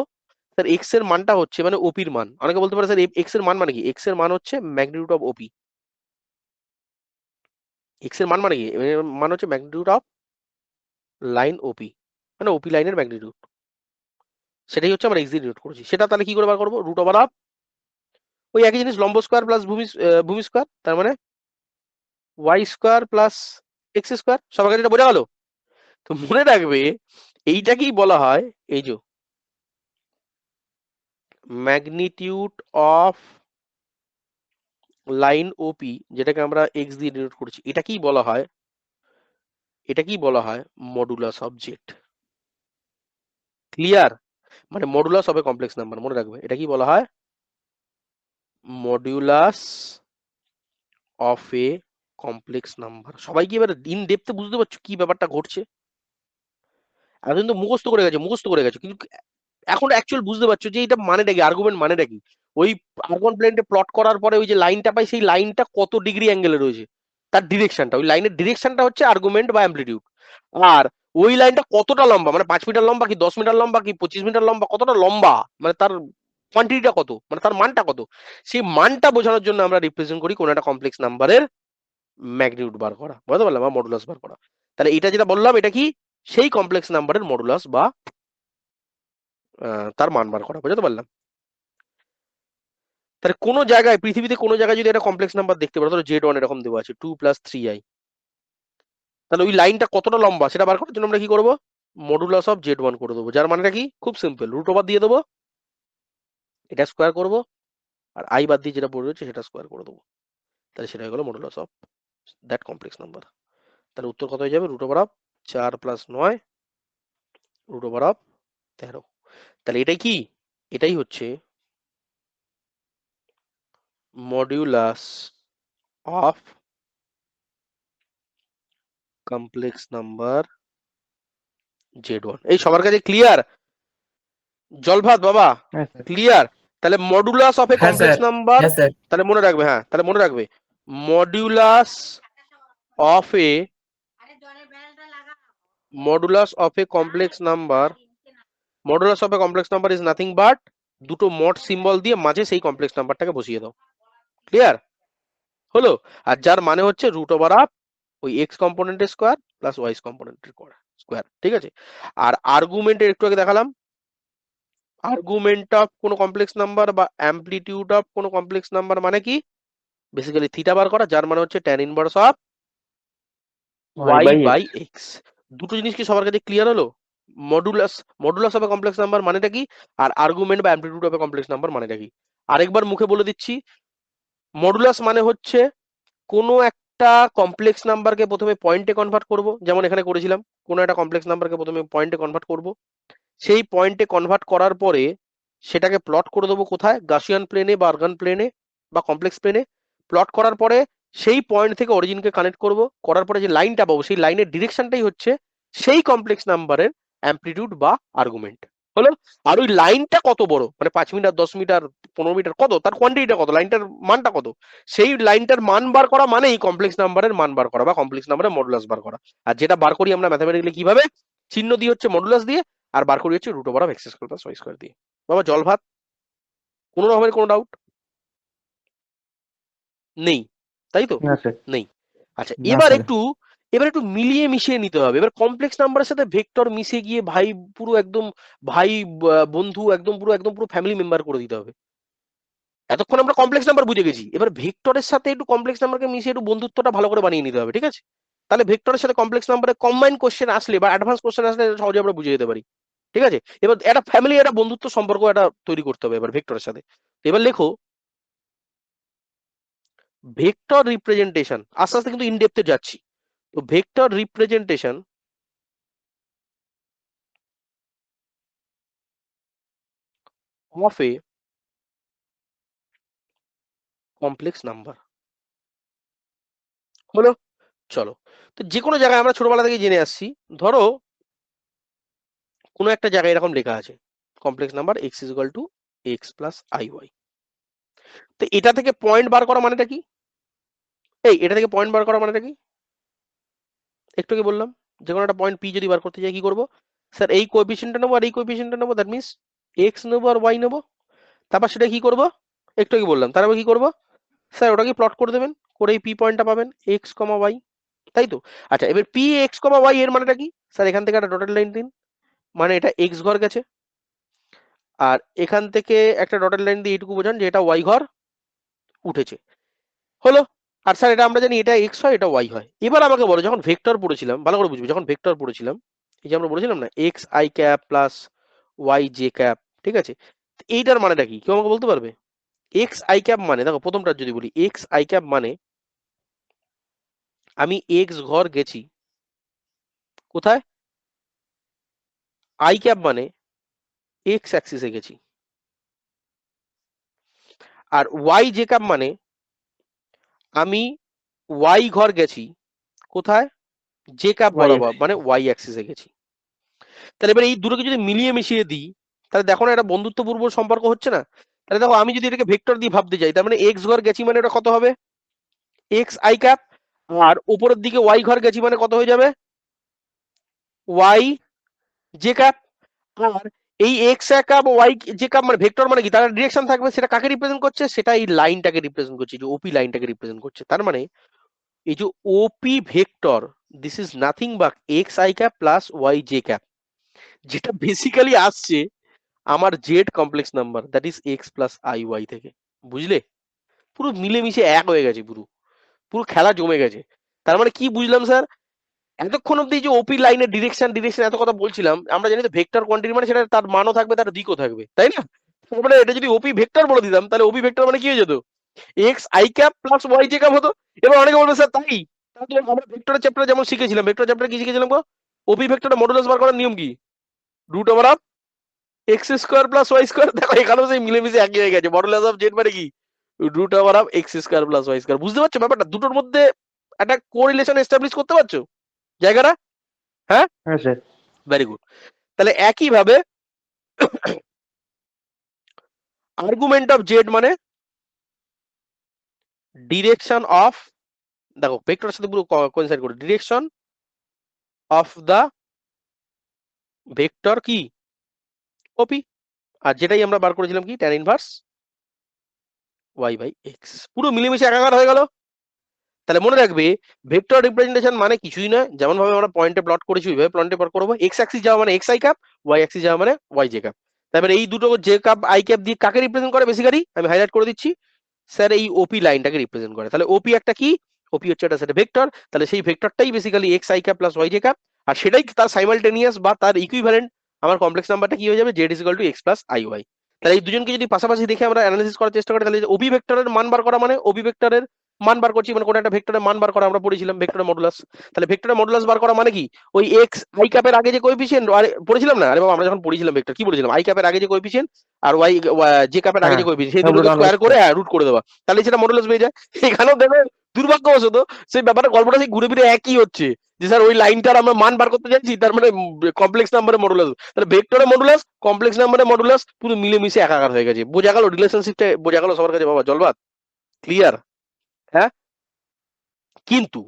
স্যার এক্স এর মানটা হচ্ছে মানে ওপির মান। অনেকে বলতে পারে স্যার এক্স এর মান মানে কি? এক্স এর মান হচ্ছে ম্যাগনিটিউড অফ ওপি। এক্স এর মান মানে কি? এর মান হচ্ছে ম্যাগনিটিউড অফ লাইন ওপি, মানে ওপি লাইনের ম্যাগনিটিউড। সেটাই হচ্ছে আমরা এক্স দিয়ে ডিনোট করেছি। সেটা তাহলে কি করে বার করবো? রুট ওভার অফ ওই একই জিনিস, লম্ব স্কোয়ার প্লাস ভূমি স্কোয়ার, তার মানে Y square plus X square. সবার কাছে এটা বোঝা গেল তো? মনে রাখবে এইটাকেই বলা হয় এই যে ম্যাগনিটিউড অফ লাইন ওপি, যেটাকে আমরা এক্স দিয়ে ডিনোট করেছি। এটাকেই বলা হয়, এটাকেই বলা হয় মডুলাস অফ জেড। ক্লিয়ার? মানে modulus of a complex number. মনে রাখবে এটা কি বলা হয়? Modulus of a complex number. সবাই কি এবার ইন ডেপথে বুঝতে পারছো কি ব্যাপারটা ঘটছে? এতদিন তো মুখস্থ করে গেছে, মুখস্থ করে গেছো, কিন্তু এখন অ্যাকচুয়াল বুঝতে পারছো যে এটা মানেটা কি, আর্গুমেন্ট মানেটা কি। ওই আর্গুমেন্ট প্লেনটা প্লট করার পরে ওই যে লাইনটা পাই, সেই লাইনটা কত ডিগ্রি অ্যাঙ্গেলে রয়েছে, তার ডিরেকশনটা, ওই লাইনের ডিরেকশনটা হচ্ছে আর্গুমেন্ট বা অ্যামপ্লিটিউড। আর ওই লাইনটা কতটা লম্বা, মানে 5 মিটার লম্বা কি 10 মিটার লম্বা কি 25 মিটার লম্বা, কতটা লম্বা, মানে তার কোয়ান্টিটিটা কত, মানে তার মানটা কত, সেই মানটা বোঝানোর জন্য আমরা রিপ্রেজেন্ট করি কোন একটা কমপ্লেক্স নাম্বারের ম্যাগনিটিউড বার করা, বুঝতে পারলাম, বা মডুলাস বার করা। তাহলে এটা যেটা বললাম এটা কি? সেই কমপ্লেক্স নাম্বারের মডুলাস বা তার মান বার করা, বুঝতে পারলাম। তাহলে কোনো জায়গায় পৃথিবীতে কোনো জায়গায় যদি একটা কমপ্লেক্স নাম্বার দেখতে পারো, ধরো Z1 এরকম দেওয়া আছে 2 + 3i, তাহলে ওই লাইনটা কতটা লম্বা সেটা বার করার জন্য আমরা কি করবো? মডুলাস অফ Z1 করে দেবো, যার মানেটা কি? খুব সিম্পল, রুট ওভার দিয়ে দেবো, এটা স্কোয়ার করবো, আর আই বাদ দিয়ে যেটা পড়ে রয়েছে সেটা স্কোয়ার করে দেবো। তাহলে সেটা হয়ে গেল modulus of that complex number. তাহলে উত্তর কত হয়ে যাবে? Root over of 4 + 9 root over of 13। তাহলে এটাই কি? এটাই হচ্ছে modulus of complex number Z1। এই সবার কাছে ক্লিয়ার? জল ভাত বাবা, হ্যাঁ স্যার। ক্লিয়ার? তাহলে মডুলাস অফ এ হ্যাঁ কমপ্লেক্স স্যার। নাম্বার, হ্যাঁ স্যার। তাহলে মনে রাখবে, হ্যাঁ তাহলে মনে রাখবে modulus of A modulus of a complex number, modulus of a complex number is nothing but দুটো মড সিম্বল দিয়ে মাঝে সেই কমপ্লেক্স নাম্বারটাকে বসিয়ে দাও। ক্লিয়ার হলো? আর যার মানে হচ্ছে রুট ওভার অফ ওই এক্স কম্পোনেন্টের স্কোয়ার প্লাস ওয়াই কম্পোনেন্টের স্কোয়ার, ঠিক আছে? আর আর্গুমেন্টের একটু আগে দেখালাম, আর্গুমেন্ট অফ কোনো কমপ্লেক্স নাম্বার বা অ্যামপ্লিটিউড অফ কোনো কমপ্লেক্স নাম্বার মানে কি? বেসিক্যালি থিটা বার করা, যার মানে হচ্ছে tan inverse of y y bye bye x। x। দুটো জিনিস কি সবার কাছে ক্লিয়ার হলো? Modulus, modulus of a complex number মানেটা কি, আর আর্গুমেন্ট বা amplitude of a complex number মানেটা কি? আরেকবার মুখে বলে দিচ্ছি, মডুলাস মানে হচ্ছে কোনো একটা কমপ্লেক্স নাম্বারকে প্রথমে পয়েন্টে কনভার্ট করব, যেমন এখানে করেছিলাম, কোনো একটা কমপ্লেক্স নাম্বারকে প্রথমে পয়েন্টে কনভার্ট করব, সেই পয়েন্টে কনভার্ট করার পরে সেটাকে প্লট করে দেবো কোথায়? গাসিয়ান প্লেনে বা আর্গান প্লেনে বা কমপ্লেক্স প্লেনে। প্লট করার পরে সেই পয়েন্ট থেকে অরিজিনকে কানেক্ট করব, করার পরে যে লাইনটা পাবো সেই লাইনের ডিরেকশনটাই হচ্ছে সেই কমপ্লেক্স নাম্বারের অ্যামপ্লিটিউড বা আর্গুমেন্ট হলো। আর ওই লাইনটা কত বড়, মানে 5 মিটার 10 মিটার 15 মিটার, কত তার কোয়ান্টিটিটা কত, লাইনটার মানটা কত, সেই লাইনটার মান বার করা মানেই কমপ্লেক্স নাম্বারের মান বার করা বা কমপ্লেক্স নাম্বারের মডুলাস বার করা। আর যেটা বার করি আমরা ম্যাথমেটিক্যালি কিভাবে? চিহ্ন দিয়ে হচ্ছে মডুলাস দিয়ে, আর বার করি হচ্ছে root over of X square plus Y square দিয়ে। বাবা জল ভাত, কোনো রকমের কোনো ডাউট নেই, তাই তো? না স্যার। নেই। আচ্ছা না এবার স্যার। একটু, এবার একটু মিলিয়ে মিশিয়ে নিতে হবে। এবার কমপ্লেক্স নাম্বারের সাথে ভেক্টর মিশিয়ে গিয়ে ভাই পুরো একদম ভাই বন্ধু একদম পুরো ফ্যামিলি মেম্বার করে দিতে হবে। এতক্ষণ আমরা কমপ্লেক্স নাম্বার বুঝে গেছি, এবার ভেক্টরের সাথে একটু কমপ্লেক্স নাম্বারকে মিশিয়ে একটু বন্ধুত্বটা ভালো করে বানিয়ে নিতে হবে, ঠিক আছে? তাহলে ভেক্টরের সাথে কমপ্লেক্স নাম্বারে কম্বাইন কোশ্চেন আসলে বা অ্যাডভান্স কোশ্চেন আসলে সহজে আমরা বুঝে যেতে পারি। ঠিক আছে, এবার একটা ফ্যামিলি একটা বন্ধুত্ব সম্পর্ক একটা তৈরি করতে হবে এবার ভেক্টরের সাথে। এবার লেখো ভেক্টর রিপ্রেজেন্টেশন, আস্তে আস্তে কিন্তু ইনডেপথে যাচ্ছি। তো vector representation of a complex number হলো। চলো, তো যে কোনো জায়গায় আমরা ছোটবেলা থেকে জেনে আসছি, ধরো কোনো একটা জায়গায় এরকম লেখা আছে complex number X is equal to x plus I Y. তো এটা থেকে পয়েন্ট বার করা মানেটা কি? এটা থেকে পয়েন্ট বার করা মানেটা কি? একটু আগে বললাম যে কোনো একটা পয়েন্ট পি যদি বার করতে চাই কি করবো? স্যার এই কোএফিসিয়েন্টটা নেবো আর এই কোএফিসিয়েন্টটা নেবো, দ্যাট মিনস এক্স নেবো আর ওয়াই নেবো। তারপর সেটা কি করবো? একটু আগে বললাম, তারপর কি করবো? স্যার ওটাকে প্লট করে দেবেন, করে এই পি পয়েন্টটা পাবেন এক্স কমা ওয়াই, তাই তো? আচ্ছা, এবার পি এক্স কমা ওয়াই এর মানেটা কি? স্যার এখান থেকে একটা ডটেড লাইন দিন, মানে এটা এক্স ঘর গেছে, আর এখান থেকে একটা ডটেড লাইন দিয়ে এইটুকু বোঝান যে এটা ওয়াই ঘর উঠেছে, হলো। আর স্যার এটা আমরা জানি এটা এক্স হয় এটা ওয়াই হয়। এবার আমাকে বলো, যখন ভেক্টর পড়েছিলাম, ভালো করে বুঝবি, যখন ভেক্টর পড়েছিলাম, এই যে আমরা বলেছিলাম না X I cap plus Y J cap, ঠিক আছে, তো এইটার মানেটা কি কেউ আমাকে বলতে পারবে? এক্স আই ক্যাপ মানে, দেখো প্রথমটা যদি বলি, এক্স আই ক্যাপ মানে আমি এক্স ঘর গেছি কোথায়? আই ক্যাপ মানে এক্স অ্যাক্সিসে গেছি। আর ওয়াই জে ক্যাপ মানে আমি ওয়াই ঘর গেছি কোথায়? জে ক্যাপ ওয়াই বরাবর, অ্যাক্সিস। মানে ওয়াই অ্যাক্সিসে গেছি। তাহলে এবার এই দুটোকে যদি মিলিয়ে মিশিয়ে দিই, তাহলে দেখো না একটা বন্ধুত্বপূর্ণ সম্পর্ক হচ্ছে না? তাহলে দেখো আমি যদি এটাকে ভেক্টর দিয়ে ভাবতে চাই, তার মানে এক্স ঘর গেছি মানে এটা কত হবে? X I cap. আর উপরের দিকে ওয়াই ঘর গেছি মানে কত হয়ে যাবে? Y J cap. আর এই x cap Y J cap মানে ভেক্টর মানে কি, তার ডিরেকশন থাকবে, সেটা কাকে রিপ্রেজেন্ট করছে? সেটা এই লাইনটাকে রিপ্রেজেন্ট করছে, যে ওপি লাইনটাকে রিপ্রেজেন্ট করছে। তার মানে এই যে OP vector, this is nothing but x I cap plus Y J cap, যেটা বেসিক্যালি আসছে আমার z complex number, that is x plus I y থেকে। বুঝলে? পুরো মিলেমিশে এক হয়ে গেছে, পুরো পুরো খেলা জমে গেছে। তার মানে কি বুঝলাম স্যার? এতক্ষণ অব্দি যে ওপি লাইনের ডিরেকশন ডিরেকশন এত কথা বলছিলাম, আমরা জানি তো ভেক্টর কোয়ান্টিটি মানে সেটা তার মানও থাকবে তার দিকও থাকবে, তাই না? তার মানে এটা যদি ওপি ভেক্টর বলে দিতাম, তাহলে ওপি ভেক্টর মানে কি হয়ে যেত? X I cap plus Y J cap হতো। এবার অনেকে বলবে স্যার তাই? তাহলে আমরা ভেক্টরের চ্যাপ্টারে যেমন শিখেছিলাম, ভেক্টর চ্যাপ্টারে কি শিখেছিলাম গো? ওপি ভেক্টরের মডুলাস বার করার নিয়ম কি? Root over of x square plus Y square. দেখো এখানেও সেই মিলেমিশে একই হয়ে গেছে, মডুলাস অফ জেড মানে কি? Root over of x square plus Y square. বুঝতে পারছো ব্যাপারটা? দুটোর মধ্যে একটা কোরিলেশন এস্টাবলিশ করতে পারছো জায়গাটা? হ্যাঁ, হ্যাঁ স্যার। Very good. তাহলে একই ভাবে আর্গুমেন্ট অফ জেড মানে ডিরেকশন অফ, দেখো ভেক্টরের সাথে পুরো কোইনসাইড করে, ডিরেকশন অফ দা ভেক্টর কি? ওপি। আর যেটাই আমরা বার করেছিলাম কি, tan inverse Y by X, পুরো মিলেমিশে একাকার হয়ে গেল। তাহলে মনে রাখবে ভেক্টর রিপ্রেজেন্টেশন মানে কিছুই নয়, যেমন ভাবে আমরা পয়েন্টে প্লট করেছি ওইভাবে পয়েন্টে প্লট করবো। এক্স অ্যাক্সিস যাওয়া মানে X I cap, Y axis যাওয়া মানে ওয়াই জে ক্যাপ। তারপরে এই দুটো জে ক্যাপ আই ক্যাপ দিয়ে কাকে রিপ্রেজেন্ট করে বেসিক্যালি আমি হাইলাইট করে দিচ্ছি, স্যার এই ওপি লাইনটাকে রিপ্রেজেন্ট করে। তাহলে ওপি একটা কি? ওপি হচ্ছে একটা সেটা ভেক্টর, তাহলে সেই ভেক্টরটাই basically x I cap plus Y J cap. আর সেটাই তার সাইমালটেনিয়াস বা তার ইকুইভ্যালেন্ট আমার কমপ্লেক্স নাম্বারটা কি হয়ে যাবে? Z is equal to x plus I Y. তাহলে এই দুজনকে যদি পাশাপাশি দেখে আমরা অ্যানালিসিস করার চেষ্টা করি, তাহলে ওবি ভেক্টরের মান বার করা মানে ওবি ভেক্টরের মান বার করছি, মানে কোন একটা ভেক্টরের মান বার করা, আমরা পড়েছিলাম ভেক্টরের মডুলাস। তাহলে ভেক্টরের মডুলাস বার করা মানে কি? ওই এক্স আই ক্যাপের আগে যে কোএফিসিয়েন্ট পড়েছিলাম না, আরে বাবা, আমরা যখন পড়েছিলাম ভেক্টর কি বলেছিলাম? আই ক্যাপের আগে যে কোএফিসিয়েন্ট আর ওয়াই জে ক্যাপের আগে হ্যাঁ, যে কোএফিসিয়েন্ট, সেই সব দুটোকে রুট স্কোয়ার করে রুট করে দেওয়া, তাহলে সেটা মডুলাস পেয়ে যায়। এখানেও দেখো দুর্ভাগ্যবশত সেই ব্যাপারটা গল্পটা সেই ঘুরে ফিরে একই হচ্ছে, যে স্যার ওই লাইনটার আমরা মান বার করতে যাচ্ছি, তার মানে কমপ্লেক্স নাম্বারের মডুলাস, তাহলে ভেক্টরের মডুলাস কমপ্লেক্স নাম্বারের মডুলাস পুরো মিলেমিশে একাকার হয়ে গেছে। বোঝা গেল রিলেশনশিপটা? বোঝা গেল সবার কাছে বাবা জলবাদ? ক্লিয়ার? হ্যাঁ, কিন্তু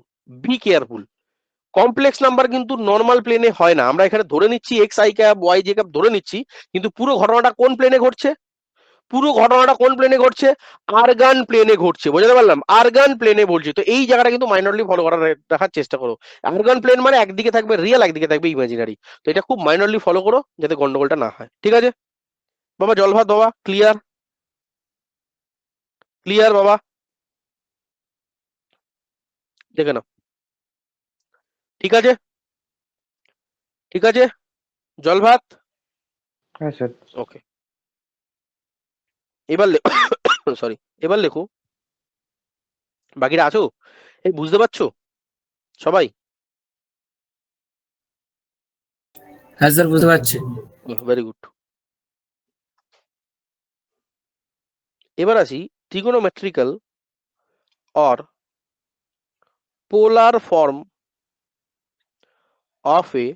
বি কেয়ারফুল, কমপ্লেক্স নাম্বার কিন্তু নর্মাল প্লেনে হয় না। আমরা এখানে ধরে নিচ্ছি X I cap Y J cap ধরে নিচ্ছি, কিন্তু পুরো ঘটনাটা কোন প্লেনে ঘটছে? পুরো ঘটনাটা কোন প্লেনে ঘটছে? আরগান প্লেনে ঘটছে। বুঝতে পারলাম? আরগান প্লেনে বলছি, তো এই জায়গাটা কিন্তু মাইনরলি ফলো করার রাখার চেষ্টা করো। আরগান প্লেন মানে একদিকে থাকবে রিয়েল, একদিকে থাকবে ইমাজিনারি, তো এটা খুব মাইনরলি ফলো করো যাতে গন্ডগোলটা না হয়। ঠিক আছে বাবা? জল ভাত বাবা, ক্লিয়ার? ক্লিয়ার বাবা? দেখে নাও। ঠিক আছে, ঠিক আছে, জল ভাত। হ্যাঁ স্যার। ওকে, এবার সরি, এবার লেখো। বাকিরা আছো? এই বুঝতে পারছো সবাই? হ্যাঁ স্যার বুঝতে পারছি। Very good. এবার আসি trigonometrical or polar form of a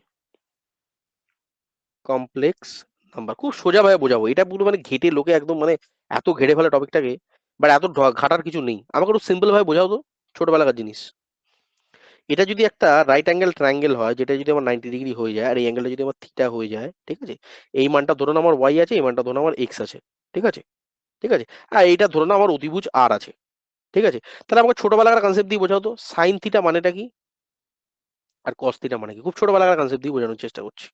complex number. খুব সোজা ভাবে বোঝাবো, এটা পুরো মানে ঘেটে লোকে একদম মানে এত ঘেটে ফেলে টপিকটাকে, বাট এত ঘাটার কিছু নেই। আমাকে একটু সিম্পল ভাবে বোঝাও তো, ছোটবেলাকার জিনিস। এটা যদি একটা রাইট অ্যাঙ্গেল ট্রায়াঙ্গেল হয়, যেটা যদি আমার 90 ডিগ্রি হয়ে যায়, আর এই অ্যাঙ্গেলটা যদি আমার থিটা হয়ে যায়, ঠিক আছে, এই মানটা ধরুন আমার ওয়াই আছে, এই মানটা ধরুন আমার এক্স আছে, ঠিক আছে, ঠিক আছে, আর এইটা ধরুন আমার অতিভুজ আর আছে, ঠিক আছে। তাহলে আমাকে ছোটবেলাকার কনসেপ্ট দিয়ে বোঝাও তো, সাইন থিটা মানেটা কি আর কস থিটা মানে কি? খুব ছোটবেলাকার কনসেপ্ট দিয়ে বোঝানোর চেষ্টা করছি।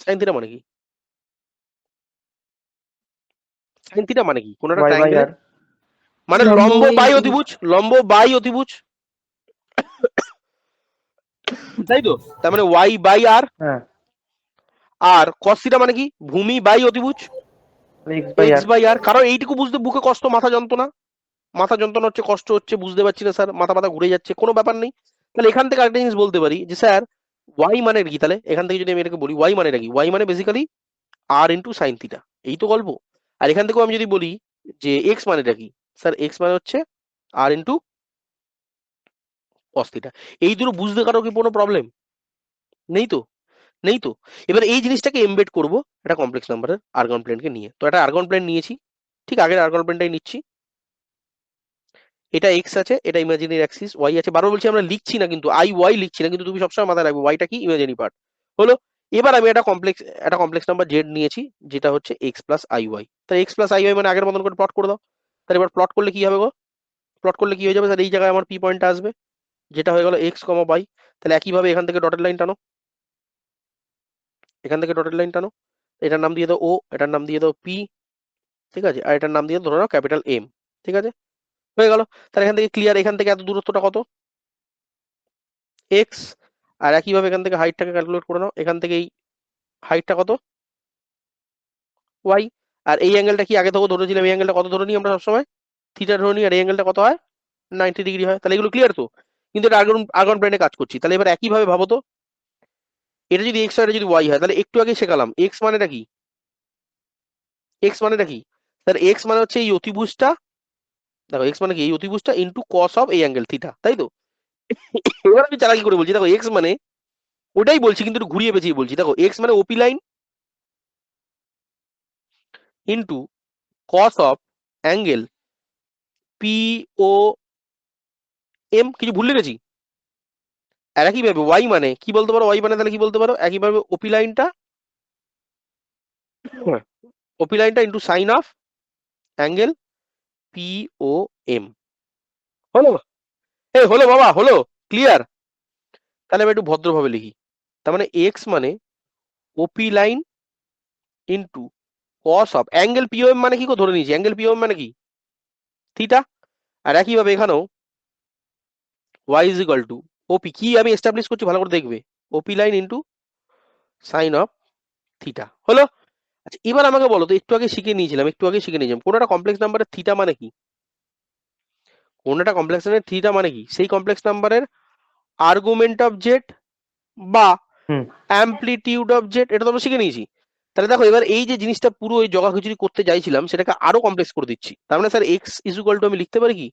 সাইন থিটা মানে কি? সাইন থিটা মানে কি? কোন একটা ওয়াই বাই ট্রায়াঙ্গেলে আর। মানে লম্ব লম্ব বাই বাই অতিভুজ। অতিভুজ, লম্ব বাই অতিভুজ, তাই তো? তার মানে ওয়াই বাই আর। হ্যাঁ, আর কস থিটা মানে কি? ভূমি বাই অতিভুজ, x by x r. By r. কারণ এইটুকু বুঝতে বুকে কষ্ট, মাথা যন্ত্রণা, মাথা যন্ত্রণা হচ্ছে, কষ্ট হচ্ছে, বুঝতে পারছি না স্যার, মাথা মাথা ঘুরে যাচ্ছে, কোনো ব্যাপার নেই। তাহলে এখান থেকে আরেকটা জিনিস বলতে পারি যে স্যার ওয়াই মানে কি? তাহলে এখান থেকে যদি আমি এটাকে বলি ওয়াই মানে কি, ওয়াই মানে বেসিক্যালি আর ইন্টু সাইন থিটা, এই তো গল্প। আর এখান থেকেও আমি যদি বলি যে এক্স মানেটা কি, স্যার এক্স মানে হচ্ছে আর ইন্টু কস থিটা। এই দুটো বুঝতে কারো কি কোনো প্রবলেম নেই তো? নেই তো? এবার এই জিনিসটাকে এমবেড করব একটা কমপ্লেক্স নাম্বারের আর্গন প্লেনকে নিয়ে। তো একটা আর্গন প্লেন নিয়েছি, ঠিক আগের আর্গন প্লেনটাই নিচ্ছি। এটা এক্স আছে, এটা ইমাজিনারি অ্যাক্সিস, ওয়াই আছে। বারবার বলছি আমরা লিখছি না কিন্তু, আই ওয়াই লিখছি না কিন্তু, তুমি সবসময় মাথায় রাখবে ওয়াইটা কি, ইমাজিনারি পার্ট হলো। এবার আমি একটা কমপ্লেক্স নাম্বার জেড নিয়েছি, যেটা হচ্ছে এক্স প্লাস আই ওয়াই। তাহলে এক্স প্লাস আই ওয়াই মানে আগের মতন করে প্লট করে দাও। তাহলে এবার প্লট করলে কি হবে গো? প্লট করলে কি হয়ে যাবে স্যার? এই জায়গায় আমার পি পয়েন্টটা আসবে, যেটা হয়ে গেল এক্স কমা ওয়াই। তাহলে একইভাবে এখান থেকে ডটেড লাইন টানো, এখান থেকে ডটেড লাইন টানো, এটার নাম দিয়ে দাও ও, এটার নাম দিয়ে দাও পি, ঠিক আছে, আর এটার নাম দিয়ে ধরে নাও ক্যাপিটাল এম, ঠিক আছে, হয়ে গেল। তাহলে এখান থেকে ক্লিয়ার, এখান থেকে এত দূরত্বটা কত? এক্স। আর একইভাবে এখান থেকে হাইটটাকে ক্যালকুলেট করে নাও, এখান থেকে এই হাইটটা কত? ওয়াই। আর এই অ্যাঙ্গেলটা কি আগে থেকে ধরেছিলাম, এই অ্যাঙ্গেলটা কত ধরে নিই আমরা সবসময়? থিটা ধরে নিই। আর এই অ্যাঙ্গেলটা কত হয়? 90 ডিগ্রি হয়। তাহলে এগুলো ক্লিয়ার তো? কিন্তু এটা আর্গন আর্গন প্লেনে কাজ করছি। তাহলে এবার একইভাবে ভাবো তো, এটা যদি এক্স হয়, এটা যদি ওয়াই হয়, তাহলে একটু আগে শেখালাম এক্স মানেটা কি, এক্স মানেটা কি? তাহলে এক্স মানে হচ্ছে এই অতিভুজটা, দেখো এক্স মানে কি, এই অতিভুজটা ইন্টু কস অফ এই অ্যাঙ্গেল থিটা, তাই তো? এবার আমি চালাকি করে বলছি, দেখো এক্স মানে ওটাই বলছি কিন্তু একটু ঘুরিয়ে পেঁচিয়ে বলছি। দেখো এক্স মানে OP line into cos of angle P O M. কিছু ভুলে গেছি? আর একইভাবে ওয়াই মানে কি বলতে পারো? ওয়াই মানে তাহলে কি বলতে পারো? একইভাবে ওপি লাইনটা, ওপি লাইনটা into sine of angle P O M. হলো? এই হলো বাবা, হলো? ক্লিয়ার? তাহলে আমি একটু ভদ্রভাবে লিখি। তার মানে এক্স মানে OP line into cos of angle POM মানে কি গো? ধরে নিয়েছি অ্যাঙ্গেল পিওএম মানে কি? থিটা। আর একইভাবে এখানেও y is equal to OP, কি আমি এস্টাবলিশ করছি ভালো করে দেখবে, OP line into sine of theta. হলো? আচ্ছা এবার আমাকে বলো তো, একটু আগে শিখে নিয়েছিলাম কোন একটা কমপ্লেক্স নাম্বারের থিটা মানে কি? কোন একটা কমপ্লেক্স নাম্বারের থিটা মানে কি? সেই কমপ্লেক্স নাম্বারের আর্গুমেন্ট অফ জেড বা হুম। অ্যামপ্লিটিউড অফ জেড, এটা তো আমরা শিখে নিয়েছি। তাহলে দেখো এবার এই যে জিনিসটা পুরো ওই জগাখিচুড়ি করতে চাইছিলাম, সেটাকে আরো কমপ্লেক্স করে দিচ্ছি। তার মানে sir x is equal two আমি লিখতে পারি কি,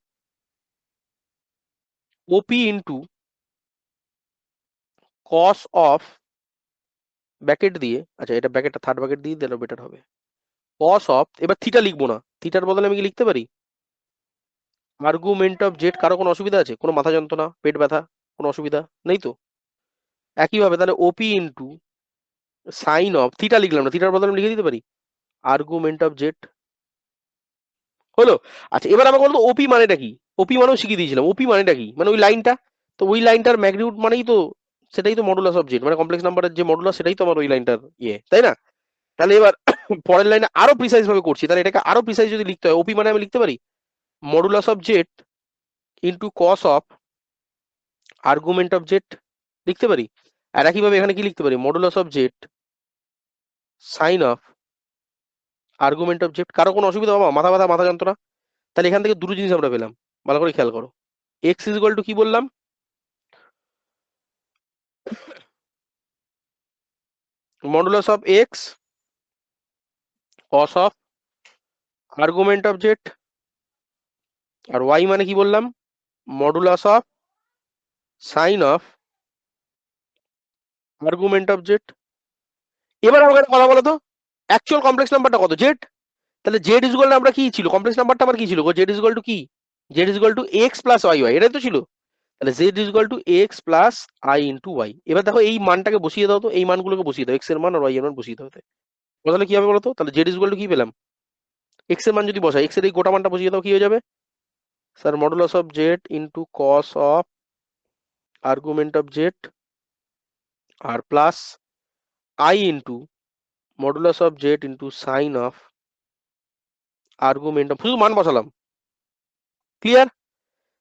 ওপি ইন্টু কস অফ ব্যাকেট দিয়ে, আচ্ছা এটা ব্যাকেটটা থার্ড ব্যাকেট দিয়ে দিলে বেটার হবে, কস অফ, এবার থিটা লিখবো না, থিটার বদলে আমি কি লিখতে পারি, আর্গুমেন্ট অফ জেড। কারো কোনো অসুবিধা আছে? কোনো মাথা যন্ত্রণা, পেট ব্যথা, কোনো অসুবিধা নেই তো? একইভাবে তাহলে ওপি ইন্টু সাইন অফ, থিটা লিখলাম না, থিটার বদলে আমি লিখে দিতে পারি আর্গুমেন্ট অফ জেড। হলো? আচ্ছা এবার আমাকে বলতো ওপি মানেটা কি? ওপি মানেও শিখিয়ে দিয়েছিলাম, ওপি মানেটা কি, মানে ওই লাইনটা। তো ওই লাইনটার ম্যাগনিটিউড মানেই তো, সেটাই তো মডুলাস অফ জেড, মানে কমপ্লেক্স নাম্বারের যে মডুলাস, সেটাই তো আমার ওই লাইনটার ইয়ে, তাই না? তাহলে এবার পরের লাইনে আরো প্রিসাইজ ভাবে করছি। তাহলে এটাকে আরো প্রিসাইজ যদি লিখতে হয়, ওপি মানে আমি লিখতে পারি modulus of Z into cos of argument of Z লিখতে পারি। আর একইভাবে এখানে কি লিখতে পারি, modulus of Z sine of argument of Z. কারো কোনো অসুবিধা বাবা, মাথা যন্ত্রণা? তাহলে এখান থেকে দুটো জিনিস আমরা পেলাম, ভালো করে খেয়াল করো। এক্স ইজ ইকুয়াল টু কি বললাম, modulus of X cos of argument of Z, আর ওয়াই মানে কি বললাম, modulus of sine of argument of Z. এবার আমাকে একটা কথা বলো তো, অ্যাকচুয়াল কমপ্লেক্স নাম্বারটা কত, জেড। তাহলে জেড ইজ ইকুয়াল আমরা কি ছিল, কমপ্লেক্স নাম্বারটা আমার কি ছিল গো, জেড ইজ ইকুয়াল টু কি, Z is equal to x plus Y Y, এটাই তো ছিল। তাহলে Z is equal to x plus I into Y. এবার দেখো এই মানটাকে বসিয়ে দাও তো, এই মানগুলোকে বসিয়ে দাও, এক্স এর মান আর ওয়াই এর মান বসিয়ে দাও। তাহলে কি হবে বলো তো, তাহলে জেড ইজ ইকুয়াল টু কি পেলাম, এক্স এর মান যদি বসাই, এক্স এর এই গোটা মানটা বসিয়ে দাও, কি হয়ে যাবে sir, modulus of Z into cos of argument of Z আর plus I into modulus of Z into sine of argument of, শুধু মান বসালাম, ক্লিয়ার।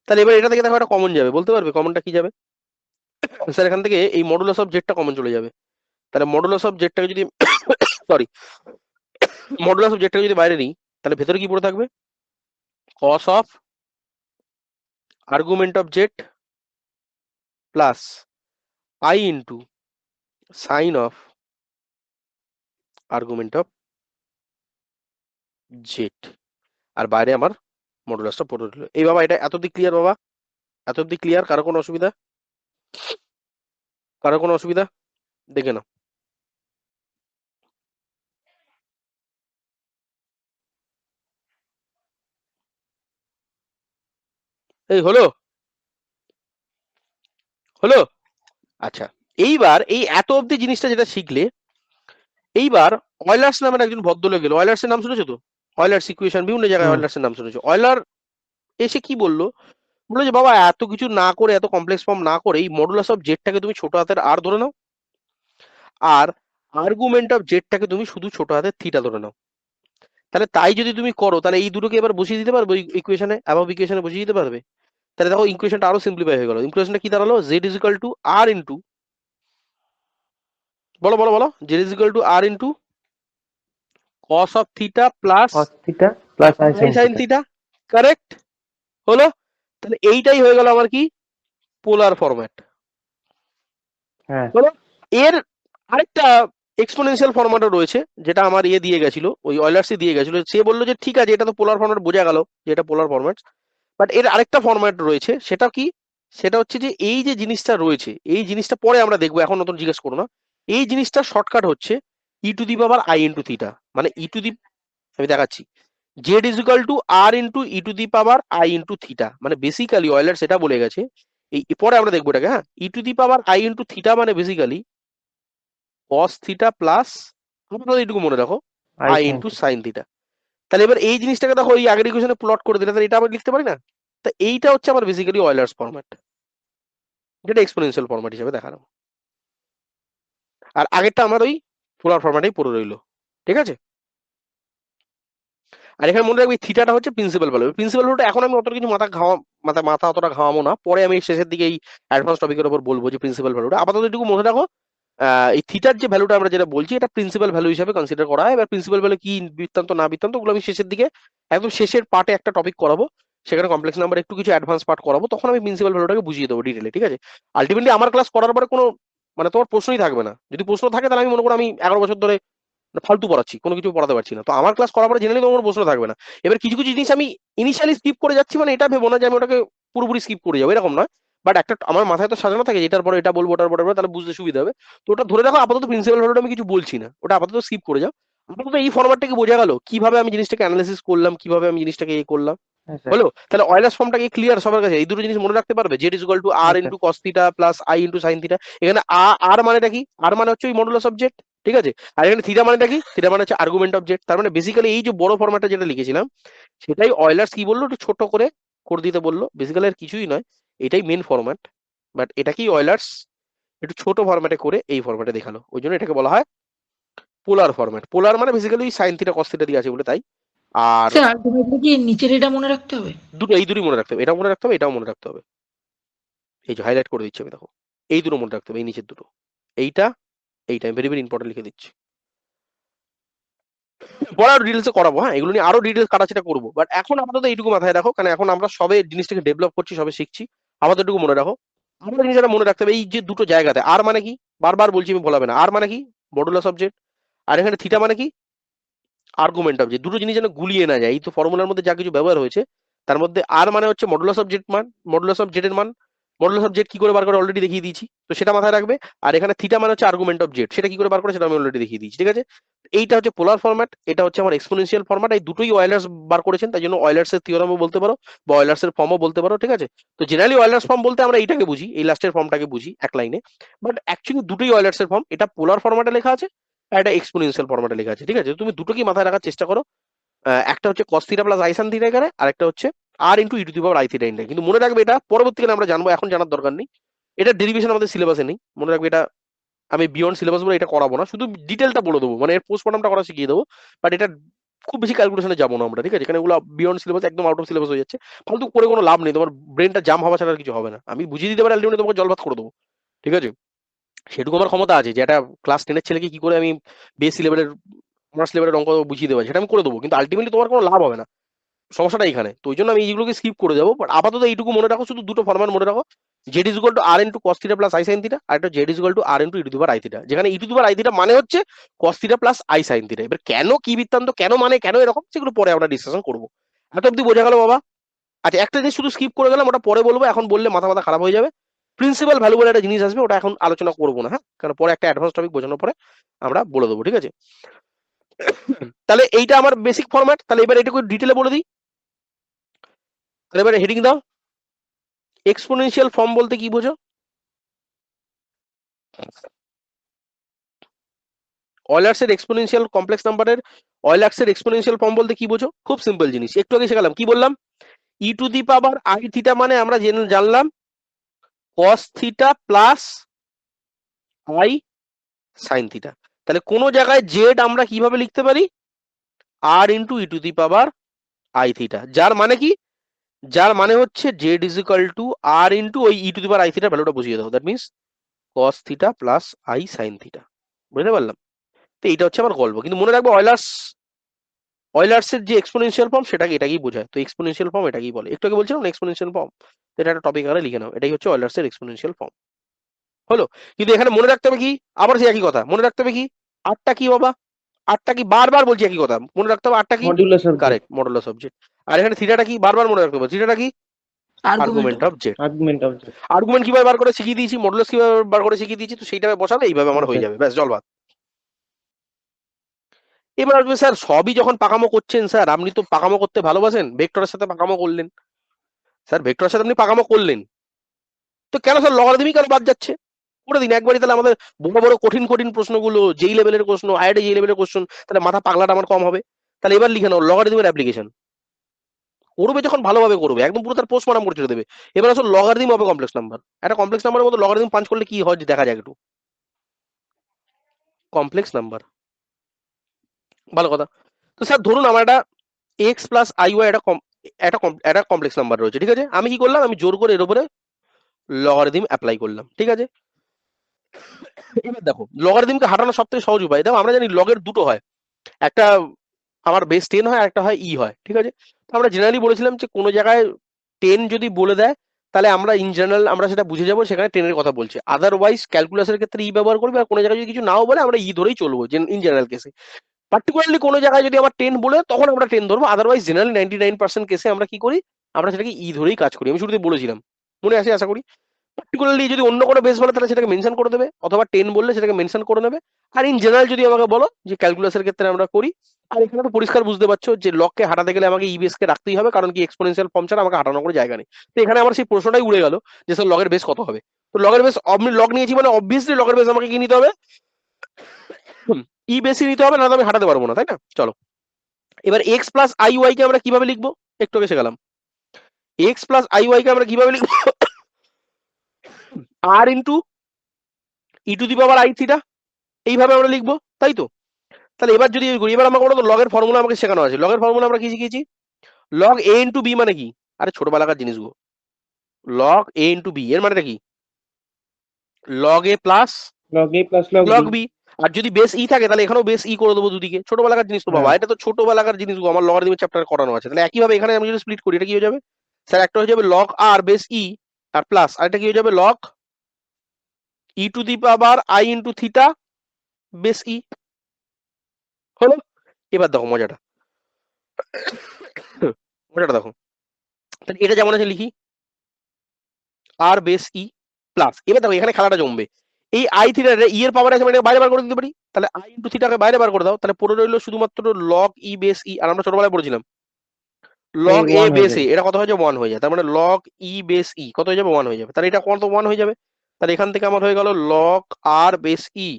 তাহলে এবার এটা থেকে দেখো একটা কমন যাবে, বলতে পারবে কমনটা কি যাবে স্যার? এখান থেকে এই মডুলাস অফ জেডটা কমন চলে যাবে। তাহলে মডুলাস অফ জেডটাকে যদি সরি মডুলাস অফ জেডটাকে যদি বাইরে নিই, তাহলে ভেতরে কি পড়ে থাকবে, cos of argument of z plus I into sine of argument of Z, আর বাইরে আমার মডুলাসটা পড়ে রইল। এই বাবা এটা এত অব্দি ক্লিয়ার বাবা, এত অব্দি ক্লিয়ার? কারো কোনো অসুবিধা, কারো কোনো অসুবিধা? দেখে নাও। এই হলো, হলো? আচ্ছা, এইবার এই এত অব্দি জিনিসটা যেটা শিখলে, এইবার অয়লার্স নামের একজন ভদ্রলোক গেল, অয়লার্সের নাম শুনেছো তো, অয়লার্স ইকুয়েশন, বিভিন্ন জায়গায় অয়লার্সের নাম শুনেছো। অয়লার এসে কি বললো, বললো যে বাবা এত কিছু না করে, এত কমপ্লেক্স ফর্ম না করে, এই মডুলাস অফ জেডটাকে তুমি ছোট হাতের আর ধরে নাও, আর আর্গুমেন্ট অফ জেডটাকে তুমি শুধু ছোট হাতের থিটা ধরে নাও। তাহলে তাই যদি তুমি করো, তাহলে এই দুটোকে এবার বসিয়ে দিতে পারবে ইকুয়েশনে, অ্যাবভ ইকুয়েশনে বসিয়ে দিতে পারবে। তাহলে দেখো ইকুয়েশনটা আরো সিম্পলিফাই হয়ে গেল। ইকুয়েশনটা কি দাঁড়ালো, Z is equal to R into, বলো বলো বলো, Z is equal to R into cos of theta plus cos theta plus I sine sine theta. Theta, correct হলো? তাহলে এইটাই হয়ে গেল আমার কি, পোলার ফরম্যাট হ্যাঁ হলো। এর আরেকটা এক্সপোনেনশিয়াল ফরম্যাটও রয়েছে, যেটা আমার ইয়ে দিয়ে গেছিল, ওই অয়লার্সই দিয়ে গেছিল। সে বললো যে ঠিক আছে, এটা তো পোলার ফরম্যাট, বোঝা গেল যে এটা পোলার ফরম্যাট, বাট এর আরেকটা ফরম্যাট রয়েছে, সেটা কি, সেটা হচ্ছে যে এই যে জিনিসটা রয়েছে, এই জিনিসটা পরে আমরা দেখবো, এখন নতুন জিজ্ঞেস করো না। এই জিনিসটা শর্টকাট হচ্ছে e to the power i into theta, মানে ই টু দি, আমি দেখাচ্ছি, z is equal to R into e to the power i into theta, মানে বেসিক্যালি অয়লার সেটা বলে গেছে, এই পরে আমরা দেখবো এটাকে, হ্যাঁ, e to the power i into theta মানে বেসিক্যালি কস থিটা প্লাস, আপনারা এইটুকু মনে রাখো, i i sine into theta. Sine theta. তাহলে এবার এই জিনিসটাকে দেখো, এই আগের ইকুয়েশনে প্লট করে দিলে, তাহলে এটা আবার লিখতে পারি না? তা এইটা হচ্ছে আমার বেসিক্যালি অয়লার্স ফরম্যাট, যেটা এক্সপোনেনশিয়াল ফরম্যাট হিসেবে দেখানো, আর আগেরটা আমার ওই পোলার ফরম্যাটেই পড়ে রইলো, ঠিক আছে? আর এখানে মনে রাখবি থিটাটা হচ্ছে প্রিন্সিপাল ভ্যালু। প্রিন্সিপাল ভ্যালুটা এখন আমি অত কিছু মাথা অতটা ঘামাবো না, পরে আমি শেষের দিকে এই অ্যাডভান্স টপিকের উপর বলবো যে প্রিন্সিপাল ভ্যালুটা, আপাতত এটুকু মনে রাখো। এই থিটার যে ভ্যালুটা আমরা যেটা বলছি, এটা প্রিন্সিপাল ভ্যালু হিসেবে কনসিডার করা হয়। এবার প্রিন্সিপাল ভ্যালু কি বৃত্তান্ত না বৃত্তান্ত, ওগুলো আমি শেষের দিকে, একদম শেষের পার্টে একটা টপিক করাবো, সেখানে কমপ্লেক্স নাম্বার একটু কিছু অ্যাডভান্স পার্ট করাবো, তখন আমি প্রিন্সিপাল ভ্যালুটাকে বুঝিয়ে দেবো ডিটেলে, ঠিক আছে? আলটিমেটলি আমার ক্লাস করার পরে কোনো মানে তোমার প্রশ্নই থাকবে না। যদি প্রশ্ন থাকে, তাহলে আমি মনে করো আমি 11 বছর ধরে ফালতু পড়াচ্ছি, কোনো কিছু পড়াতে পারছি না। তো আমার ক্লাস করার পরে জেনারেলি তোমার প্রশ্ন থাকবে না। এবার কিছু কিছু জিনিস আমি ইনিশিয়ালি স্কিপ করে যাচ্ছি, মানে এটা ভেবো না যে আমি ওটাকে পুরোপুরি স্কিপ করে যাবো, এরকম নয়। বাট একটা আমার মাথায় তো সাজানো থাকে, এটার পরে এটা বলবো, ওটার পরে তাহলে বুঝতে সুবিধা হবে। তো ওটা ধরে রাখো, আপাতত প্রিন্সিপাল ভ্যালুটা আমি কিছু বলছি না, ওটা আপাতত স্কিপ করে যাও। আপাতত এই ফরম্যাটটাকে বোঝা গেল, কিভাবে আমি জিনিসটাকে অ্যানালাইসিস করলাম, কিভাবে আমি জিনিসটাকে এ করলাম, হ্যাঁ স্যার। হলো? তাহলে অয়লার্স ফর্মটাকে ক্লিয়ার সবার কাছে? এই দুটো জিনিস মনে রাখতে পারবে, জেড ইজ ইকুয়াল টু আর হ্যাঁ sir. Into cos theta plus I into sign theta. এখানে আর মানেটা কি, আর মানে হচ্ছে ওই মডুলাস অফ জেড, ঠিক আছে? আর এখানে থিটা মানেটা কি, থিটা মানে হচ্ছে আর্গুমেন্ট অফ জেড। তার মানে বেসিক্যালি এই যে বড় ফরম্যাটটা যেটা লিখেছিলাম, সেটাই অয়লার্স কি বললো, একটু ছোট করে করে দিতে বললো। বেসিক্যালি আর কিছুই নয়, এটাই মেন ফরম্যাট, বাট এটাকেই অয়লার্স একটু ছোট ফরম্যাটে করে এই ফরম্যাটে দেখালো, ওই জন্য এটাকে বলা হয় পোলার ফরম্যাট। পোলার মানে basically sine theta cos theta দিয়ে আছে বলে তাই। আর স্যার আলটিমেটলি কি নিচের এটা মনে রাখতে হবে? দুটো, এই দুটোই মনে রাখতে হবে, এটাও মনে রাখতে হবে, এটাও মনে রাখতে হবে। এই যে হাইলাইট করে দিচ্ছি আমি, দেখো, এই দুটো মনে রাখতে হবে, এই নিচের দুটো, এইটা এইটা আমি ভেরি ভেরি ইম্পর্টেন্ট লিখে দিচ্ছি। পরে আরো ডিটেলসে করাবো, হ্যাঁ এগুলো নিয়ে আরো ডিটেলস কাটাছেটা করবো, বাট এখন আপাতত এইটুকু মাথায় রাখো, কারণ এখন আমরা সবে জিনিসটাকে ডেভেলপ করছি, সবে শিখছি। আপাতত এটুকু মনে রাখো, আমরা জিনিসটা মনে রাখতে হবে এই যে দুটো জায়গাতে আর মানে কি, বারবার বলছি আমি ভোলাবে না, আর মানে কি মডুলাস অবজেক্ট, আর এখানে থিটা মানে কি আর্গুমেন্ট অবজেক্ট, দুটো জিনিস যেন গুলিয়ে না যায়। এই তো ফর্মুলার মধ্যে যা কিছু ব্যবহার হয়েছে তার মধ্যে আর মানে হচ্ছে মডুলাস অবজেক্ট মান, মডুলাস অফ জেড এর মান, মডুলাস অফ জেড কি করে বার করে অলরেডি দেখিয়ে দিয়েছি, তো সেটা মাথায় রাখবে। আর এখানে থিটা মানে হচ্ছে আর্গুমেন্ট অফ জেড, সেটা কি করে বার করে সেটা আমি অলরেডি দেখিয়ে দিয়েছি, ঠিক আছে। এইটা হচ্ছে পোলার ফরম্যাট, এটা হচ্ছে আমার এক্সপোনেনশিয়াল ফরম্যাট, এই দুটোই অয়েলার্স বার করেছেন, তাই জন্য অয়েলার্স এর থিওরামও বলতে পারো বা অয়েলার্স এর ফর্মও বলতে পারো, ঠিক আছে। তো জেনারেলি অয়েলার্স ফর্ম বলতে আমরা এইটাকে বুঝি, এই লাস্টের ফর্মটাকে বুঝি এক লাইনে, বাট অ্যাকচুয়ালি দুটোই অয়েলার্স এর ফর্ম, এটা পোলার ফরম্যাটে লেখা আছে আর এটা এক্সপোনেনশিয়াল ফরম্যাটে লেখা আছে, ঠিক আছে। তুমি দুটোকেই মাথায় রাখার চেষ্টা করো। একটা হচ্ছে cos theta plus I sine theta এখানে, আর একটা হচ্ছে r into e to the power i theta inter. কিন্তু মনে রাখবে এটা পরবর্তীকালে আমরা জানবো, এখন জানার দরকার নেই। এটা ডেরিভেশন আমাদের সিলেবাসে নেই, মনে রাখবে এটা। আমি বিয়ন্ড সিলেবাস বলে এটা করাবো না, শুধু ডিটেলটা বলে দেবো, মানে এর পোস্টমর্টমটা করা শিখিয়ে দেবো, বাট এটা খুব বেশি ক্যালকুলেশনে যাবো না আমরা, ঠিক আছে। এখানে এগুলো বিয়ন্ড সিলেবাস, একদম আউট অফ সিলেবাস হয়ে যাচ্ছে, ফালতু করে কোনো লাভ নেই, তোমার ব্রেনটা জাম হওয়া ছাড়া আর কিছু হবে না। আমি বুঝিয়ে দিতে পারি আলটিমেটলি তোমাকে জলভাত করে দেবো, ঠিক আছে। সেটুকু আমার ক্ষমতা আছে যে একটা ক্লাস 10-এর ছেলেকে কি করে আমি বেসি লেভেলের অনার্স লেভেলের অঙ্ক বুঝিয়ে দেবো, সেটা আমি করে দেবো, কিন্তু আলটিমেটলি তোমার কোনো লাভ হবে না, সমস্যাটা এখানে। তো ওই জন্য আমি এইগুলোকে স্কিপ করে যাবো, বাট আপাতত এইটুকু মনে রাখো, শুধু দুটো ফরম্যাট মনে রাখো, z is equal to R into cos theta plus I sine theta, আর একটা Z is equal to R into e to the power i theta, যেখানে e to the power i theta মানে হচ্ছে cos theta plus I sine theta. এবার কেন কি বৃত্তান্ত, কেন মানে কেন এরকম, সেগুলো পরে আমরা ডিসকাশন করবো। এত অব্দি বোঝা গেল বাবা? আচ্ছা, একটা জিনিস শুধু স্কিপ করে গেলাম, ওটা পরে বলবো, এখন বললে মাথা মাথা খারাপ হয়ে যাবে। প্রিন্সিপাল ভ্যালু বলে একটা জিনিস আসবে, ওটা এখন আলোচনা করবো না, হ্যাঁ, কারণ পরে একটা অ্যাডভান্স টপিক বোঝানোর পরে আমরা বলে দেবো, ঠিক আছে। তাহলে এইটা আমার বেসিক ফরম্যাট, তাহলে এবার এটুকু ডিটেলে বলে দিই। তাহলে এবার হেডিং দাও, এক্সপোনেনশিয়াল ফর্ম বলতে কি বোঝো? অয়েলার্স এর এক্সপোনেনশিয়াল কমপ্লেক্স নাম্বারের অয়েলার্স এর এক্সপোনেনশিয়াল ফর্ম বলতে কি বোঝো? খুব সিম্পল জিনিস, একটু আগে শেখালাম, কি বললাম? E to the power i theta মানে আমরা জানলাম cos theta plus I sine theta. তাহলে কোন জায়গায় জেড আমরা কিভাবে লিখতে পারি? R into e to the power i theta, যার মানে কি, যার মানে হচ্ছে z is equal to R into ওই e to the power I থিটার ভ্যালুটা বুঝিয়ে দাও, that means cos theta plus I sine theta. বুঝতে পারলাম? তো এইটা হচ্ছে আমার গল্প, কিন্তু মনে রাখবো অয়েলার্সের যে এক্সপোনেনশিয়াল ফর্ম সেটাকে এটাকেই বোঝায়, তো এক্সপোনেনশিয়াল ফর্ম এটাকেই বলে। একটু আগে বলছিলাম না এক্সপোনেনশিয়াল ফর্ম, এটা একটা টপিক আকারে লিখে নাও, এটাই হচ্ছে অয়েলার্সের এক্সপোনেনশিয়াল ফর্ম। হলো? কিন্তু এখানে মনে রাখতে হবে কি, আবার সেই একই কথা মনে রাখতে হবে কি, আটটা কি বাবা, আটটা কি, বারবার বলছি একই কথা, মনে রাখতে হবে আটটা কি, modulus object, correct modulus of Z. আর এখানে থিটাটা কি, বারবার মনে রাখতে হবে, থিটাটা কি argument argument of z. Argument object. Argument কিভাবে বার করে শিখিয়ে দিয়েছি, মডুলাস কিভাবে বার করে শিখিয়ে দিয়েছি, তো সেইটা বসাবে, এইভাবে আমার হয়ে যাবে, ব্যাস জলবাদ। এবার আসবে স্যার সবই যখন পাকামো করছেন স্যার, আপনি তো পাকামো করতে ভালোবাসেন, ভেক্টরের সাথে পাকামো করলেন, স্যার ভেক্টরের সাথে আপনি পাকামো করলেন, তো কেন স্যার লগারিদমই কেন বাদ যাচ্ছে? করে দিন একবারই, তাহলে আমাদের বড় বড় কঠিন কঠিন প্রশ্নগুলো, যেই লেভেলের প্রশ্ন, আইআইটি যেই লেভেলের কোশ্চেন, তাহলে মাথা পাগলাটা আমার কম হবে। তাহলে এবার লিখে নাও লগারিদমের অ্যাপ্লিকেশন, করবে যখন ভালোভাবে করবে, একদম পুরো তার পোস্টমর্টম করে ছেড়ে দেবে। এবার আসলে লগারিদম হবে কমপ্লেক্স নাম্বার, একটা কমপ্লেক্স নাম্বারের মধ্যে লগারিদম পাঞ্চ করলে কি হয় দেখা যায় একটু, কমপ্লেক্স নাম্বার, ভালো কথা। তো স্যার ধরুন আমার একটা এক্স প্লাস আই ওয়াই একটা কমপ্লেক্স নাম্বার রয়েছে, ঠিক আছে। আমি কি করলাম, আমি জোর করে এর উপরে লগারিদম অ্যাপ্লাই করলাম, ঠিক আছে। এবার দেখো লগারিদমকে হাঁটানোর সব থেকে সহজ উপায়, দেখো আমরা জানি লগের দুটো হয়, একটা আমার বেস 10 হয়, একটা হয় ই হয়, ঠিক আছে। তো আমরা জেনারেলি বলেছিলাম যে কোনো জায়গায় 10 যদি বলে দেয় তাহলে আমরা ইন জেনারেল আমরা সেটা বুঝে যাবো সেখানে 10 এর কথা বলছে, আদারওয়াইজ ক্যালকুলাসের ক্ষেত্রে ই ব্যবহার করবে, আর কোনো জায়গায় যদি কিছু নাও বলে আমরা ই ধরেই চলবো ইন জেনারেল কেসে। পার্টিকুলারলি কোনো জায়গায় যদি আবার 10 বলে তখন আমরা 10 ধরবো, আদারওয়াইজ জেনারেলি 99% কেসে আমরা কি করি, আমরা সেটাকে ই ধরেই কাজ করি। আমি শুরুতে বলেছিলাম, মনে আছে আশা করি। পার্টিকুলারলি যদি অন্য কোনো বেস বলে তাহলে সেটাকে মেনশন করে দেবে, অথবা 10 বললে সেটাকে মেনশন করে নেবে। আর ইন জেনারেল যদি আমাকে বলো যে ক্যালকুলাসের ক্ষেত্রে আমরা করি, আর এখানে তো পরিষ্কার বুঝতে পারছো যে লককে হাঁটাতে গেলে আমাকে ইবিএস কে রাখতেই হবে, কারণ কি এক্সপোনেনশিয়াল ফর্ম ছাড়া আমাকে হাঁটানোর কোনো জায়গা নেই। তো এখানে আমার সেই প্রশ্নটাই উড়ে গেল যে স্যার লগের বেস কত হবে। তো লগের বেস আমি লগ নিয়েছি মানে অবভিয়াসলি লগের বেস আমাকে কি নিতে হবে, ই বেশি নিতে হবে, না তো আমি হাঁটাতে পারবো না, তাই না? চলো এবার এক্স প্লাস আই ওয়াই কে আমরা কিভাবে লিখবো, একটু আগে শেখালাম। এক্স প্লাস আই ওয়াই কে আমরা কিভাবে লিখবো, r into e to the power i theta, এইভাবে আমরা লিখবো, তাই তো? তাহলে এবার যদি করি, এবার আমাকে বলো তো লগের ফর্মুলা আমাকে শেখানো আছে, লগের ফর্মুলা আমরা কি শিখেছি, লগ এ ইন্টু বি মানে কি, আরে ছোটবেলাকার জিনিসগুলো, লগ এ ইন্টু বি এর মানেটা কি, log a plus log a plus log log b. B. আর যদি বেস ই থাকে তাহলে এখানেও বেস ই করে দেবো দুদিকে, ছোটবেলাকার জিনিস তো বাবা, হ্যাঁ। এটা তো ছোটবেলাকার জিনিস, আমার লগারিদমের চ্যাপ্টারে করানো আছে। তাহলে একইভাবে এখানে আমি যদি স্প্লিট করি এটা কি হয়ে যাবে স্যার, একটা হয়ে যাবে লগ আর বেস ই আর প্লাস, আর এটা কি হয়ে যাবে log e to the power i into theta base e. হলো? এবার দেখো মজাটা, মজাটা দেখো, তাহলে এটা যেমন আছে লিখি আর বেস ই প্লাস, এবার দেখো এখানে খেলাটা জমবে, এই আই থিটা ই এর পাওয়ার আছে মানে বাইরে বার করে দিতে পারি, তাহলে আই ইন্টু থিটাকে বাইরে বার করে দাও, তাহলে পড়ে রইলো শুধুমাত্র লগ ই বেস ই, আর আমরা ছোটবেলায় পড়েছিলাম লগ এ 1 হয়ে বেস এ, যাবে। এটা কত হয়ে যাবে 1 হয়ে যায়, তার মানে লগ ই বেস ই কত হয়ে যাবে 1 হয়ে যাবে, তাহলে এটা কত 1 হয়ে যাবে, তাহলে এখান থেকে আমার হয়ে গেল লগ আর বেস ই,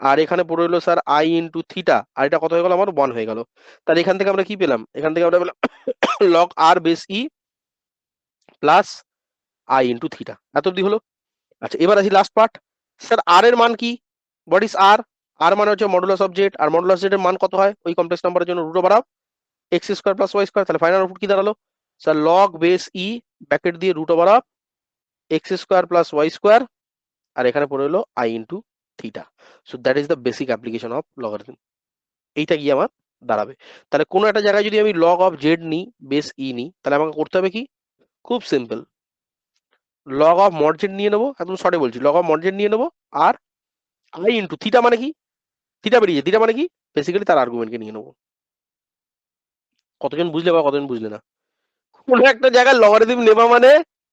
আর এখানে পড়ে রইলো স্যার আই ইন্টু থিটা, আর এটা কত হয়ে গেল আমার 1 হয়ে গেল। তাহলে এখান থেকে আমরা কি পেলাম, এখান থেকে আমরা পেলাম log R base E plus I into theta, এত অব্দি হলো। আচ্ছা এবার আসি লাস্ট পার্ট, স্যার আর এর মান কি, হোয়াট ইজ আর, আর মানে হচ্ছে মডুলাস অফ জেড, আর মডুলাস জেড এর মান কত হয় ওই কমপ্লেক্স নাম্বারের জন্য root over of x square plus Y square, তাহলে ফাইনাল আউটপুট কি দাঁড়ালো sir log base e bracket দিয়ে root over of x square plus Y square, আর এখানে পড়ে হলো i into theta. So that is the basic application of logarithm, এইটা গিয়ে আমার দাঁড়াবে। তাহলে কোনো একটা জায়গায় যদি আমি লগ অফ জেড নিই বেস ই নিই, তাহলে আমাকে করতে হবে কি, খুব simple, log of mod Z নিয়ে নেবো, একদম শর্টে বলছি, লগ অফ মড জেড নিয়ে নেবো, আর আই ইন্টু থিটা মানে কি, থিটা বেরিয়েছে, থিটা মানে কি বেসিক্যালি তার আর্গুমেন্টকে নিয়ে নেবো। কতজন বুঝলে বা কতজন বুঝলে না, কোনো একটা জায়গায় লগারিদম নেবা মানে,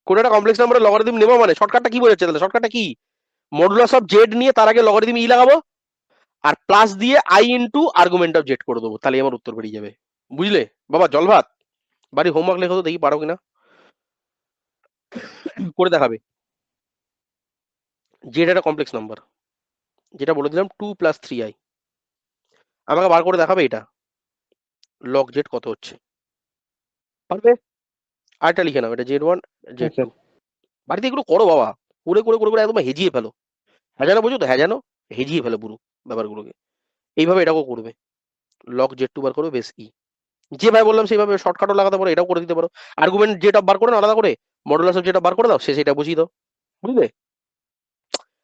কোনো একটা কমপ্লেক্স নাম্বারের লগারিদম নেবা মানে শর্টকাটটা কি বোঝাচ্ছে, তাহলে শর্টকাটটা কি, মডুলাস অফ জেড নিয়ে তার আগে লগারিদম ই লাগাবো, আর প্লাস দিয়ে I into argument of Z করে দেবো, তাহলে আমার উত্তর বেরিয়ে যাবে। বুঝলে বাবা, জল ভাত, বাড়ি হোমওয়ার্ক লেখো তো দেখি পারো কিনা, করে দেখাবে। জেড একটা কমপ্লেক্স নাম্বার, যেটা বলে দিলাম 2 + 3i, আমাকে বার করে দেখাবে এটা লগ জেড কত হচ্ছে, পারবে? আরেকটা লিখে নাও, এটা Z1 হ্যাঁ Z2, স্যার। বাড়িতে এগুলো করো বাবা, করে করে করে করে একদম হেজিয়ে ফেলো, হ্যাঁ বোঝো তো, হ্যাঁ হেজিয়ে ফেলো পুরো ব্যাপারগুলোকে, এইভাবে এটাকেও করবে, লগ Z2 বার করবে বেস ই, যেভাবে বললাম সেইভাবে শর্টকাটও লাগাতে পারো, এটাও করে দিতে পারো, আর্গুমেন্ট যেটা বার করে না আলাদা করে, মডুলাস অফ যেটা বার করে দাও, সে সেটা বুঝিয়ে দাও, বুঝলে?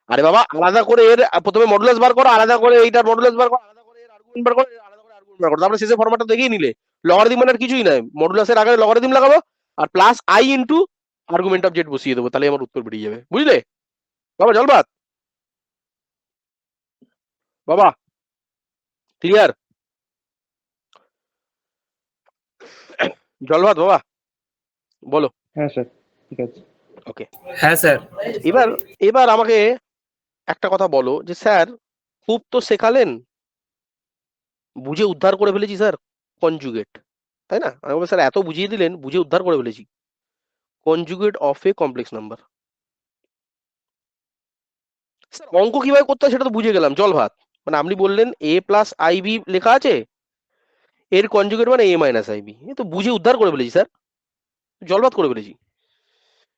আরে বাবা আলাদা করে এর প্রথমে মডুলাস বার করো, আলাদা করে এইটার মডুলাস বার করো, আলাদা করে এর আর্গুমেন্ট বার করো, আলাদা করে আর্গুমেন্ট বার করো, তারপরে শেষে ফরম্যাটটা দেখিয়ে নিলে, লগারিদম মানে আর কিছুই নয়, মডুলাসের আগে লগারিদম লাগাবো, r plus I into argument of z বসিয়ে দেবো, তাহলে আমার উত্তর বেরিয়ে যাবে। বুঝলে বাবা, জলবাত বাবা, ক্লিয়ার? জলভাত বাবা, বলো। হ্যাঁ স্যার, ঠিক আছে। ওকে, হ্যাঁ স্যার। এবার এবার আমাকে একটা কথা বলো যে স্যার, খুব তো শেখালেন, বুঝে উদ্ধার করে ফেলেছি স্যার কনজুগেট, তাই না? আমি বলবো স্যার এত বুঝিয়ে দিলেন, বুঝে উদ্ধার করে ফেলেছি conjugate of a complex number. Sir অঙ্ক কিভাবে করতে হয় সেটা তো বুঝে গেলাম, জল ভাত, মানে আপনি বললেন এ প্লাস আইবি লেখা আছে, এর কনজুগেট মানে এ মাইনাস আইবি, এ তো বুঝে উদ্ধার করে ফেলেছি স্যার, জল ভাত করে ফেলেছি।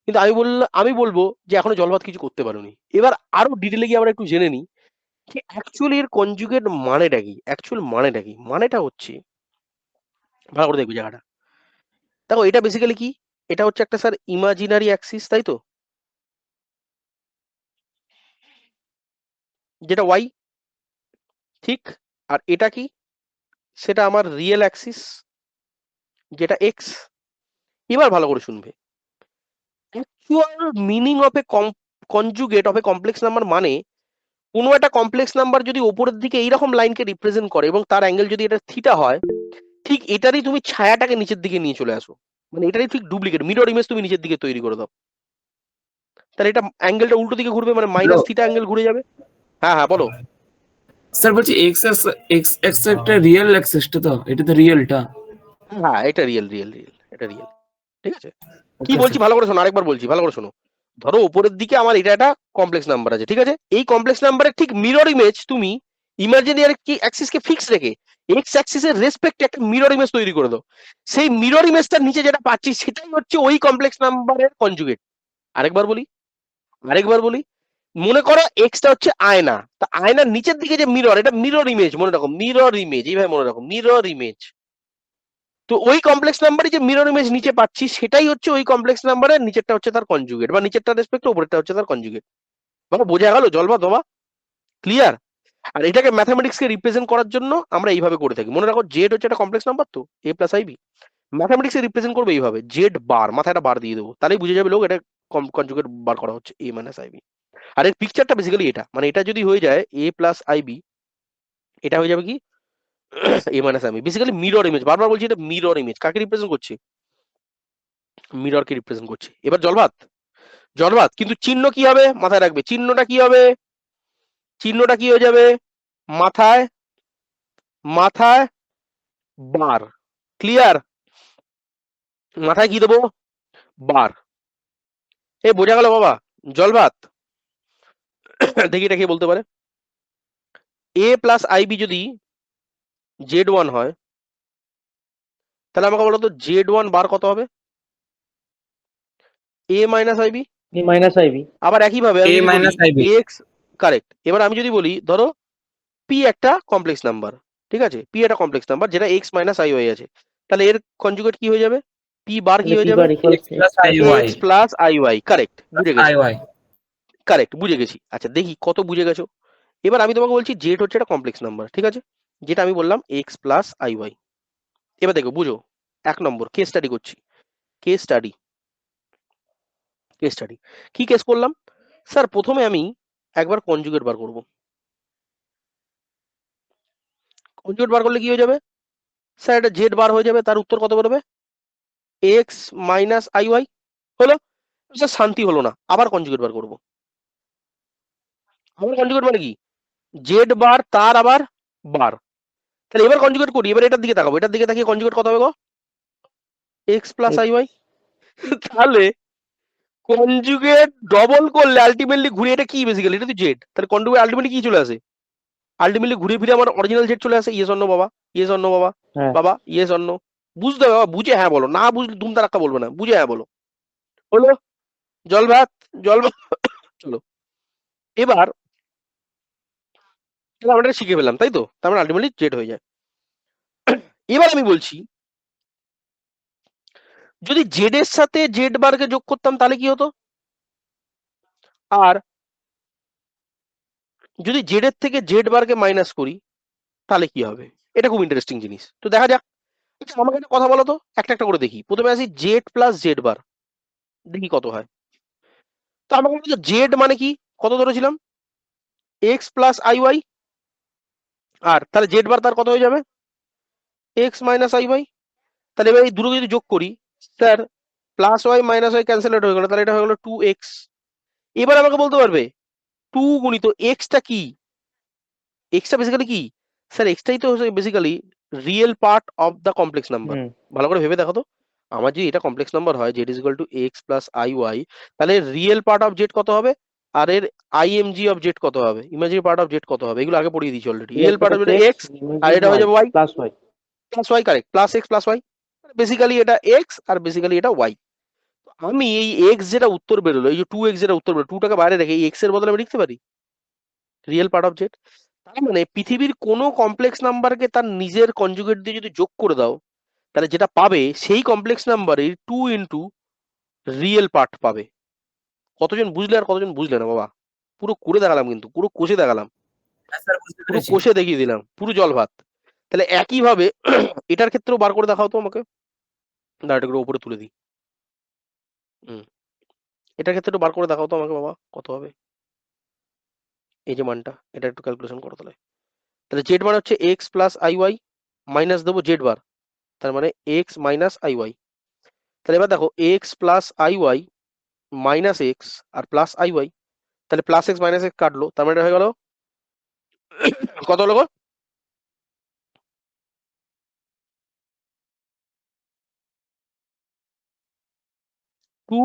কিন্তু আমি বলবো যে এখনো জল ভাত কিছু করতে পারোনি, এবার আরো ডিটেলে গিয়ে আমরা একটু জেনে নিই যে অ্যাকচুয়ালি এর কনজুগেট মানেটা কি, অ্যাকচুয়াল মানেটা কি, মানেটা হচ্ছে, ভালো করে দেখবি জায়গাটা, দেখো এটা বেসিক্যালি কি, এটা হচ্ছে একটা স্যার ইমাজিনারি অ্যাক্সিস, তাই তো, যেটা ওয়াই, ঠিক, আর এটা কি, সেটা আমার রিয়েল অ্যাক্সিস, যেটা এক্স। এবার ভালো করে শুনবে, actual meaning of A conjugate of a complex number মানে, কোনো একটা কমপ্লেক্স নাম্বার যদি উপরের দিকে এইরকম লাইনকে রিপ্রেজেন্ট করে এবং তার অ্যাঙ্গেল যদি এটা থিটা হয়, ঠিক এটারই তুমি ছায়াটাকে নিচের দিকে নিয়ে চলে আসো, মানে এটারই ঠিক ডুপ্লিকেট মিরর ইমেজ তুমি নিচের দিকে তৈরি করে দাও, তাহলে এটা অ্যাঙ্গেলটা উল্টো দিকে ঘুরবে, মানে মাইনাস থিটা অ্যাঙ্গেল ঘুরে যাবে। হ্যাঁ হ্যাঁ বলো। স্যার বলছি এক্স এক্স এক্স একটা রিয়েল অ্যাক্সেসটা, তো এটা তো রিয়েলটা। হ্যাঁ এটা রিয়েল, এটা রিয়েল, ঠিক আছে। কি ওকে বলছি স্যার। ভালো করে শোনো, আরেকবার বলছি ভালো করে শোনো, ধরো উপরের দিকে আমার এটা একটা কমপ্লেক্স নাম্বার আছে, ঠিক আছে, এই কমপ্লেক্স নাম্বারের ঠিক মিরর ইমেজ তুমি ইমাজিনারি কি অ্যাক্সিস কে ফিক্স রেখে এক্স অ্যাক্সিসের রেসপেক্টে একটা মিরর ইমেজ তৈরি করে দাও, সেই মিরর ইমেজটার নিচে যেটা পাচ্ছি সেটাই হচ্ছে ওই কমপ্লেক্স নাম্বারের কনজুগেট। আরেকবার বলি, আরেকবার বলি, মনে করো এক্সটা হচ্ছে আয়না, তা আয়নার নিচের দিকে যে মিরর, এটা মিরর ইমেজ, মনে রাখো মিরর ইমেজ, এইভাবে মনে রাখো মিরর ইমেজ, তো ওই কমপ্লেক্স নাম্বারই যে মিরর ইমেজ নিচে পাচ্ছি সেটাই হচ্ছে ওই কমপ্লেক্স নাম্বারের নিচেরটা হচ্ছে তার কনজুগেট, বা নিচেরটা রেসপেক্ট উপরেরটা হচ্ছে তার কনজুগেট। বাবা বোঝা গেল জলবা বাবা, ক্লিয়ার? আর এটাকে ম্যাথামেটিক্স কে রিপ্রেজেন্ট করার জন্য আমরা এইভাবে করে থাকি। মনে রাখো জেড হচ্ছে একটা কমপ্লেক্স নাম্বার, তো এ প্লাস আইবি ম্যাথামেটিক্স এ রিপ্রেজেন্ট করবে এইভাবে, জেড বার, মাথায় একটা বার দিয়ে দেবো, তাহলেই বুঝে যাবে লোক এটা কনজুগেট বার করা হচ্ছে এ মাইনাস আইবি। আর এর পিকচারটা বেসিক্যালি এটা, মানে এটা যদি হয়ে যায় এ প্লাস আইবি, এটা হয়ে যাবে কি a minus i b, basically mirror image. বারবার বলছি এটা মিরর ইমেজ, কাকে রিপ্রেজেন্ট করছে? মিররকে রিপ্রেজেন্ট করছে। এবার জলভাত, জলভাত কিন্তু চিহ্ন কি হবে মাথায় রাখবে, চিহ্নটা কি হবে, চিহ্নটা কি হয়ে যাবে, মাথায় মাথায় বার, ক্লিয়ার? মাথায় কি দেবো, বার। এ বোঝা গেল বাবা? জলভাত দেখি এটা কে বলতে পারে। এ প্লাস আইবি যদি জেড ওয়ান হয়, তাহলে আমাকে বলো তো জেড ওয়ান বার কত হবে? এ মাইনাস আইবি। এ মাইনাস আইবি। আবার একইভাবে আমি A যদি বলি minus IB এক্স, কারেক্ট। এবার আমি যদি বলি ধরো পি একটা কমপ্লেক্স নাম্বার, ঠিক আছে, পি একটা কমপ্লেক্স নাম্বার যেটা এক্স মাইনাস আই ওয়াই আছে, তাহলে এর কনজুগেট কি হয়ে যাবে, পি বার কি তাহলে হয়ে পি যাবে, bar equals x plus IY X plus I Y. Correct, বুঝে গেছি, IY কারেক্ট বুঝে গেছি। আচ্ছা দেখি কত বুঝে গেছো। এবার আমি তোমাকে বলছি জেড হচ্ছে একটা কমপ্লেক্স নাম্বার, ঠিক আছে, যেটা আমি বললাম এক্স প্লাস আই ওয়াই। এবার দেখো বুঝো, 1 নম্বর কেস স্টাডি করছি, কেস স্টাডি, কেস স্টাডি। কি কেস করলাম স্যার? প্রথমে আমি একবার কনজুগেট বার করব। কনজুগেট বার করলে কি হয়ে যাবে স্যার? এটা জেড বার হয়ে যাবে, তার উত্তর কত বেরোবে, এক্স মাইনাস আই ওয়াই। হলো? স্যার শান্তি হলো না, আবার কনজুগেট বার করব। আবার কনজুগেট মানে কি, জেড বার তার আবার বার। তাহলে এবার কনজুগেট করি, এবার এটার দিকে তাকাবো, এটার দিকে তাকিয়ে কনজুগেট কত হবে গো, এক্স প্লাস আই ওয়াই। তাহলে কনজুগেট ডবল করলে আলটিমেটলি ঘুরে এটা কি, বেসিক্যালি এটা তো জেড, তাহলে কনজুগেট আলটিমেটলি কি চলে আসে, আলটিমেটলি ঘুরে ফিরে আমার অরিজিনাল জেড চলে আসে। ইয়েস অন্য বাবা, ইয়েস অন্য বাবা, হ্যাঁ। বাবা ইয়েস অন্য। বুঝতে হবে বাবা, বুঝে হ্যাঁ বলো, না বুঝলে দুম তারাক্কা বলবে না, বুঝে হ্যাঁ বলো। হলো? জল ভাত, জল ভাত। চলো এবার তাহলে আমরা এটা শিখে ফেলাম, তাই তো, তার মানে আলটিমেটলি জেড হয়ে যায়। এবার আমি বলছি যদি জেড এর সাথে জেড বারকে যোগ করতাম তাহলে কি হতো, আর যদি জেড এর থেকে জেড বারকে মাইনাস করি তাহলে কি হবে? এটা খুব ইন্টারেস্টিং জিনিস, তো দেখা যাক। আচ্ছা আমাকে একটা কথা বলো তো, একটা একটা করে দেখি। প্রথমে আসি জেড প্লাস জেড বার, দেখি কত হয়। তো আমাকে বলো জেড মানে কি, কত ধরেছিলাম, এক্স প্লাস আই ওয়াই, আর তাহলে জেড বার তার কত হয়ে যাবে, এক্স মাইনাস আই ওয়াই। তাহলে এবার এই দুটো যদি যোগ করি sir, plus Y minus Y cancel হয়ে গেল, তাহলে এটা হয়ে গেল 2x। এবার আমাকে বলতে পারবে 2 গুণিত এক্সটা কি, এক্সটা বেসিক্যালি কি স্যার, এক্সটাই তো basically real part of the complex number. Hmm. ভালো করে ভেবে দেখো তো, আমার যদি এটা কমপ্লেক্স নাম্বার হয় z is equal to x plus I Y, তাহলে রিয়েল পার্ট অফ জেড কত হবে, আর এর আইএমজি অফ জেড কত হবে, ইমাজিনারি পার্ট অফ জেড কত হবে, এগুলো আগে পড়িয়ে দিয়েছি already. Real part of z x, আর এটা হয়ে যাবে y plus y. Plus y, correct, plus x plus y. Basically এটা এক্স আর বেসিক্যালি এটা ওয়াই। আমি এই এক্স যেটা উত্তর বেরোলো, এই যে 2x যেটা উত্তর বেরোলো, 2টাকে বাইরে রেখে এই এক্স এর বদলে আমি লিখতে পারি রিয়েল পার্ট অফ জেড। তার মানে পৃথিবীর কোনো কমপ্লেক্স নাম্বারকে তার নিজের কনজুগেট দিয়ে যদি যোগ করে দাও, তাহলে যেটা পাবে সেই কমপ্লেক্স নাম্বারের 2 ইন্টু রিয়েল পার্ট পাবে। কতজন বুঝলে আর কতজন বুঝলে না বাবা? পুরো করে দেখালাম, কিন্তু পুরো কষে দেখালাম, হ্যাঁ স্যার বুঝতে পুরো পেরেছি। কষে দেখিয়ে দিলাম, পুরো জল ভাত। তাহলে একইভাবে এটার ক্ষেত্রেও বার করে দেখাও তো আমাকে, দাঁড়াটা করে উপরে তুলে দিই। হুম, এটার ক্ষেত্রে বার করে দেখাও তো আমাকে বাবা, কত হবে এই যে মানটা, এটা একটু ক্যালকুলেশন করো তাহলে। তাহলে জেড বার হচ্ছে X plus I Y, minus দেবো জেড বার, তার মানে এক্স মাইনাস আই ওয়াই। তাহলে এবার দেখো X plus I Y minus X আর প্লাস আই ওয়াই, তাহলে প্লাস এক্স মাইনাস এক্স কাটলো, তার মানে এটা হয়ে গেল কত হলো গো, টু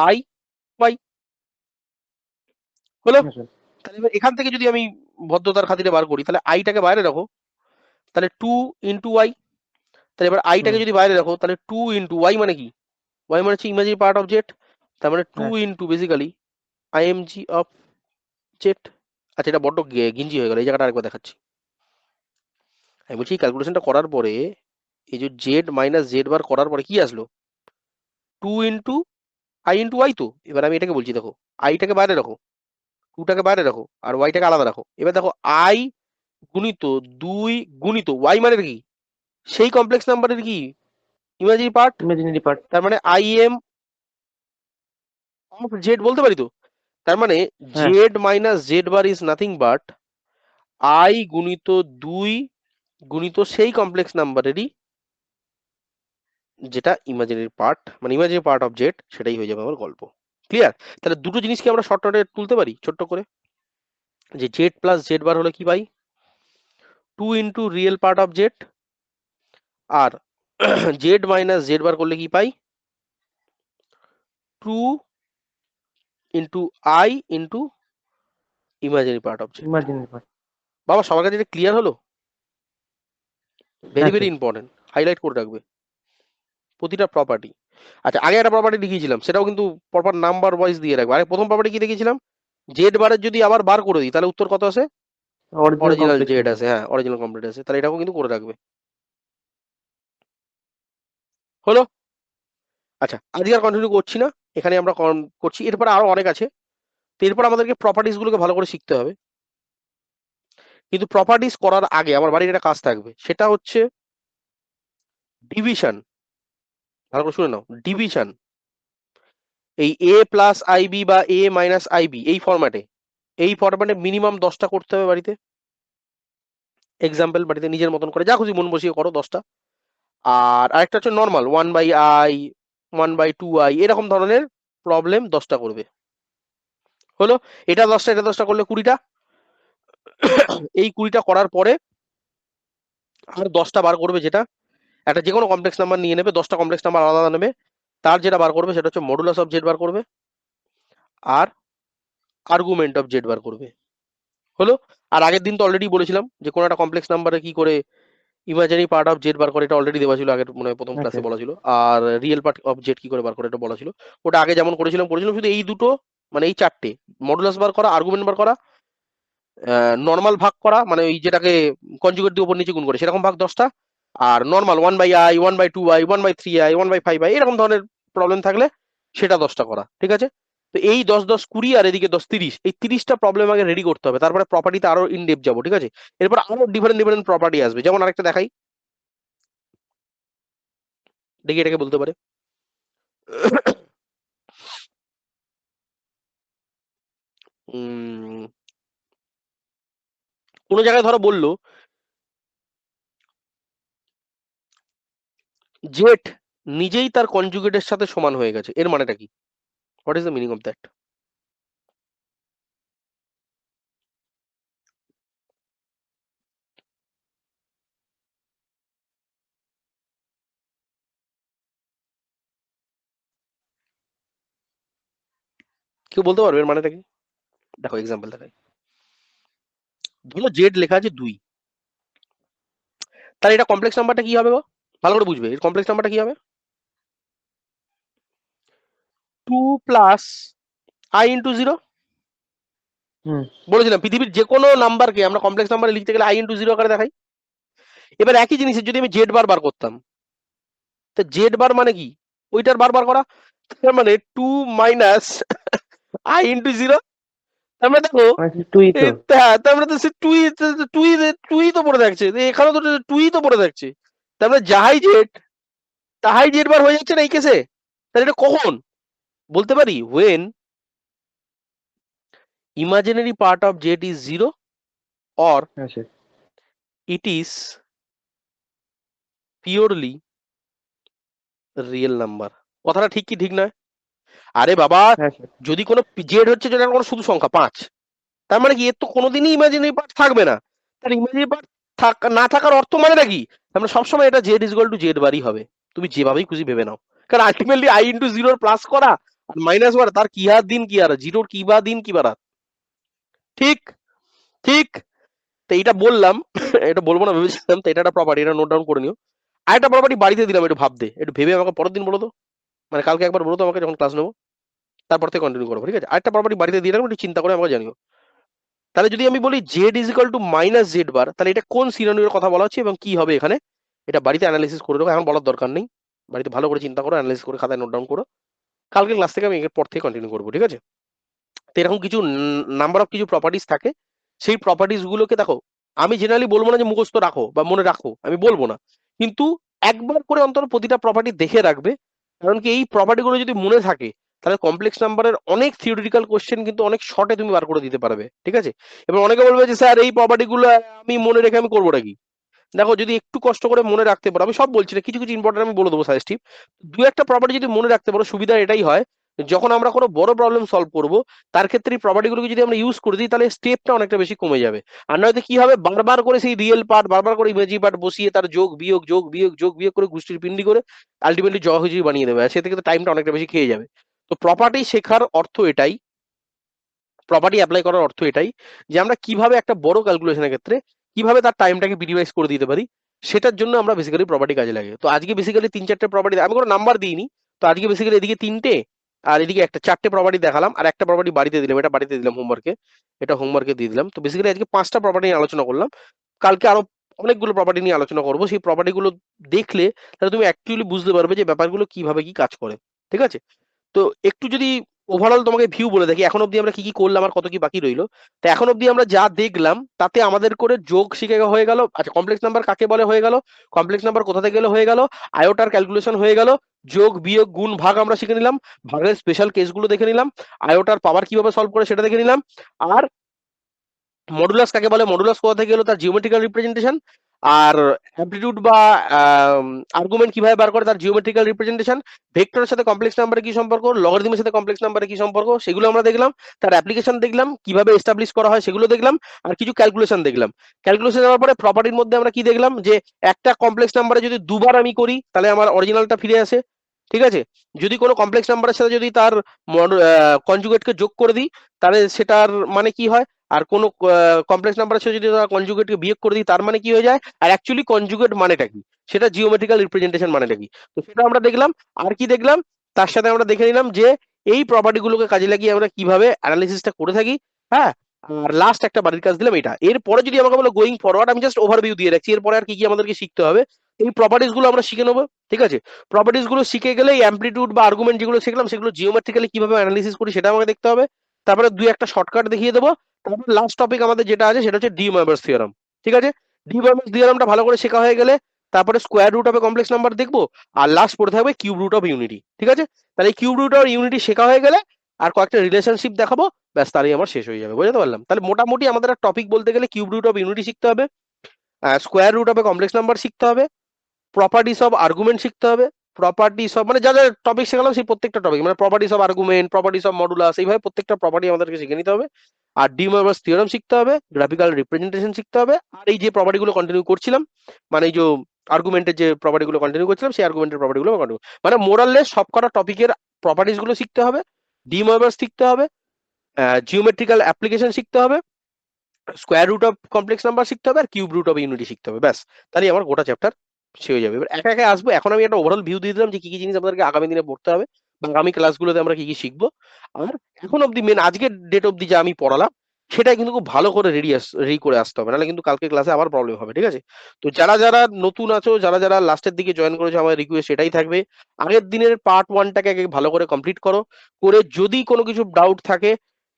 আই ওয়াই। হলো? তাহলে এবার এখান থেকে যদি আমি ভদ্রতার খাতিরে বার করি, তাহলে আইটাকে বাইরে রাখো, তাহলে 2 ইন্টু ওয়াই। তাহলে এবার আইটাকে যদি বাইরে রাখো, তাহলে 2 ইন্টু ওয়াই মানে কি, ওয়াই মানে হচ্ছে ইমাজিনারি পার্ট অফ জেড, তার মানে 2 into basically IMG of Z. আচ্ছা এটা বড্ড গিঞ্জি হয়ে গেল, এই জায়গাটা আরেকবার দেখাচ্ছি। আমি বলছি ক্যালকুলেশনটা করার পরে এই যে জেড মাইনাস জেড বার করার পরে কি আসলো, 2 ইন্টু আই ইন্টু ওয়াই। তো এবার আমি এটাকে বলছি দেখো, আইটাকে বাইরে রাখো, 2টাকে বাইরে রাখো আর ওয়াইটাকে আলাদা রাখো। এবার দেখো আই গুণিত 2 গুণিত ওয়াই মানে কি সেই কমপ্লেক্স নাম্বারের কি ইমাজিনারি পার্ট, ইমাজিনারি পার্ট। তার মানে আই এম অফ জেড বলতে পারি তো। তার মানে হ্যাঁ। Z minus z bar is nothing but I গুণিত 2 গুণিত সেই কমপ্লেক্স নাম্বারেরই যেটা ইমাজিনারি পার্ট, মানে ইমাজিনারি পার্ট অফ জেড, সেটাই হয়ে যাবে আমার গল্প। ক্লিয়ার? তাহলে দুটো জিনিসকে আমরা শর্টকাটে তুলতে পারি ছোট্ট করে, যে জেড প্লাস জেড বার হলে কি পাই 2 into real part of Z, আর জেড মাইনাস জেড বার করলে কি পাই 2 into i into imaginary part of z. Imaginary part. বাবা সবার কাছে এটা ক্লিয়ার হলো? ভেরি হ্যাঁ ভেরি স্যার। ইম্পর্টেন্ট, হাইলাইট করে রাখবে প্রতিটা প্রপার্টি। আচ্ছা আগে একটা প্রপার্টি দেখিয়েছিলাম, সেটাও কিন্তু প্রপার নাম্বার ওয়াইজ দিয়ে রাখবে। আরে প্রথম প্রপার্টি কি দেখিয়েছিলাম, জেড বারের যদি আবার বার করে দিই তাহলে উত্তর কত আসে, original original complex Z number. আছে, হ্যাঁ অরিজিনাল কমপ্লিট আছে, তাহলে এটাও কিন্তু করে রাখবে। হলো? আচ্ছা আজকে আর কন্টিনিউ করছি না, এখানে আমরা করছি, এরপরে আরো অনেক আছে। তো এরপর আমাদেরকে প্রপার্টিস গুলোকে ভালো করে শিখতে হবে, কিন্তু প্রপার্টিস করার আগে আমার বাড়ির একটা কাজ থাকবে, সেটা হচ্ছে ডিভিশন। ভালো করে শুনে নাও, ডিভিশন এই এ প্লাস আইবি বা এ মাইনাস আইবি এই ফরম্যাটে মিনিমাম 10টা করতে হবে বাড়িতে। এক্সাম্পল বাড়িতে নিজের মতন করে যা খুশি মন বসিয়ে করো 10টা। আর আরেকটা হচ্ছে নর্মাল 1/i 1/2i এরকম ধরনের প্রবলেম 10টা করবে। হলো? এটা 10টা এটা 10টা করলে 20টা। এই 20টা করার পরে আর 10টা বার করবে, যেটা একটা যে কোনো কমপ্লেক্স নাম্বার নিয়ে নেবে, 10টা কমপ্লেক্স নাম্বার আলাদা নেবে, তার যেটা বার করবে সেটা হচ্ছে মডুলাস অফ জেড বার করবে আর আর্গুমেন্ট অফ জেড বার করবে। হলো? আর আগের দিন তো অলরেডি বলেছিলাম যে কোনো একটা কমপ্লেক্স নাম্বারে কি করে imaginary part of Z bar করে, এটা অলরেডি দেওয়া ছিল আগের মনে হয় প্রথম ক্লাসে আচ্ছা। বলা ছিল। আর রিয়েল পার্ট অফ জেড কি করে বার করে এটা বলা ছিল। ওটা আগে যেমন করেছিলাম শুধু এই দুটো, মানে এই চারটে, মডুলাস বার করা, আর্গুমেন্ট বার করা, নর্মাল ভাগ করা, মানে ওই যেটাকে কনজুগেট দিয়ে উপর নিচে গুণ করে সেরকম ভাগ 10টা, আর normal 1/i 1/2i 1/3i 1/5i এরকম ধরনের প্রবলেম থাকলে সেটা 10টা করা। ঠিক আছে? তো এই 10 10 20 আর এদিকে 10 30, এই 30টা প্রবলেম আগে রেডি করতে হবে, তারপরে প্রপার্টিতে আরো ইন ডেপথ যাবো। ঠিক আছে? এরপর আরো ডিফারেন্ট ডিফারেন্ট প্রপার্টি আসবে, যেমন আরেকটা দেখাই, দেখি এটাকে বলতে পারে কোনো জায়গায় ধরো বললো জেড নিজেই তার কনজুগেটের সাথে সমান হয়ে গেছে, এর মানেটা কি? What is the meaning of that? কেউ বলতে পারবে এর মানেটা কি? দেখো এক্সাম্পল দেখাই, ধরো জেড লেখা আছে 2, তাহলে এটা কমপ্লেক্স নাম্বারটা কি হবে গো? ভালো করে বুঝবে, এর কমপ্লেক্স নাম্বারটা কি হবে 2 প্লাস আই ইন্টু 0। হুম। বলেছিলাম পৃথিবীর যে কোনো নাম্বারকে আমরা কমপ্লেক্স নাম্বারে লিখতে গেলে আই ইন্টু 0 আকারে দেখাই। এবার একই জিনিসের যদি আমি জেড বার বার করতাম, তো জেড বার মানে কি ওইটার বার বার করা, তার মানে 2 মাইনাস আই ইন্টু 0। তার মানে দেখো টুই তো। হ্যাঁ, তার মানে তো সে টুই টুই টুই তো পড়ে থাকছে, এখানে তো টুই তো পড়ে থাকছে, তার মানে যাহাই জেড তাহাই জেড বার হয়ে যাচ্ছে না এই কেসে। তাহলে এটা কখন বলতে পারি? when imaginary part of z is 0 or আচ্ছা। it is purely real number। কথাটা ঠিক কি ঠিক নয়? আরে বাবা, হ্যাঁ স্যার। যদি কোনো জেড হচ্ছে যেটা কোনো শুধু সংখ্যা 5, তার মানে কি এর তো কোনোদিনই ইমাজিনারি পার্ট থাকবে না। তার ইমাজিনারি পার্ট না থাকার অর্থ মানে নাকি আমরা সবসময় এটা Z is equal to Z বারই হবে, তুমি যেভাবেই খুশি ভেবে নাও। কারণ আলটিমেটলি আই ইন্টু 0 প্লাস করা আর মাইনাস করা, তার কি হার দিন কি আর জিরোর কি বা দিন কি বা রাত। ঠিক ঠিক। তো এটা বললাম এটা বলবো না ভেবেছিলাম, তো এটা একটা প্রপার্টি, এটা নোট ডাউন করে নিও। আরেকটা প্রপার্টি বাড়িতে দিলাম, একটু ভাবতে, একটু ভেবে আমাকে পরের দিন বলো তো, মানে কালকে একবার বলো তো আমাকে যখন ক্লাস নেবো, তারপর থেকে কন্টিনিউ করবো। ঠিক আছে? আরেকটা প্রপার্টি বাড়িতে দিয়ে রাখবো, একটু চিন্তা করে আমাকে জানিও। তাহলে যদি আমি বলি z is equal to minus z bar, তাহলে এটা কোন সিনোনিমের কথা বলা হচ্ছে এবং কি হবে এখানে, এটা বাড়িতে অ্যানালাইসিস করে দেবো, এখন বলার দরকার নেই। বাড়িতে ভালো করে চিন্তা করো, অ্যানালাইসিস করে খাতায় নোট ডাউন করো, কালকে ক্লাস থেকে আমি এর পর থেকে কন্টিনিউ করবো। ঠিক আছে? তো এরকম কিছু নাম্বার অফ কিছু প্রপার্টিস থাকে, সেই প্রপার্টিস গুলোকে দেখো আমি জেনারেলি বলবো না যে মুখস্থ রাখো বা মনে রাখো, আমি বলবো না, কিন্তু একবার করে অন্তত প্রতিটা প্রপার্টি দেখে রাখবে। কারণ কি এই প্রপার্টি গুলো যদি মনে থাকে তাহলে কমপ্লেক্স নাম্বারের অনেক থিওরিটিক্যাল কোশ্চেন কিন্তু অনেক শর্টে তুমি বার করে দিতে পারবে, ঠিক আছে? এবার অনেকে বলবে যে স্যার এই প্রপার্টি গুলো আমি মনে রেখে আমি করবোটা কি? দেখো যদি একটু কষ্ট করে মনে রাখতে পারো, আমি সব বলছি না, কিছু কিছু ইম্পর্টেন্ট আমি বলে দেবো সাজেস্টিভ, দু একটা প্রপার্টি যদি মনে রাখতে পারো সুবিধা এটাই হয়, যখন আমরা কোনো বড় প্রবলেম সলভ করব তার ক্ষেত্রে এই প্রপার্টিগুলোকে যদি আমরা ইউজ করে দিই তাহলে স্টেপটা অনেকটা বেশি কমে যাবে। আর নয়তো কি হবে, বারবার করে সেই রিয়েল পার্ট বারবার করে ইমেজি পার্ট বসিয়ে তার যোগ বিয়োগ যোগ বিয়োগ যোগ বিয়োগ করে গুষ্টির পিন্ডি করে আলটিমেটলি জগাখিচুড়ি বানিয়ে দেবে, আর সে থেকে তো টাইমটা অনেকটা বেশি খেয়ে যাবে। তো প্রপার্টি শেখার অর্থ এটাই, প্রপার্টি অ্যাপ্লাই করার অর্থ এটাই যে আমরা কিভাবে একটা বড় ক্যালকুলেশনের ক্ষেত্রে কিভাবে তার টাইমটাকে মিনিমাইজ করে দিতে পারি, সেটার জন্য আমরা বেসিক্যালি প্রপার্টি কাজে লাগে। তো আজকে বেসিক্যালি 3-4টে প্রপার্টি, আমি কোনো নাম্বার দিইনি, তো আজকে বেসিক্যালি এদিকে 3টে আর এদিকে একটা, 4টে প্রপার্টি দেখালাম, আর একটা প্রপার্টি বাড়িতে দিলাম, এটা বাড়িতে দিলাম হোমওয়ার্কে, এটা হোমওয়ার্কে দিয়ে দিলাম। তো বেসিক্যালি আজকে 5টা প্রপার্টি নিয়ে আলোচনা করলাম, কালকে আরো অনেকগুলো প্রপার্টি নিয়ে আলোচনা করবো। সেই প্রপার্টিগুলো দেখলে তাহলে তুমি অ্যাকচুয়ালি বুঝতে পারবে যে ব্যাপারগুলো কিভাবে কি কাজ করে, ঠিক আছে? তো একটু যদি ওভারঅল তোমাকে ভিউ বলে দেখি এখন অব্দি আমরা কি কি করলাম আর কত কি বাকি রইলো। তো এখন অব্দি আমরা যা দেখলাম তাতে আমাদের করে যোগ শিখে হয়ে গেল, আচ্ছা কমপ্লেক্স নাম্বার কাকে বলে হয়ে গেল, কমপ্লেক্স নাম্বার কোথা থেকে গেলে হয়ে গেল, আয়োটার ক্যালকুলেশন হয়ে গেল, যোগ বিয়োগ গুণ ভাগ আমরা শিখে নিলাম, ভাগের স্পেশাল কেসগুলো দেখে নিলাম, আয়োটার পাওয়ার কিভাবে সলভ করে সেটা দেখে নিলাম, আর মডুলাস কাকে বলে, মডুলাস কোথা থেকে গেলো তার জিওমেট্রিক্যাল রিপ্রেজেন্টেশন, আর অ্যামপ্লিটিউড বা আর্গুমেন্ট কিভাবে বার করে তার জিওমেট্রিক্যাল রিপ্রেজেন্টেশন, ভেক্টরের সাথে কমপ্লেক্স নাম্বারের কি সম্পর্ক, লগারিদমের সাথে কমপ্লেক্স নাম্বারের কি সম্পর্ক, সেগুলো আমরা দেখলাম, তার অ্যাপ্লিকেশন দেখলাম, কিভাবে এস্টাবলিশ করা হয় সেগুলো দেখলাম, আর কিছু ক্যালকুলেশন দেখলাম। ক্যালকুলেশন দেওয়ার পরে প্রপার্টির মধ্যে আমরা কি দেখলাম, যে একটা কমপ্লেক্স নাম্বারে যদি দুবার আমি করি তাহলে আমার অরিজিনালটা ফিরে আসে, ঠিক আছে? যদি কোনো কমপ্লেক্স নাম্বারের সাথে যদি তার কনজুগেটকে যোগ করে দিই তাহলে সেটার মানে কি হয়, আর কোনো কমপ্লেক্স নাম্বারের সাথে যদি কনজুগেটকে বিয়োগ করে দিই তার মানে কি হয়ে যায়, আর অ্যাকচুয়ালি কনজুগেট মানেটা কি, সেটা জিওমেট্রিক্যাল রিপ্রেজেন্টেশন মানেটা কি, তো সেটা আমরা দেখলাম। আর কি দেখলাম, তার সাথে আমরা দেখে নিলাম যে এই প্রপার্টিগুলোকে কাজে লাগিয়ে আমরা কিভাবে অ্যানালিসিসটা করে থাকি। হ্যাঁ, আর লাস্ট একটা বাড়ির কাজ দিলাম এটা। এরপরে যদি আমাকে বলো গোয়িং ফরওয়ার্ড, আমি জাস্ট ওভারভিউ দিয়ে রাখছি, এরপরে আর কি কি আমাদেরকে শিখতে হবে এই প্রপার্টিস গুলো আমরা শিখে নেবো, ঠিক আছে? প্রপার্টিস গুলো শিখে গেলে এই অ্যামপ্লিটিউড বা আর্গুমেন্ট যেগুলো শিখলাম সেগুলো জিওমেট্রিক্যালি কিভাবে অ্যানালিসিস করি সেটা আমাকে দেখতে হবে। তারপরে দুই একটা শর্টকাট দেখিয়ে দেবো। তারপর লাস্ট টপিক আমাদের যেটা আছে সেটা হচ্ছে ডি ময়বার্স থিওরাম, ঠিক আছে? ডি ময়বার্স থিওরামটা ভালো করে শেখা হয়ে গেলে তারপরে square root of complex number দেখবো, আর লাস্ট পড়ে থাকবে কিউব রুট অফ ইউনিটি, ঠিক আছে? তাহলে কিউব রুট অফ ইউনিটি শেখা হয়ে গেলে আর কয়েকটা রিলেশনশিপ দেখাবো, ব্যাস তাহলেই আমার শেষ হয়ে যাবে, বুঝতে পারলাম? তাহলে মোটামুটি আমাদের টপিক বলতে গেলে কিউব রুট অফ ইউনিটি শিখতে হবে, square root of complex number শিখতে হবে, প্রপার্টিস অফ আর্গুমেন্ট শিখতে হবে, প্রপার্টিস অফ মানে যা যা টপিক শেখালাম সেই প্রত্যেকটা টপিক মানে properties of argument, properties of modulus, এইভাবে প্রত্যেকটা প্রপার্টি আমাদেরকে শিখে নিতে হবে। আর ডি ময়বার্স থিওরাম শিখতে হবে, গ্রাফিক্যাল রিপ্রেজেন্টেশন শিখতে হবে, আর এই যে প্রপার্টিগুলো কন্টিনিউ করছিলাম মানে এই যে আর্গুমেন্টের যে প্রপার্টিগুলো কন্টিনিউ করছিলাম সেই আর্গুমেন্টের প্রপার্টিগুলো কন্টিনিউ, মানে মোরাললেস সবকটা টপিকের প্রপার্টিস গুলো শিখতে হবে, ডি ময়বার্স শিখতে হবে, জিওমেট্রিক্যাল অ্যাপ্লিকেশন শিখতে হবে, square root of complex number শিখতে হবে, আর কিউব রুট অফ ইউনিটি শিখতে হবে, ব্যাস তাহলে আমার গোটা চ্যাপ্টার শেষ হয়ে যাবে। এবার একা একা আসবো, এখন আমি একটা ওভারঅল ভিউ দিয়ে দিলাম যে কি কি জিনিস আমাদেরকে আগামী দিনে পড়তে হবে বা আগামী ক্লাসগুলোতে আমরা কি কি শিখবো। আর এখন অব্দি মেন আজকের ডেট অব্দি যা আমি পড়ালাম সেটা কিন্তু খুব ভালো করে রেডি করে আসতে হবে, নাহলে কিন্তু কালকে ক্লাসে আবার প্রবলেম হবে, ঠিক আছে? তো যারা যারা নতুন আছো, যারা যারা লাস্টের দিকে জয়েন করেছো, আমার রিকোয়েস্ট এটাই থাকবে, আগের দিনের পার্ট 1টাকে আগে ভালো করে কমপ্লিট করো, করে যদি কোনো কিছু ডাউট থাকে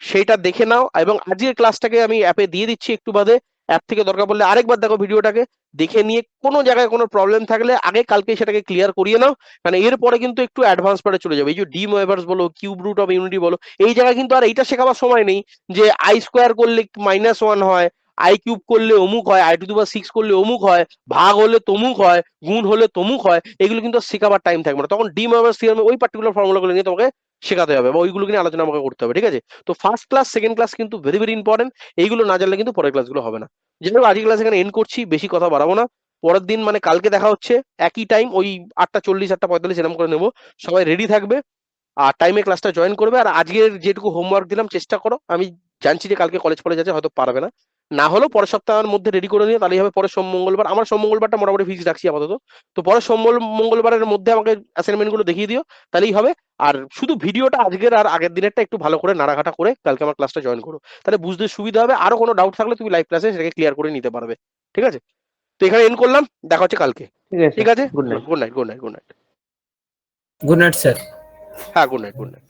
সেটা দেখে নাও, এবং আজকের ক্লাসটাকে আমি অ্যাপে দিয়ে দিচ্ছি একটু বাদে, অ্যাপ থেকে দরকার পড়লে আরেকবার দেখো ভিডিওটাকে, দেখে নিয়ে কোনো জায়গায় কোনো প্রবলেম থাকলে আগে কালকে সেটাকে ক্লিয়ার করিয়ে নাও, কারণ এরপরে কিন্তু একটু অ্যাডভান্স পার্টে চলে যাবে। এই যে ডি ময়বার্স বলো, কিউব রুট অফ ইউনিটি বলো, এই জায়গায় কিন্তু আর এইটা শেখাবার সময় নেই যে আই স্কোয়ার করলে -1 হয়, আই কিউব করলে অমুক হয়, i⁻⁶ করলে অমুক হয়, ভাগ হলে তমুক হয়, গুণ হলে তমুক হয়, এগুলো কিন্তু শেখাবার টাইম থাকবে না, তখন ডি ময়বার্স থিওরামে ওই পার্টিকুলার ফর্মুলাগুলো নিয়ে তোমাকে শেখাতে হবে বা ওইগুলো নিয়ে আলোচনা আমাকে করতে হবে, ঠিক আছে? তো ফার্স্ট ক্লাস সেকেন্ড ক্লাস কিন্তু ভেরি ভেরি ইম্পর্টেন্ট, এইগুলো না জানলে কিন্তু পরের ক্লাসগুলো হবে না। যাই হোক আজকের ক্লাস এখানে এন্ড করছি, বেশি কথা বাড়াবো না, পরের দিন মানে কালকে দেখা হচ্ছে একই টাইম, ওই 8:40 8:45 এরকম করে নেবো, সবাই রেডি থাকবে আর টাইমে ক্লাসটা জয়েন করবে। আর আজকের যেটুকু হোমওয়ার্ক দিলাম চেষ্টা করো, আমি জানছি যে কালকে কলেজ আছে হয়তো পারবে না, না হলেও পরের সপ্তাহের মধ্যে রেডি করে নিয়ে তাহলেই হবে। পরের সোম মঙ্গলবার, আমার সোম মঙ্গলবারটা মোটামুটি ফিক্স রাখছি আপাতত, তো পরের সোম মঙ্গলবারের মধ্যে আমাকে অ্যাসাইনমেন্ট গুলো দেখিয়ে দিও, তাহলেই হবে। আর শুধু ভিডিওটা আজকের আর আগের দিনেরটা একটু ভালো করে নাড়াঘাটা করে কালকে আমার ক্লাসটা জয়েন করো, তাহলে বুঝতে সুবিধা হবে। আরো কোনো ডাউট থাকলে তুমি লাইভ ক্লাসে সেটাকে ক্লিয়ার করে নিতে পারবে, ঠিক আছে? তো এখানে এন্ড করলাম, দেখা হচ্ছে কালকে, ঠিক আছে? Good night. Good night, good night, good night. Good night sir. হ্যাঁ, গুড নাইট, গুড নাইট।